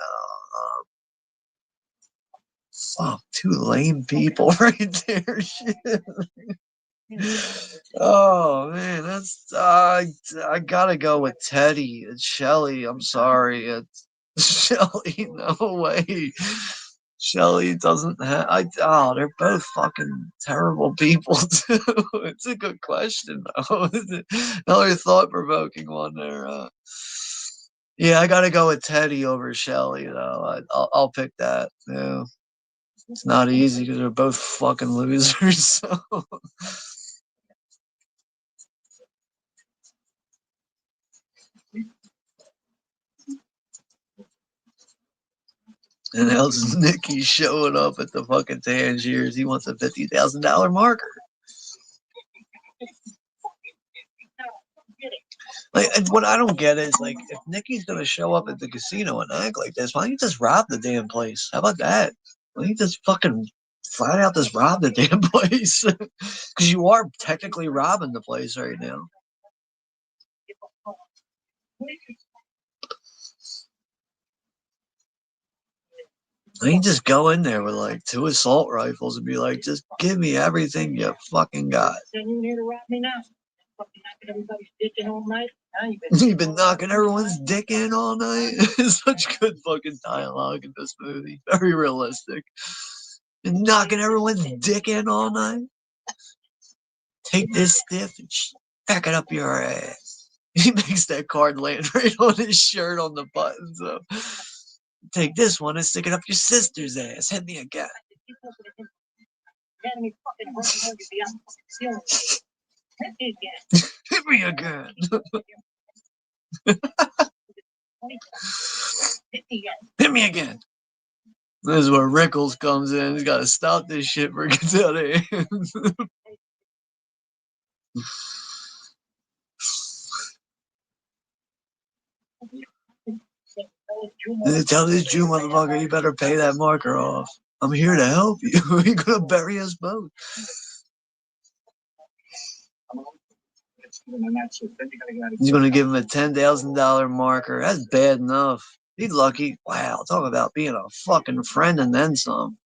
Fuck, two lame people right there. Shit. Oh man, that's I gotta go with Teddy and Shelly. I'm sorry, it's Shelly. No way. Shelly doesn't have. They're both fucking terrible people too. It's a good question though. Another thought-provoking one there. Yeah, I gotta go with Teddy over Shelly though. I'll pick that. Yeah, it's not easy because they're both fucking losers. So. And how's Nicky showing up at the fucking Tangiers? He wants a $50,000 marker. Like, and what I don't get is, like, if Nicky's gonna show up at the casino and act like this, why don't you just rob the damn place? How about that? Why don't you just fucking flat out just rob the damn place? Because you are technically robbing the place right now. I can just go in there with like 2 assault rifles and be like, just give me everything you fucking got. You here to rob me now? Fucking knocking everybody's dick in all night? You've been knocking everyone's dick in all night. Such good fucking dialogue in this movie. Very realistic. Been knocking everyone's dick in all night. Take this stiff and back it up your ass. He makes that card land right on his shirt on the buttons. So. Take this one and stick it up your sister's ass. Hit me again. Hit me again. Hit me again. This is where Rickles comes in. He's got to stop this shit before it gets out of hands. Tell this Jew motherfucker you better pay that marker off. I'm here to help you. You're gonna bury us both. He's gonna give him a $10,000 marker. That's bad enough. He's lucky. Wow, talk about being a fucking friend and then some.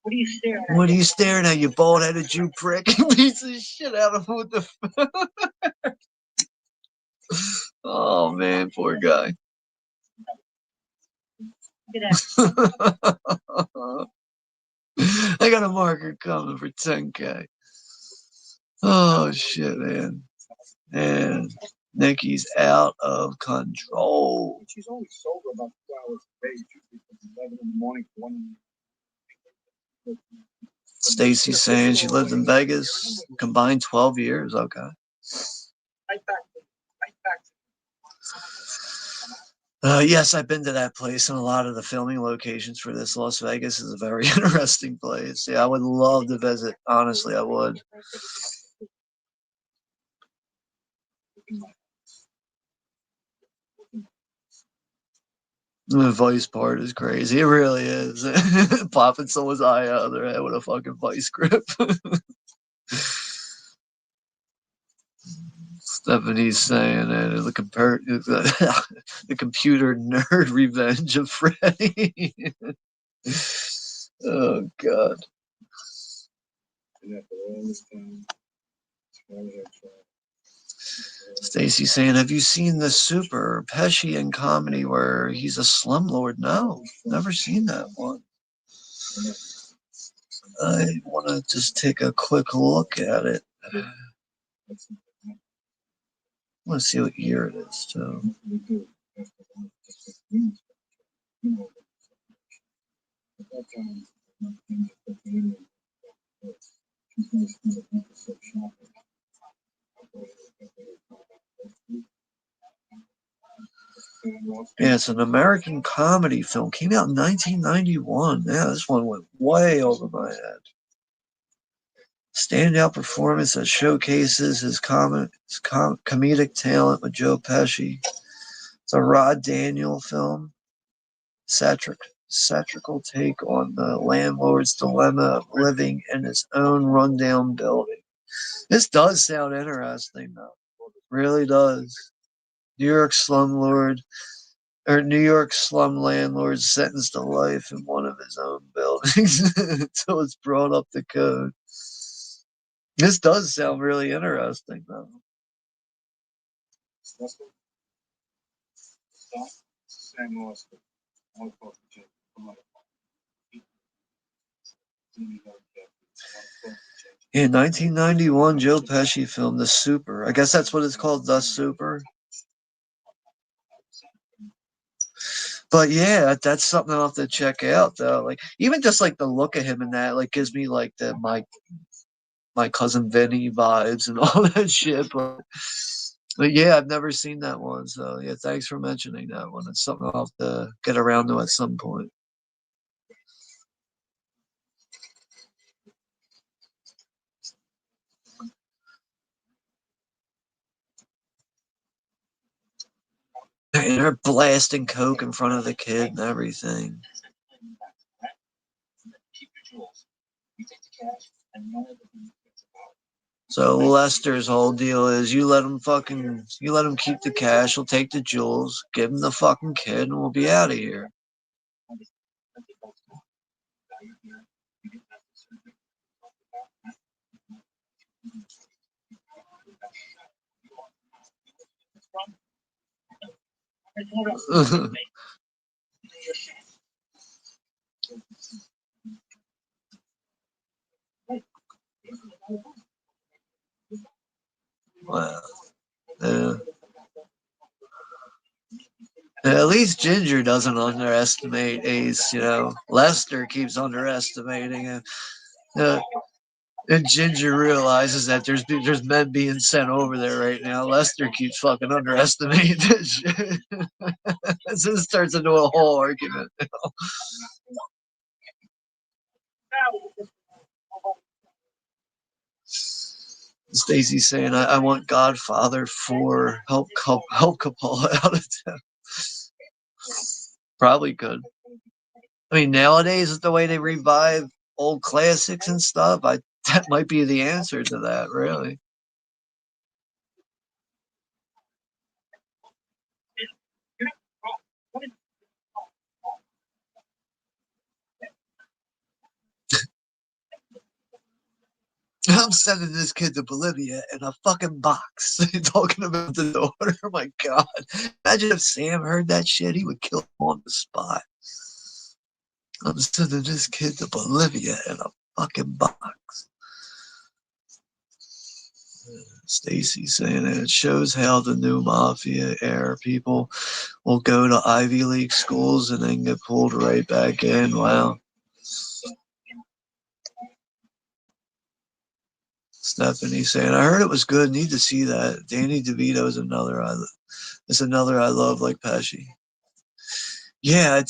What are you staring at? What are you staring at, you bald-headed Jew prick? He beats the shit out of him with the. Oh man, poor guy. I got a marker coming for 10K. Oh shit, man. And Nikki's out of control. She's only sober about 2 hours a day. Usually from 11 in the morning to 1 in the Stacy's saying she lived in Vegas, combined 12 years. Okay. right back. Yes, I've been to that place, and a lot of the filming locations for this Las Vegas is a very interesting place. Yeah, I would love to visit. Honestly, I would. The vice part is crazy. It really is. Popping someone's eye out of their head with a fucking vice grip. Stephanie's saying that the computer nerd revenge of Freddy. Oh God. Stacy saying, have you seen the Super Pesci in comedy where he's a slumlord? No, never seen that one. I want to just take a quick look at it. I want to see what year it is, too. Yeah, it's an American comedy film. Came out in 1991. Yeah, this one went way over my head. Standout performance that showcases his comedic talent with Joe Pesci. It's a Rod Daniel film. Satirical take on the landlord's dilemma of living in his own rundown building. This does sound interesting, though. It really does. New York slumlord New York slum landlord sentenced to life in one of his own buildings until it's brought up to code. This does sound really interesting, though. In 1991, Joe Pesci filmed The Super. I guess that's what it's called, The Super. But yeah, that's something I'll have to check out, though. Like, even just like the look of him in that, like, gives me like the my cousin Vinny vibes and all that shit. But yeah, I've never seen that one. So yeah, thanks for mentioning that one. It's something I'll have to get around to at some point. And they're blasting coke in front of the kid and everything. So Lester's whole deal is you let him keep the cash, he'll take the jewels, give him the fucking kid, and we'll be out of here. least Ginger doesn't underestimate Ace. You know, Lester keeps underestimating him. Uh, and Ginger realizes that there's men being sent over there right now. Lester keeps fucking underestimating this shit. So it starts into a whole argument. Stacy's saying, I want Godfather 4 help Coppola out of town. Probably could. I mean, nowadays with the way they revive old classics and stuff, that might be the answer to that, really. I'm sending this kid to Bolivia in a fucking box. Talking about the daughter. Oh my God. Imagine if Sam heard that shit. He would kill him on the spot. I'm sending this kid to Bolivia in a fucking box. Stacy saying it shows how the new mafia era people will go to Ivy League schools and then get pulled right back in. Wow. Stephanie saying, I heard it was good. Need to see that. Danny DeVito is another I love, like Pesci. Yeah,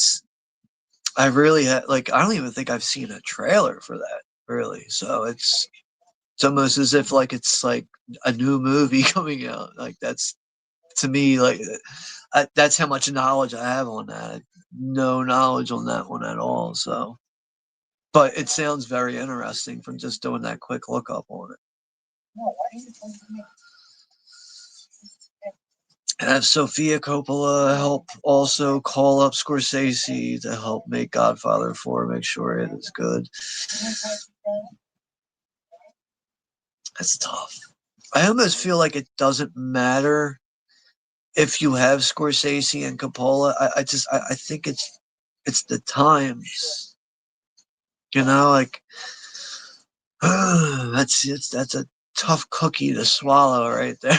I really had, like, I don't even think I've seen a trailer for that, really. So it's almost as if like it's like a new movie coming out. Like that's, to me, like that's how much knowledge I have on that. No knowledge on that one at all. So, but it sounds very interesting from just doing that quick look up on it. Have Sofia Coppola help also call up Scorsese to help make Godfather 4, make sure it is good. That's tough. I almost feel like it doesn't matter if you have Scorsese and Coppola. I think it's the times. You know, like that's a tough cookie to swallow right there.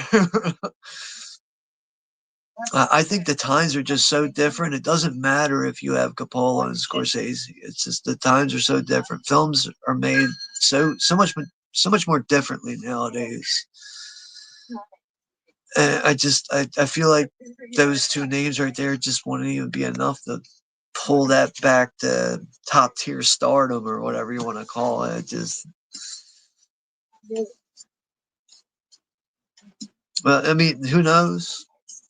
I think the times are just so different. It doesn't matter if you have Coppola and Scorsese. It's just the times are so different. Films are made so much more differently nowadays. And I feel like those two names right there just wouldn't even be enough to pull that back to top tier stardom or whatever you want to call it. Just, well, I mean, who knows?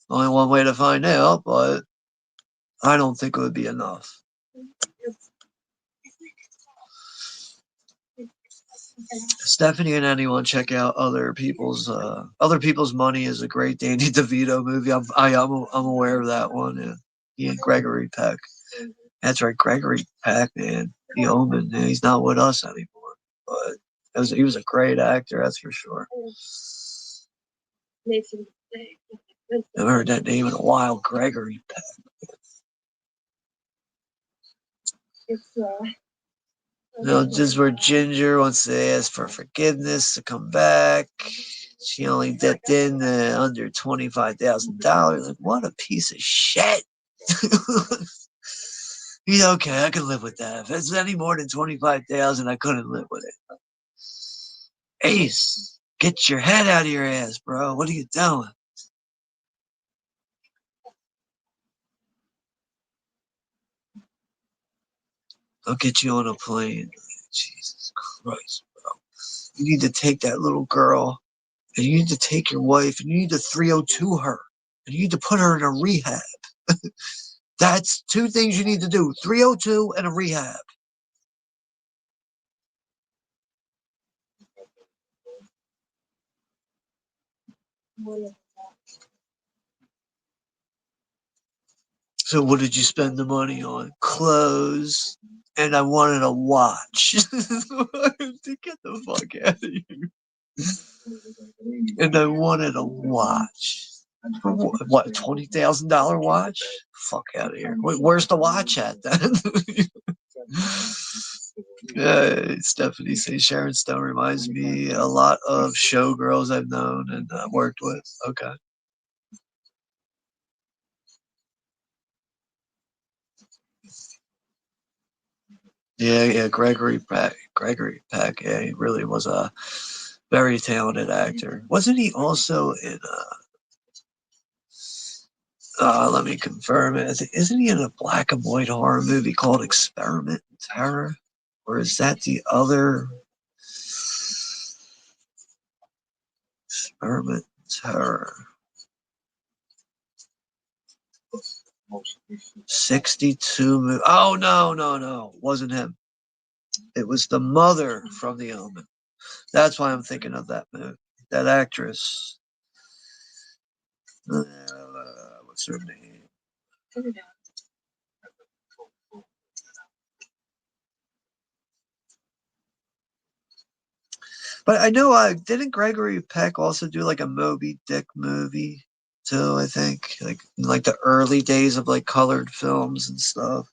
Only one way to find out, but I don't think it would be enough. Stephanie and anyone check out Other People's Money is a great Danny DeVito movie. I'm aware of that one. Yeah. He and Gregory Peck. That's right, Gregory Peck, man. The Omen. Man, he's not with us anymore, but he was a great actor, that's for sure. I've heard that name in a while, Gregory Peck. Just where Ginger wants to ask for forgiveness to come back. She only dipped in under $25,000. Like, what a piece of shit. He's okay. I can live with that. If it's any more than 25,000, I couldn't live with it. Ace, get your head out of your ass, bro. What are you doing? I'll get you on a plane. Jesus Christ, bro. You need to take that little girl, and you need to take your wife, and you need to 302 her, and you need to put her in a rehab. That's two things you need to do: 302 and a rehab. So what did you spend the money on? Clothes, and I wanted a watch. Get the fuck out of here. And I wanted a watch. For what, $20,000 watch? Fuck out of here. Wait, where's the watch at then? Stephanie says Sharon Stone reminds me a lot of showgirls I've known and worked with. Okay. Yeah, Gregory Peck, yeah, he really was a very talented actor. Wasn't he also in let me confirm it. Isn't he in a black and white horror movie called Experiment in Terror? Or is that the other Experiment in Terror? 62 Oh, no. Wasn't him. It was the mother from The Omen. That's why I'm thinking of that movie. That actress. What's her name? But I know, didn't Gregory Peck also do like a Moby Dick movie too? I think like in like the early days of like colored films and stuff.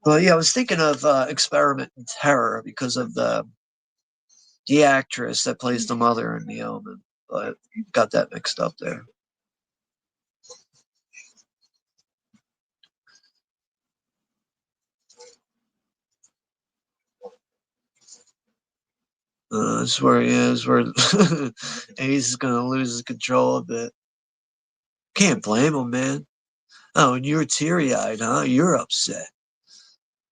Well, yeah, I was thinking of Experiment in Terror because of the actress that plays the mother in The Omen, but got that mixed up there. That's where he is, where Ace is gonna lose his control a bit. Can't blame him, man. Oh, and you're teary eyed, huh? You're upset.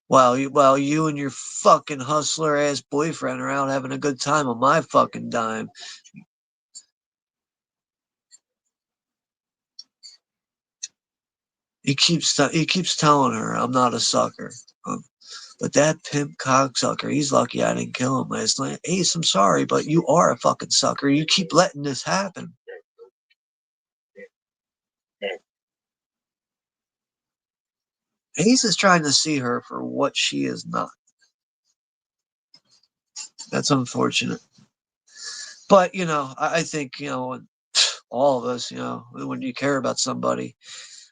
While you and your fucking hustler ass boyfriend are out having a good time on my fucking dime. He keeps telling her I'm not a sucker. But that pimp cocksucker, he's lucky I didn't kill him last night. Ace, I'm sorry, but you are a fucking sucker. You keep letting this happen. Ace is trying to see her for what she is not. That's unfortunate. But, I think, all of us, when you care about somebody,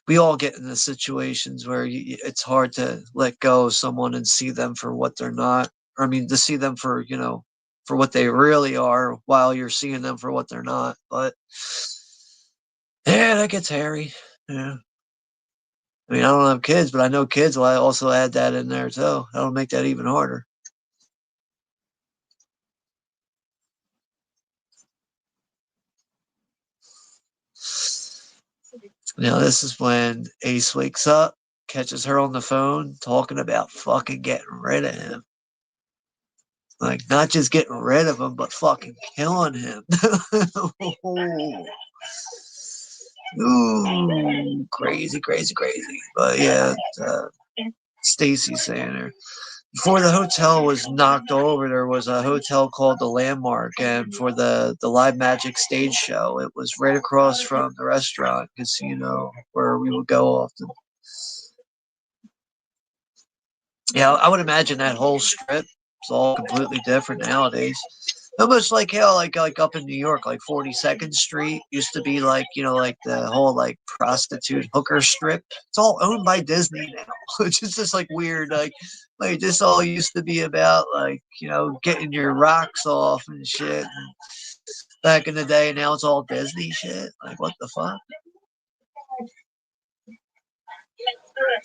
we all get into situations where it's hard to let go of someone and see them for what they're not. Or, I mean, to see them for what they really are while you're seeing them for what they're not. But, yeah, that gets hairy. Yeah. I mean, I don't have kids, but I know kids will also add that in there too. That'll make that even harder. This is when Ace wakes up, catches her on the phone, talking about fucking getting rid of him. Like, not just getting rid of him, but fucking killing him. Ooh, crazy, crazy, crazy. But yeah, Stacy saying her. Before the hotel was knocked over, there was a hotel called the Landmark, and for the Live Magic stage show, it was right across from the restaurant casino where we would go often. Yeah, I would imagine that whole strip is all completely different nowadays. Almost like how like up in New York, like 42nd Street used to be like, like the whole like prostitute hooker strip. It's all owned by Disney now, which is just like weird. Like this all used to be about like, getting your rocks off and shit back in the day. Now it's all Disney shit. Like what the fuck?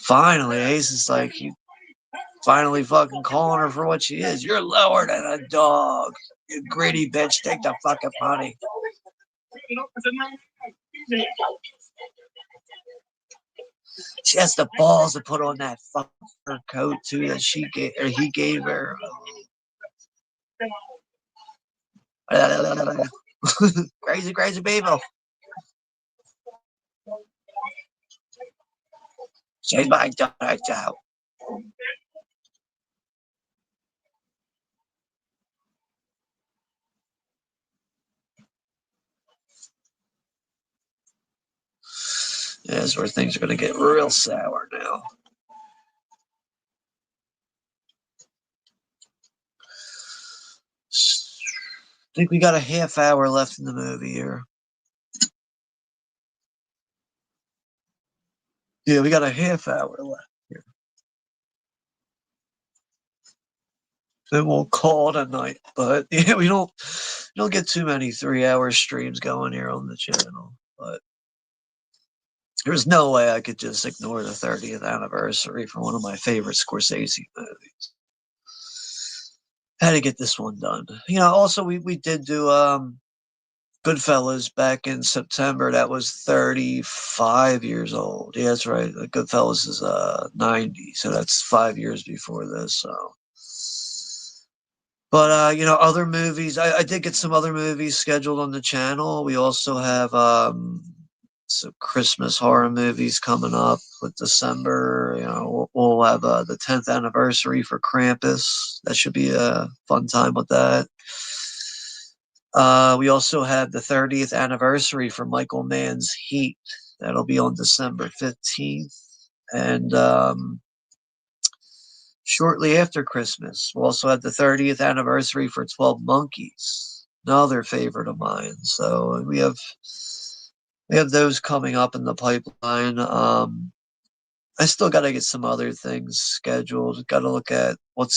Finally, Ace is like, you finally fucking calling her for what she is. You're lower than a dog. You greedy bitch. Take the fucking money. She has the balls to put on that fucking fur coat too that she gave or he gave her. Crazy, crazy people. She's my daughter. Yeah, that's where things are going to get real sour now. I think we got a half hour left in the movie here. Yeah, we got a half hour left here. Then we'll call it a night. But yeah, we don't get too many 3-hour streams going here on the channel. But there's no way I could just ignore the 30th anniversary for one of my favorite Scorsese movies. Had to get this one done. Also we did do Goodfellas back in September. That was 35 years old. Yeah, that's right. Goodfellas is 90, so that's 5 years before this. So, but other movies. I did get some other movies scheduled on the channel. We also have some Christmas horror movies coming up with December. We'll have the 10th anniversary for Krampus. That should be a fun time with that. We also have the 30th anniversary for Michael Mann's Heat. That'll be on December 15th. And shortly after Christmas, we'll also have the 30th anniversary for 12 Monkeys, another favorite of mine. So we have those coming up in the pipeline. I still got to get some other things scheduled. Got to look at what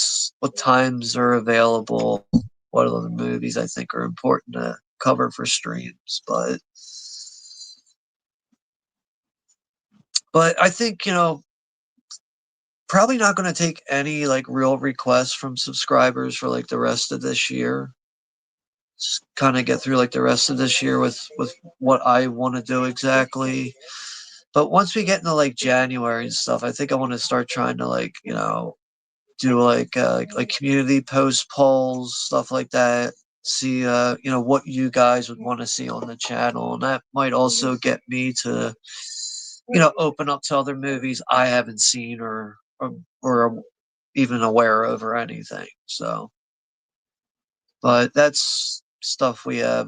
times are available, what other movies I think are important to cover for streams. But I think probably not going to take any like real requests from subscribers for like the rest of this year. Just kind of get through like the rest of this year with what I want to do exactly. But once we get into like January and stuff, I think I want to start trying to like do like community post polls, stuff like that. See what you guys would want to see on the channel, and that might also get me to open up to other movies I haven't seen or even aware of or anything. So, but that's stuff we have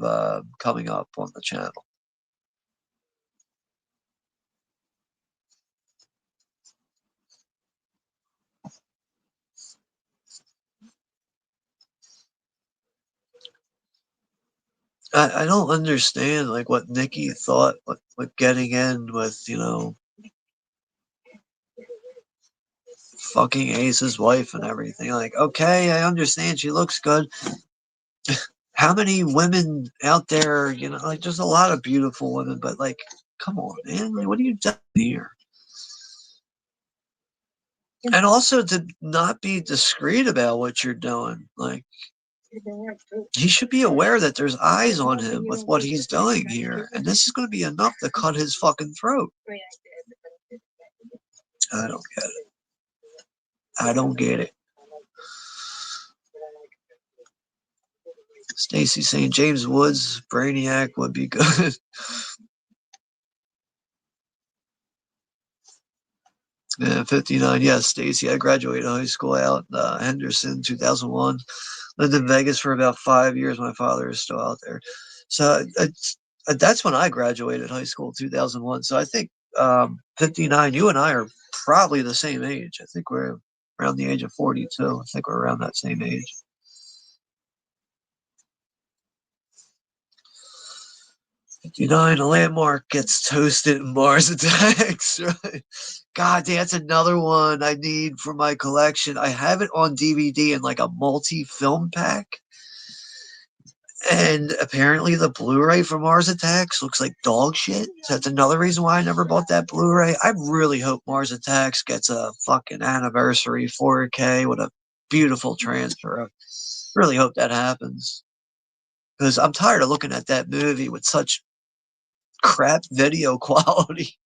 coming up on the channel. I don't understand like what Nikki thought with getting in with fucking Ace's wife and everything. Like, okay, I understand she looks good. How many women out there, like there's a lot of beautiful women, but like, come on, man, like, what are you doing here? And also to not be discreet about what you're doing. Like, he should be aware that there's eyes on him with what he's doing here, and this is going to be enough to cut his fucking throat. I don't get it. I don't get it. Stacy saying James Woods Brainiac would be good. Yeah, 59. Yes, Stacy. I graduated high school out in Henderson, 2001. Lived in Vegas for about 5 years. My father is still out there. So that's when I graduated high school, 2001. So I think 59, you and I are probably the same age. I think we're around the age of 42. I think we're around that same age. 59, a landmark gets toasted in Mars Attacks. Right? God, that's another one I need for my collection. I have it on DVD in like a multi-film pack. And apparently the Blu-ray for Mars Attacks looks like dog shit. So that's another reason why I never bought that Blu-ray. I really hope Mars Attacks gets a fucking anniversary 4K with a beautiful transfer. I really hope that happens. Because I'm tired of looking at that movie with such crap video quality.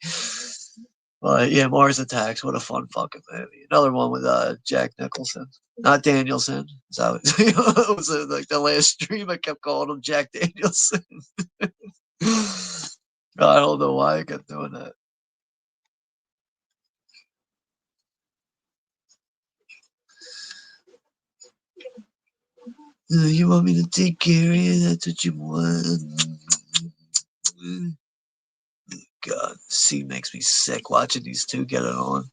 But yeah, Mars Attacks, what a fun fucking movie. Another one with Jack Nicholson, not Danielson. So it was like the last stream I kept calling him Jack Danielson. I don't know why I kept doing that. You want me to take care of you? That's what you want. God, the scene makes me sick watching these two get it on.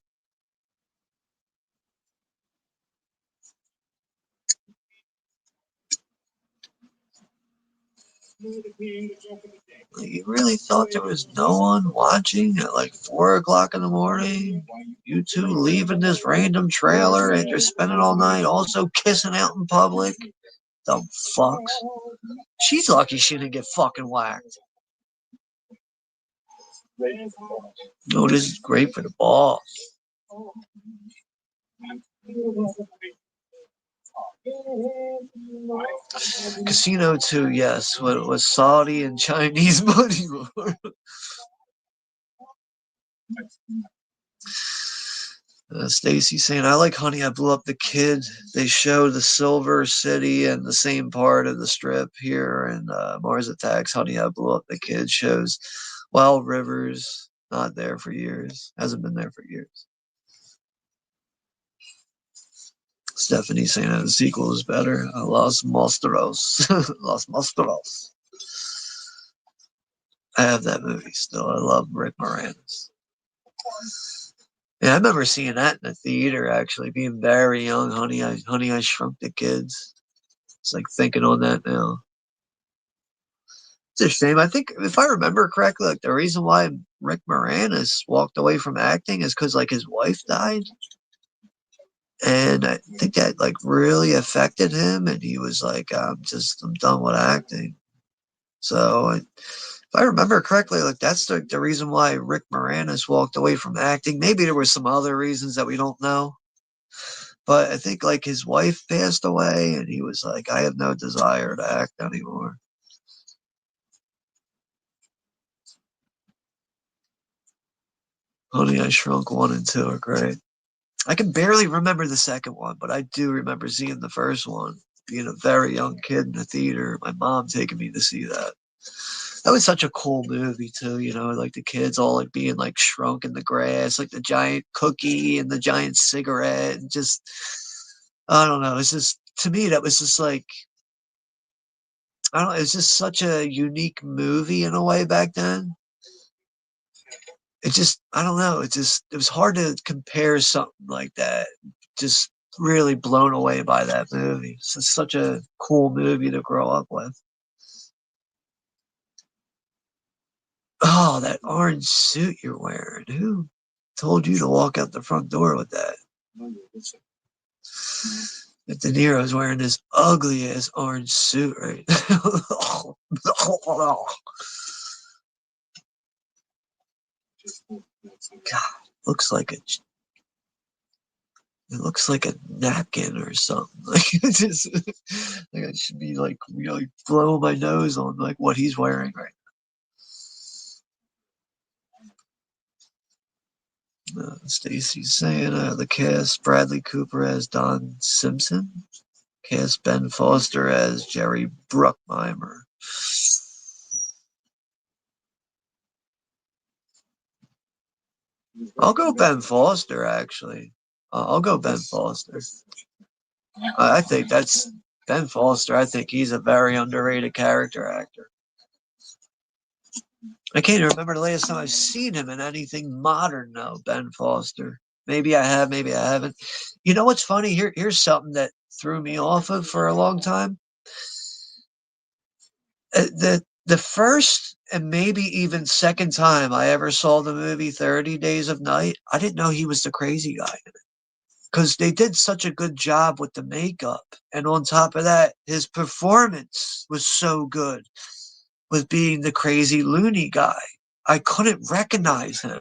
Like, you really thought there was no one watching at like 4 o'clock in the morning? You two leaving this random trailer after spending all night, also kissing out in public? Dumb fucks. She's lucky she didn't get fucking whacked. No, this is great for the boss. Casino 2, yes. What was Saudi and Chinese money war? Stacy saying, I like Honey, I Blew Up the Kid. They show the Silver City and the same part of the strip here. And Mars Attacks, Honey, I Blew Up the Kid shows Wild Rivers, not there for years. Hasn't been there for years. Stephanie saying that the sequel is better. Los Monstros. Los Monstros. I have that movie still. I love Rick Moranis. Yeah, I remember seeing that in the theater, actually, being very young. Honey, I Shrunk the Kids. It's like thinking on that now. It's a shame. I think, if I remember correctly, like the reason why Rick Moranis walked away from acting is because like his wife died. And I think that like really affected him, and he was like, I'm done with acting. So if I remember correctly, like that's the reason why Rick Moranis walked away from acting. Maybe there were some other reasons that we don't know, but I think like his wife passed away, and he was like, I have no desire to act anymore. Honey, I Shrunk 1 and 2 are great. I can barely remember the second one, but I do remember seeing the first one, being a very young kid in the theater. My mom taking me to see that. That was such a cool movie too, like the kids all like being like shrunk in the grass, like the giant cookie and the giant cigarette, and just I don't know. It's just to me that was just like I don't know. It's just such a unique movie in a way back then. It just I don't know. It was hard to compare something like that. Just really blown away by that movie. It's just such a cool movie to grow up with. Oh, that orange suit you're wearing. Who told you to walk out the front door with that? If De Niro's wearing this ugly ass orange suit right now. God, looks like it looks like a napkin or something. Like it's just like I should be like blowing my nose on like what he's wearing right now. Stacy's saying the cast Bradley Cooper as Don Simpson, cast Ben Foster as Jerry Bruckheimer. I'll go Ben Foster actually. I'll go Ben Foster. I think that's Ben Foster. I think he's a very underrated character actor. I can't even remember the last time I've seen him in anything modern though, Ben Foster. Maybe I have, maybe I haven't. You know what's funny? Here's something that threw me off of for a long time. The first and maybe even second time I ever saw the movie 30 Days of Night, I didn't know he was the crazy guy in it. Because they did such a good job with the makeup. And on top of that, his performance was so good with being the crazy loony guy. I couldn't recognize him.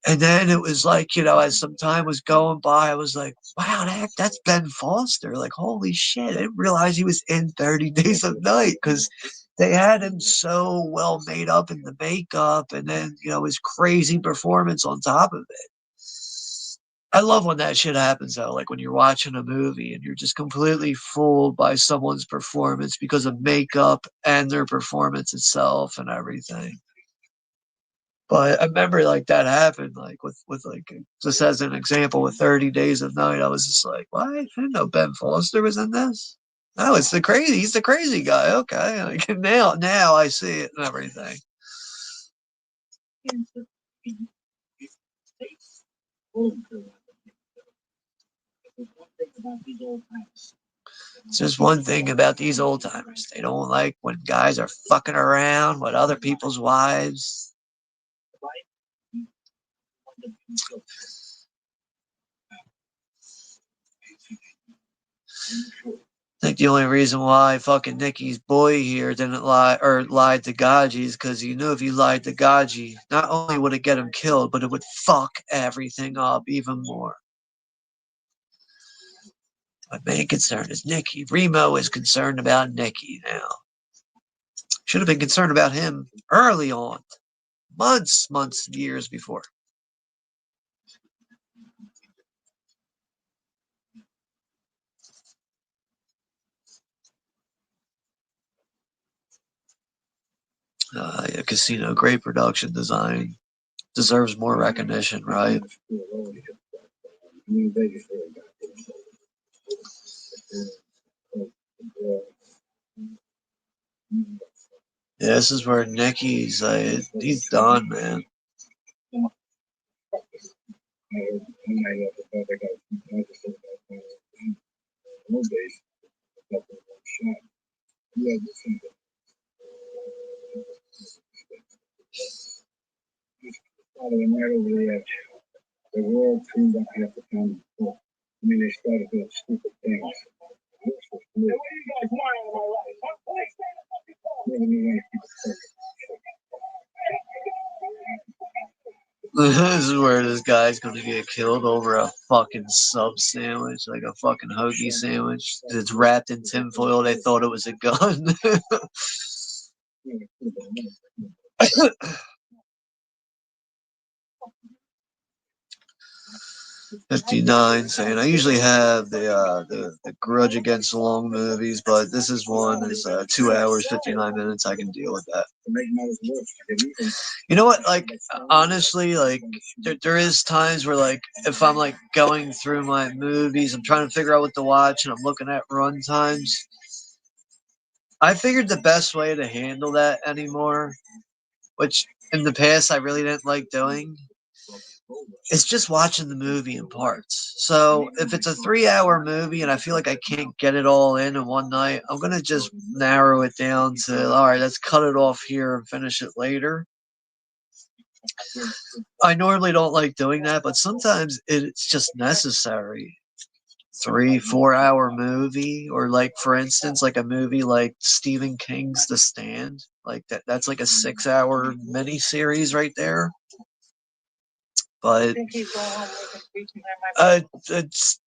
And then it was like, as some time was going by, I was like, wow, that's Ben Foster. Like, holy shit. I didn't realize he was in 30 Days of Night because they had him so well made up in the makeup and then, his crazy performance on top of it. I love when that shit happens though, like when you're watching a movie and you're just completely fooled by someone's performance because of makeup and their performance itself and everything. But I remember like that happened, like with like just as an example with 30 Days of Night, I was just like, what? I didn't know Ben Foster was in this. No, he's the crazy guy. Okay. Like now I see it and everything. It's just one thing about these old timers. They don't like when guys are fucking around with other people's wives. I think the only reason why fucking Nikki's boy here didn't lie or lied to Gaji is because he knew if he lied to Gaji, not only would it get him killed, but it would fuck everything up even more. My main concern is Nikki. Remo is concerned about Nikki now. Should have been concerned about him early on. Months, years before. Yeah, Casino, great production design. Deserves more recognition, right? Yeah, this is where Nicky's he's done, man. The world seemed like I have to come. I mean, they started doing stupid things. What do you guys want out of my This is where this guy's gonna get killed over a fucking sub sandwich, like a fucking hoagie sandwich. It's wrapped in tinfoil. They thought it was a gun. 59 saying I usually have the grudge against long movies, but this is one is 2 hours 59 minutes. I can deal with that. You know what? Like honestly, like there is times where like if I'm like going through my movies, I'm trying to figure out what to watch, and I'm looking at run times. I figured the best way to handle that anymore, which in the past I really didn't like doing, it's just watching the movie in parts. So if it's a 3 hour movie and I feel like I can't get it all in one night, I'm gonna just narrow it down to all right, let's cut it off here and finish it later. I normally don't like doing that, but sometimes it's just necessary. 3 4 hour movie, or like for instance, like a movie like Stephen King's The Stand, like that's like a 6 hour mini series right there. But it's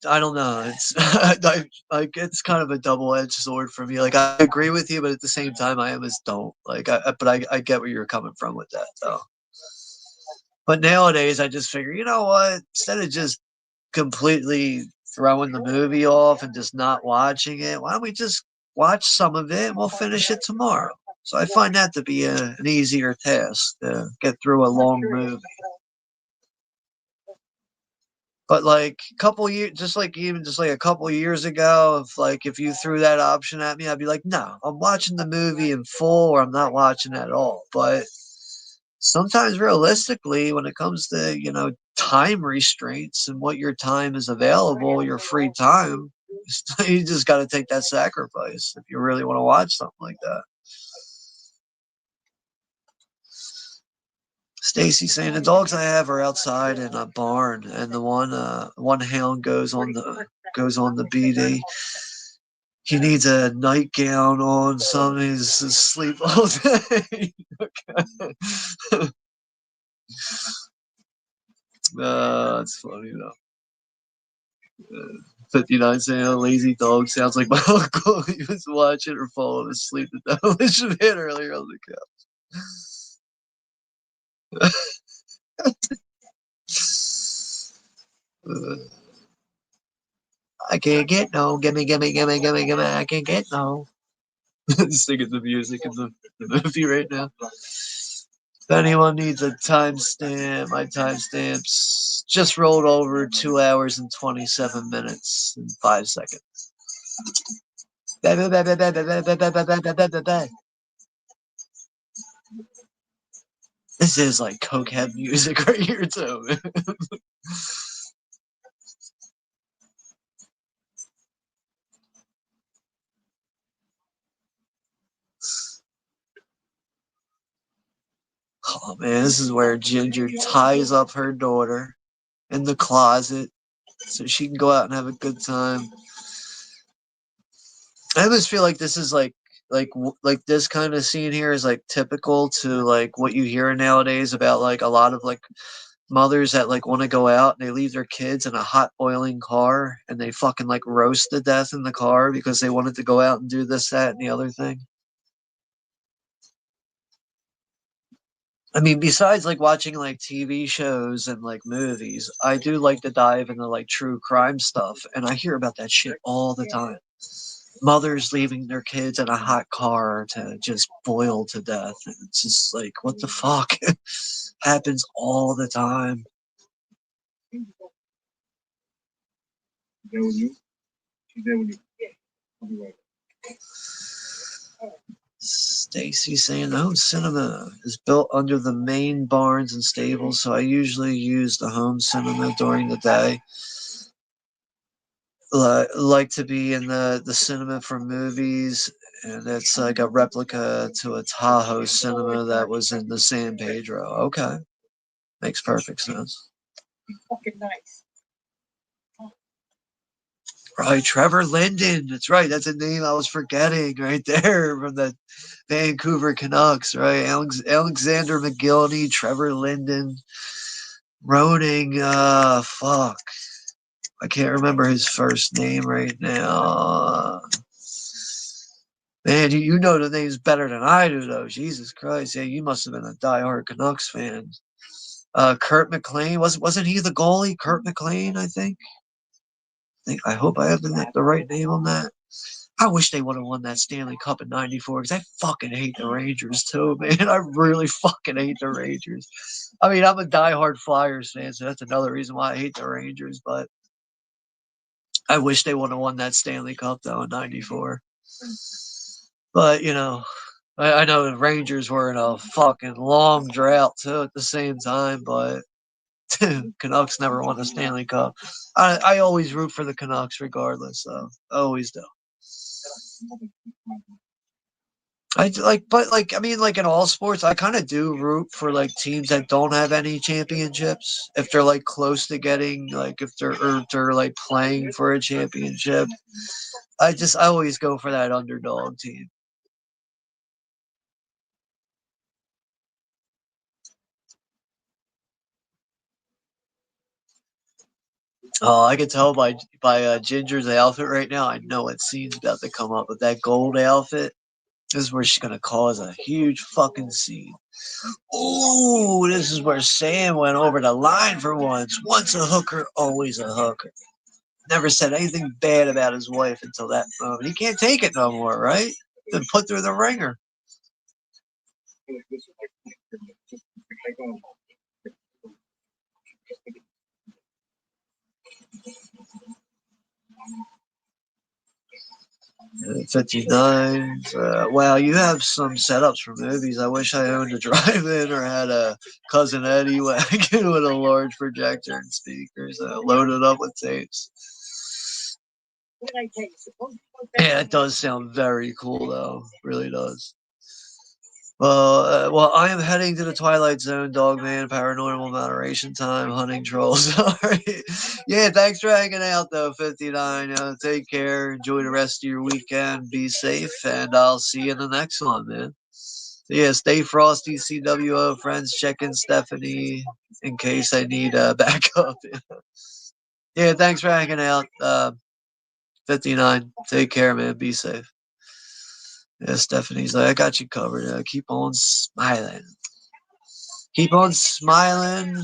I don't know. It's like it's kind of a double edged sword for me. Like I agree with you, but at the same time, I almost don't. Like I get where you're coming from with that though. But nowadays, I just figure, you know what? Instead of just completely throwing the movie off and just not watching it, why don't we just watch some of it and we'll finish it tomorrow? So I find that to be an easier task to get through a long movie. But like a couple years, just like even just like a couple years ago, if you threw that option at me, I'd be like, no, I'm watching the movie in full, or I'm not watching at all. But sometimes, realistically, when it comes to time restraints and what your time is available, your free time, you just got to take that sacrifice if you really want to watch something like that. Stacy saying the dogs I have are outside in a barn, and the one hound goes on the BD. He needs a nightgown on. Some he's asleep all day. That's funny though. 59 saying a lazy dog sounds like my uncle. He was watching her falling asleep at the demolition man earlier on the couch. I can't get no. Gimme, gimme, gimme, gimme, gimme. I can't get no. Singing the music in the movie right now. If anyone needs a timestamp, my timestamps just rolled over 2 hours and 27 minutes and 5 seconds. This is like cokehead music right here too. Oh man, this is where Ginger ties up her daughter in the closet so she can go out and have a good time. I almost feel like this is like this kind of scene here is like typical to like what you hear nowadays about like a lot of like mothers that like want to go out and they leave their kids in a hot boiling car and they fucking like roast to death in the car because they wanted to go out and do this, that, and the other thing. I mean, besides like watching like TV shows and like movies, I do like to dive into like true crime stuff, and I hear about that shit all the time. Mothers leaving their kids in a hot car to just boil to death. And it's just like, what the fuck? Happens all the time. Stacy saying the home cinema is built under the main barns and stables, so I usually use the home cinema during the day. Like to be in the cinema for movies, and it's like a replica to a Tahoe cinema that was in the San Pedro. Okay, makes perfect sense. Fucking nice. Right, Trevor Linden. That's right. That's a name I was forgetting right there from the Vancouver Canucks. Right, Alexander McGillney, Trevor Linden, Roning. Fuck, I can't remember his first name right now. Man, you know the names better than I do, though. Jesus Christ, yeah, you must have been a diehard Canucks fan. Kurt McLean wasn't he the goalie? Kurt McLean, I think. I hope I have the right name on that. I wish they would have won that Stanley Cup in '94 because I fucking hate the Rangers too, man. I really fucking hate the Rangers. I mean, I'm a diehard Flyers fan, so that's another reason why I hate the Rangers. But I wish they would have won that Stanley Cup though in '94. But I know the Rangers were in a fucking long drought too at the same time, but Canucks never won the Stanley Cup. I always root for the Canucks regardless, so I always do. I mean, like in all sports, I kind of do root for like teams that don't have any championships. If they're like close to getting, like if they're like playing for a championship, I always go for that underdog team. Oh, I can tell by Ginger's outfit right now. I know what scene's about to come up with that gold outfit. This is where she's gonna cause a huge fucking scene. Ooh, this is where Sam went over the line for once. Once a hooker, always a hooker. Never said anything bad about his wife until that moment. He can't take it no more, right? Then put through the ringer. 59. Wow, you have some setups for movies. I wish I owned a drive-in or had a Cousin Eddie wagon with a large projector and speakers loaded up with tapes. Yeah, it does sound very cool, though. Really does. Well, I am heading to the Twilight Zone, Dogman, paranormal moderation time, hunting trolls. All right. Yeah, thanks for hanging out, though, 59. Take care. Enjoy the rest of your weekend. Be safe, and I'll see you in the next one, man. So, yeah, stay frosty, CWO friends. Check in Stephanie in case I need backup. Yeah, thanks for hanging out, 59. Take care, man. Be safe. Yeah, Stephanie's like, I got you covered. Keep on smiling. Keep on smiling.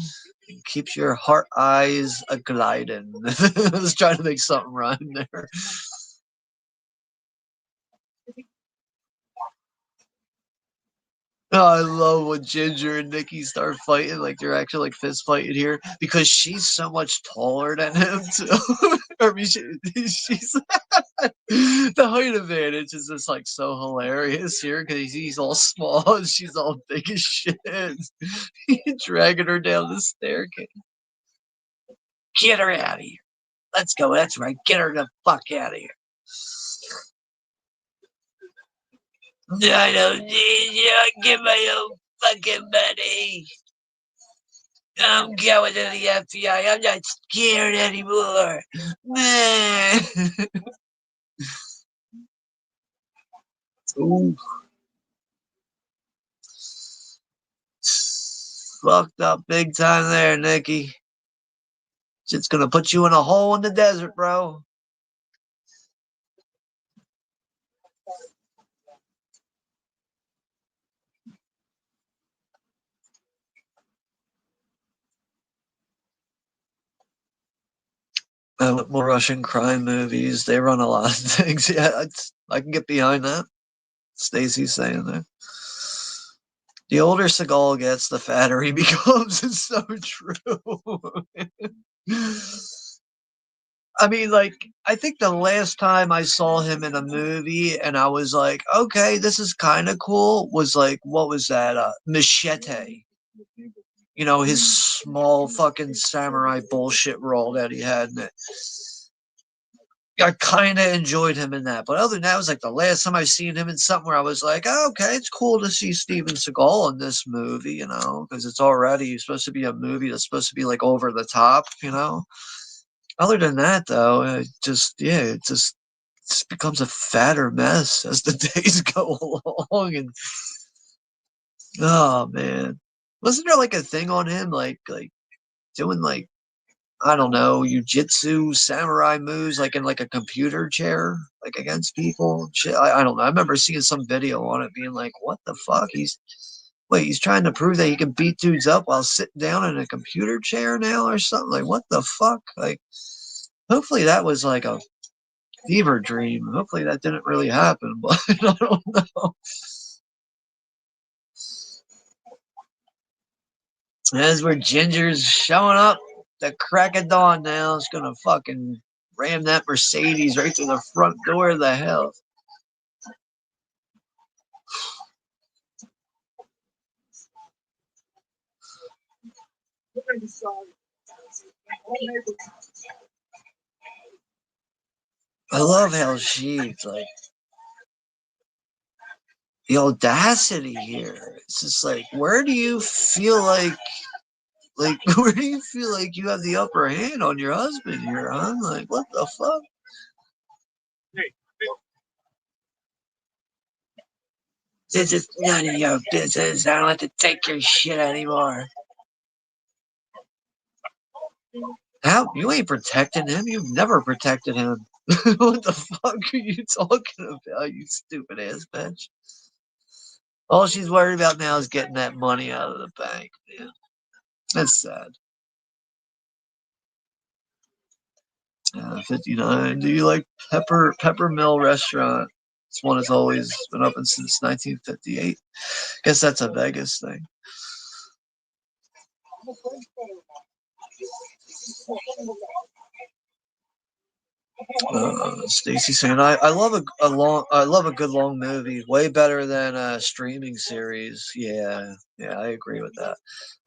And keep your heart eyes a gliding. I was trying to make something rhyme there. Oh, I love when Ginger and Nikki start fighting, like they're actually like fist fighting here because she's so much taller than him too. I mean, she's the height advantage is just like so hilarious here because he's all small and she's all big as shit. Dragging her down the staircase. Get her out of here. Let's go. That's right. Get her the fuck out of here. I don't need you. I get my own fucking money. I'm going to the FBI. I'm not scared anymore. Man. Ooh. Fucked up big time there, Nikki. Shit's gonna put you in a hole in the desert, bro. More Russian crime movies. They run a lot of things. Yeah, I can get behind that. Stacy's saying that. The older Seagal gets, the fatter he becomes. It's so true. I mean, like, I think the last time I saw him in a movie and I was like, okay, this is kind of cool, was like, what was that? Machete. You know, his small fucking samurai bullshit role that he had in it. I kind of enjoyed him in that. But other than that, it was like the last time I've seen him in something where I was like, oh, okay, it's cool to see Steven Seagal in this movie, you know, because it's already supposed to be a movie that's supposed to be like over the top, you know. Other than that, though, it just becomes a fatter mess as the days go along. And oh man, wasn't there like a thing on him, like doing like I don't know, jujitsu, samurai moves, like in like a computer chair, like against people. Shit, I don't know. I remember seeing some video on it, being like, "What the fuck?" He's trying to prove that he can beat dudes up while sitting down in a computer chair now, or something. Like, what the fuck? Like, hopefully that was like a fever dream. Hopefully that didn't really happen, but I don't know. As where Ginger's showing up, the crack of dawn now. It's gonna fucking ram that Mercedes right through the front door of the house. I love how she's like the audacity here. It's just like, where do you feel like where do you feel like you have the upper hand on your husband here, huh? Like, what the fuck? This is none of your business. I don't have to take your shit anymore. How you ain't protecting him? You've never protected him. What the fuck are you talking about, you stupid ass bitch? All she's worried about now is getting that money out of the bank, man. That's sad. 59. Do you like Peppermill Restaurant? It's one that's always been open since 1958. Guess that's a Vegas thing. Stacy saying, I love I love a good long movie, way better than a streaming series. Yeah, I agree with that.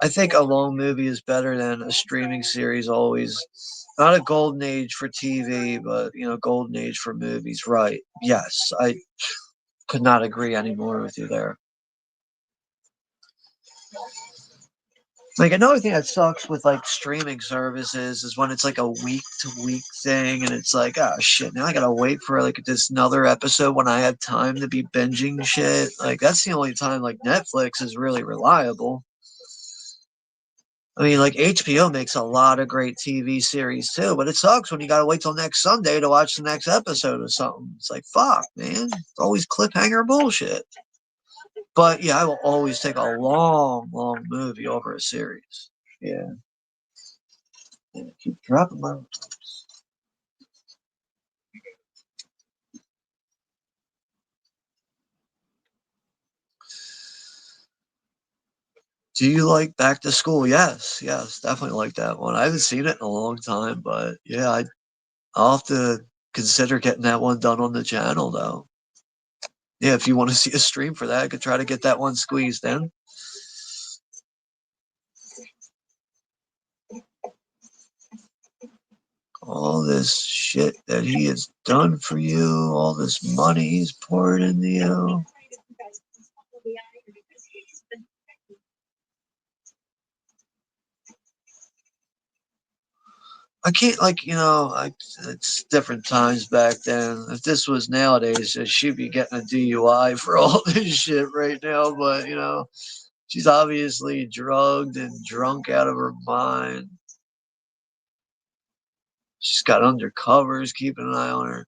I think a long movie is better than a streaming series always. Not a golden age for TV, but golden age for movies. Right? Yes, I could not agree anymore with you there. Like another thing that sucks with like streaming services is when it's like a week to week thing and it's like, oh shit, now I gotta wait for like this another episode when I have time to be binging shit. Like that's the only time like Netflix is really reliable. I mean, like HBO makes a lot of great TV series too, but it sucks when you gotta wait till next Sunday to watch the next episode of something. It's like fuck, man. It's always cliffhanger bullshit. But yeah, I will always take a long, long movie over a series. Yeah. Yeah, keep dropping my. Do you like Back to School? Yes, definitely like that one. I haven't seen it in a long time, but yeah, I'll have to consider getting that one done on the channel though. Yeah, if you want to see a stream for that, I could try to get that one squeezed in. All this shit that he has done for you, all this money he's poured into you. I can't it's different times back then. If this was nowadays, she'd be getting a DUI for all this shit right now. But She's obviously drugged and drunk out of her mind. She's got undercovers keeping an eye on her.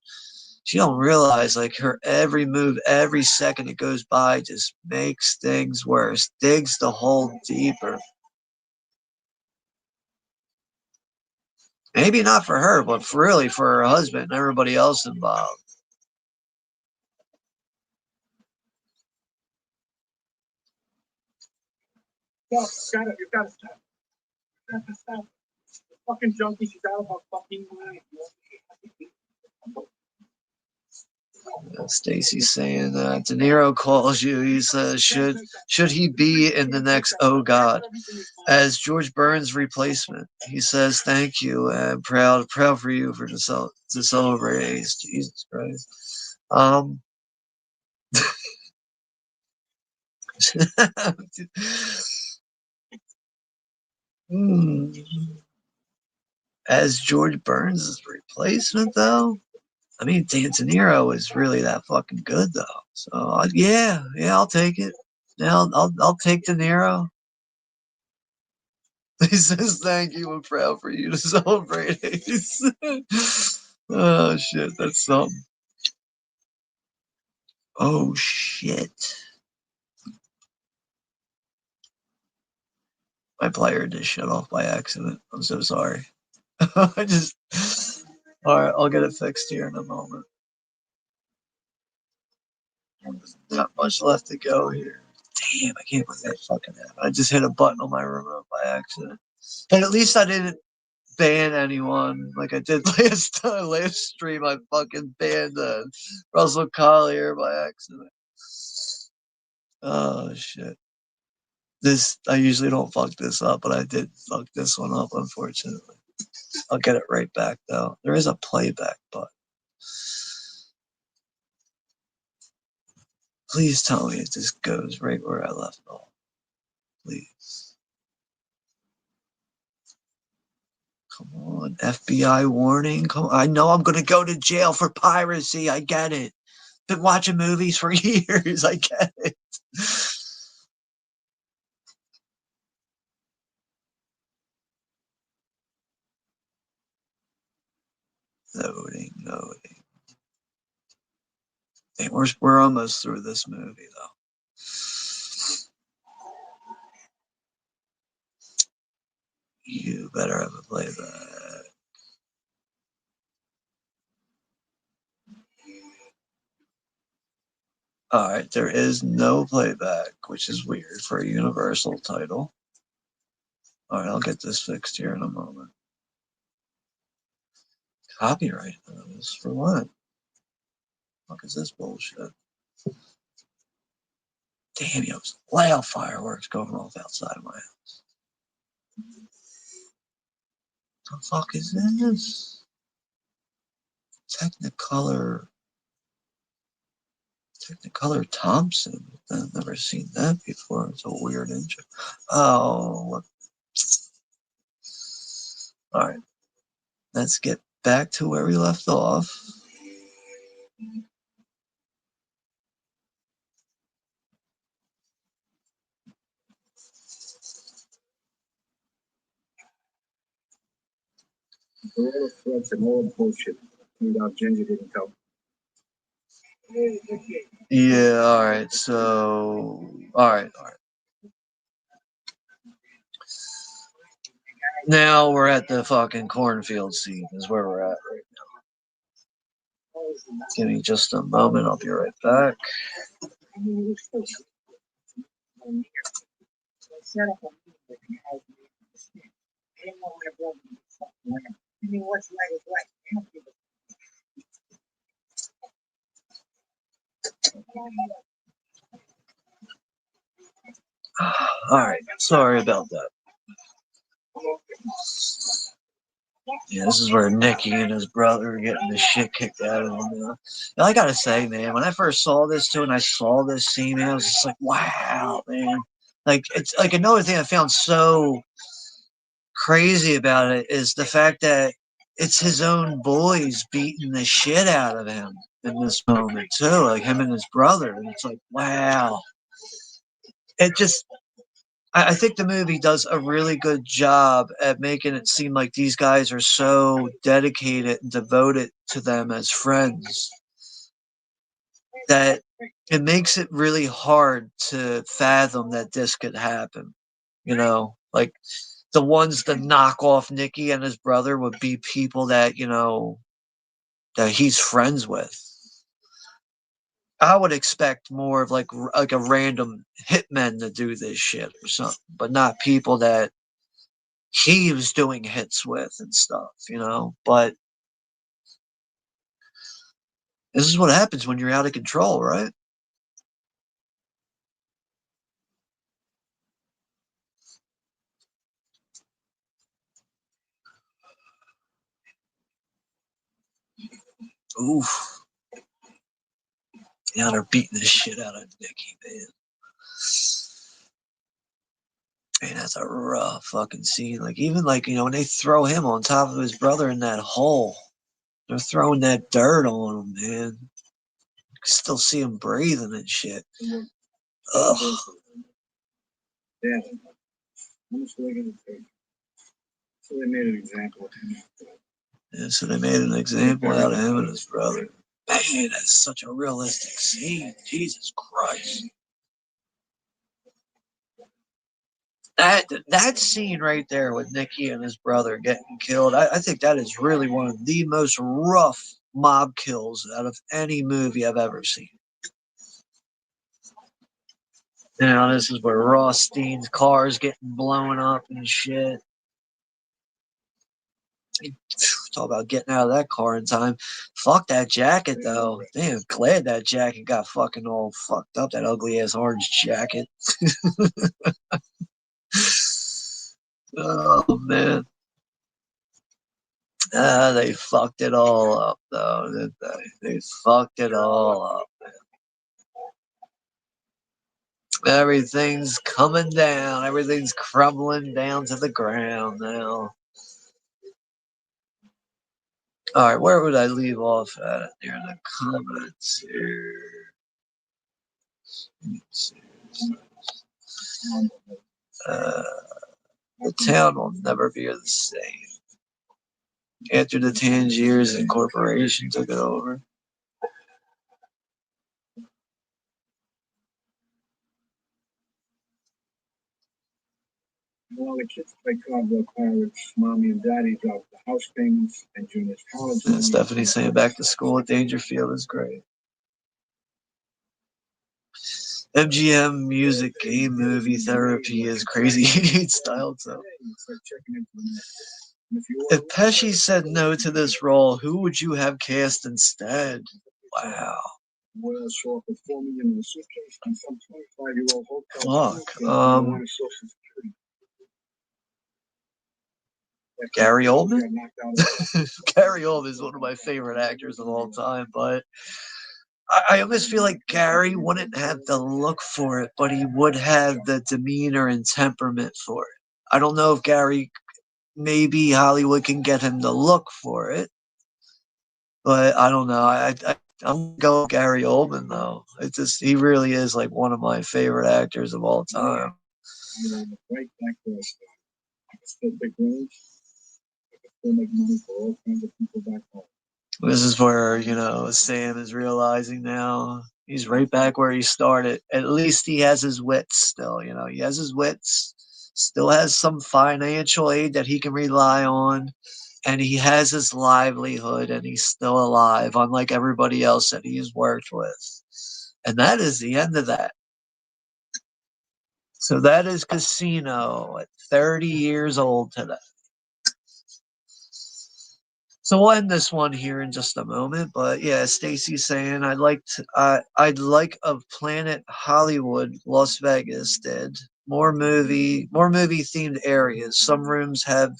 She don't realize like her every move, every second it goes by just makes things worse, digs the hole deeper. Maybe not for her, but really for her husband and everybody else involved. Stop, you gotta stop. You gotta stop. The fucking junkie, she's out of her fucking mind. Stacy's saying De Niro calls you. He says, should he be in the next Oh God as George Burns' replacement? He says, thank you and proud for you for to celebrate Ace. Jesus Christ. Hmm. As George Burns' replacement, though. I mean, De Niro is really that fucking good, though. So yeah, I'll take it. Yeah, I'll take De Niro. He says, "Thank you. I'm proud for you to celebrate Ace." Oh shit, that's something. Oh shit, my player just shut off by accident. I'm so sorry. I just. All right, I'll get it fixed here in a moment. There's not much left to go here. Damn, I can't believe that fucking happened. I just hit a button on my remote by accident. But at least I didn't ban anyone like I did last stream. I fucking banned Russell Collier by accident. Oh shit. This I usually don't fuck this up, but I did fuck this one up, unfortunately. I'll get it right back though. There is a playback button. Please tell me if this goes right where I left off. Please. Come on, FBI warning. Come on. I know I'm gonna go to jail for piracy. I get it. Been watching movies for years. I get it. Loading. Hey, we're almost through this movie though. You better have a playback. All right, there is no playback, which is weird for a Universal title. All right, I'll get this fixed here in a moment. Copyright notice for what? Fuck is this bullshit? Damn, yo, it's loud fireworks going off outside of my house. What the fuck is this? Technicolor Thompson. I've never seen that before. It's a weird intro. Oh, all right. Let's get back to where we left off. For all the threats and all the bullshit, turned out Ginger didn't help. Yeah, all right. So, all right. Now we're at the fucking cornfield scene, is where we're at right now. Give me just a moment. I'll be right back. All right. Sorry about that. Yeah, this is where Nicky and his brother are getting the shit kicked out of them. Now, I gotta say, man, when I first saw this too, and I saw this scene, man, I was just like, wow, man. Like, it's like another thing I found so crazy about it is the fact that it's his own boys beating the shit out of him in this moment too, like him and his brother. And it's like, wow. It just I think the movie does a really good job at making it seem like these guys are so dedicated and devoted to them as friends that it makes it really hard to fathom that this could happen. You know, like the ones that knock off Nicky and his brother would be people that, that he's friends with. I would expect more of like a random hitman to do this shit or something, but not people that he was doing hits with and stuff. But this is what happens when you're out of control, right? Oof. Now they're beating the shit out of Nicky, man. Man, that's a rough fucking scene. Like, even like, when they throw him on top of his brother in that hole, they're throwing that dirt on him, man. You can still see him breathing and shit. Ugh. Yeah. Almost like in the face. So they made an example of him. Yeah, so they made an example out of him and his brother. Man, that's such a realistic scene. Jesus Christ. That scene right there with Nicky and his brother getting killed, I think that is really one of the most rough mob kills out of any movie I've ever seen. This is where Rothstein's car's getting blown up and shit. Talk about getting out of that car in time. Fuck that jacket though. Damn, glad that jacket got fucking all fucked up. That ugly ass orange jacket. Oh man. They fucked it all up though, didn't they? They fucked it all up. Everything's coming down. Everything's crumbling down to the ground now. All right, where would I leave off at near the comments here? Uh, the town will never be the same. After the Tangiers and corporation took it over. While the kids play cardboard pirates, mommy and daddy drop the house payments and Junior's college. And Stephanie saying back to school at Dangerfield is great. MGM music game movie therapy is crazy 88 style too. If Pesci said no to this role, who would you have cast instead? Wow. Fuck. Gary Oldman? Gary Oldman is one of my favorite actors of all time, but I almost feel like Gary wouldn't have the look for it, but he would have the demeanor and temperament for it. I don't know if Gary, maybe Hollywood can get him the look for it, but I don't know. I'm gonna go with Gary Oldman though. He really is like one of my favorite actors of all time. This is where, Sam is realizing now he's right back where he started. At least he has his wits still, he has his wits, still has some financial aid that he can rely on, and he has his livelihood and he's still alive, unlike everybody else that he's worked with. And that is the end of that. So that is Casino at 30 years old today. So we'll end this one here in just a moment, but yeah, Stacy's saying I'd like a Planet Hollywood Las Vegas did more movie themed areas. Some rooms have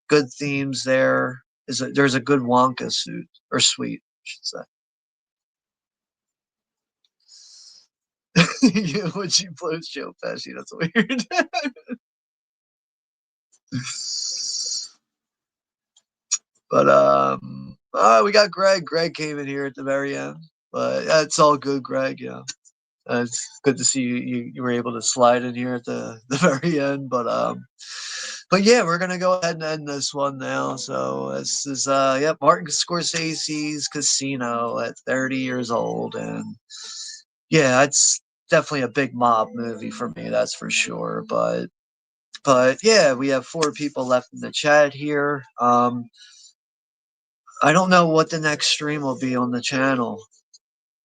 good themes there. There's a good Wonka suite or suite, I should say. Yeah, when she blows Joe Pesci, that's weird. But we got Greg. Greg came in here at the very end, but it's all good, Greg. Yeah. It's good to see you were able to slide in here at the very end. But yeah, we're gonna go ahead and end this one now. So this is yep, Martin Scorsese's Casino at 30 years old, and yeah, it's definitely a big mob movie for me, that's for sure. But yeah, we have 4 people left in the chat here. I don't know what the next stream will be on the channel,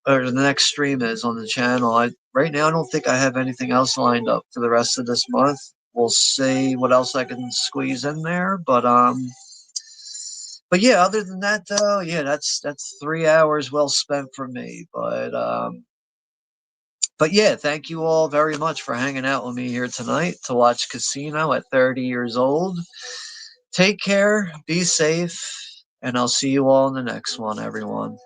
or the next stream is on the channel. I right now I don't think I have anything else lined up for the rest of this month. We'll see what else I can squeeze in there, but yeah, other than that though, yeah, that's 3 hours well spent for me. But yeah, thank you all very much for hanging out with me here tonight to watch Casino at 30 years old. Take care, be safe, and I'll see you all in the next one, everyone.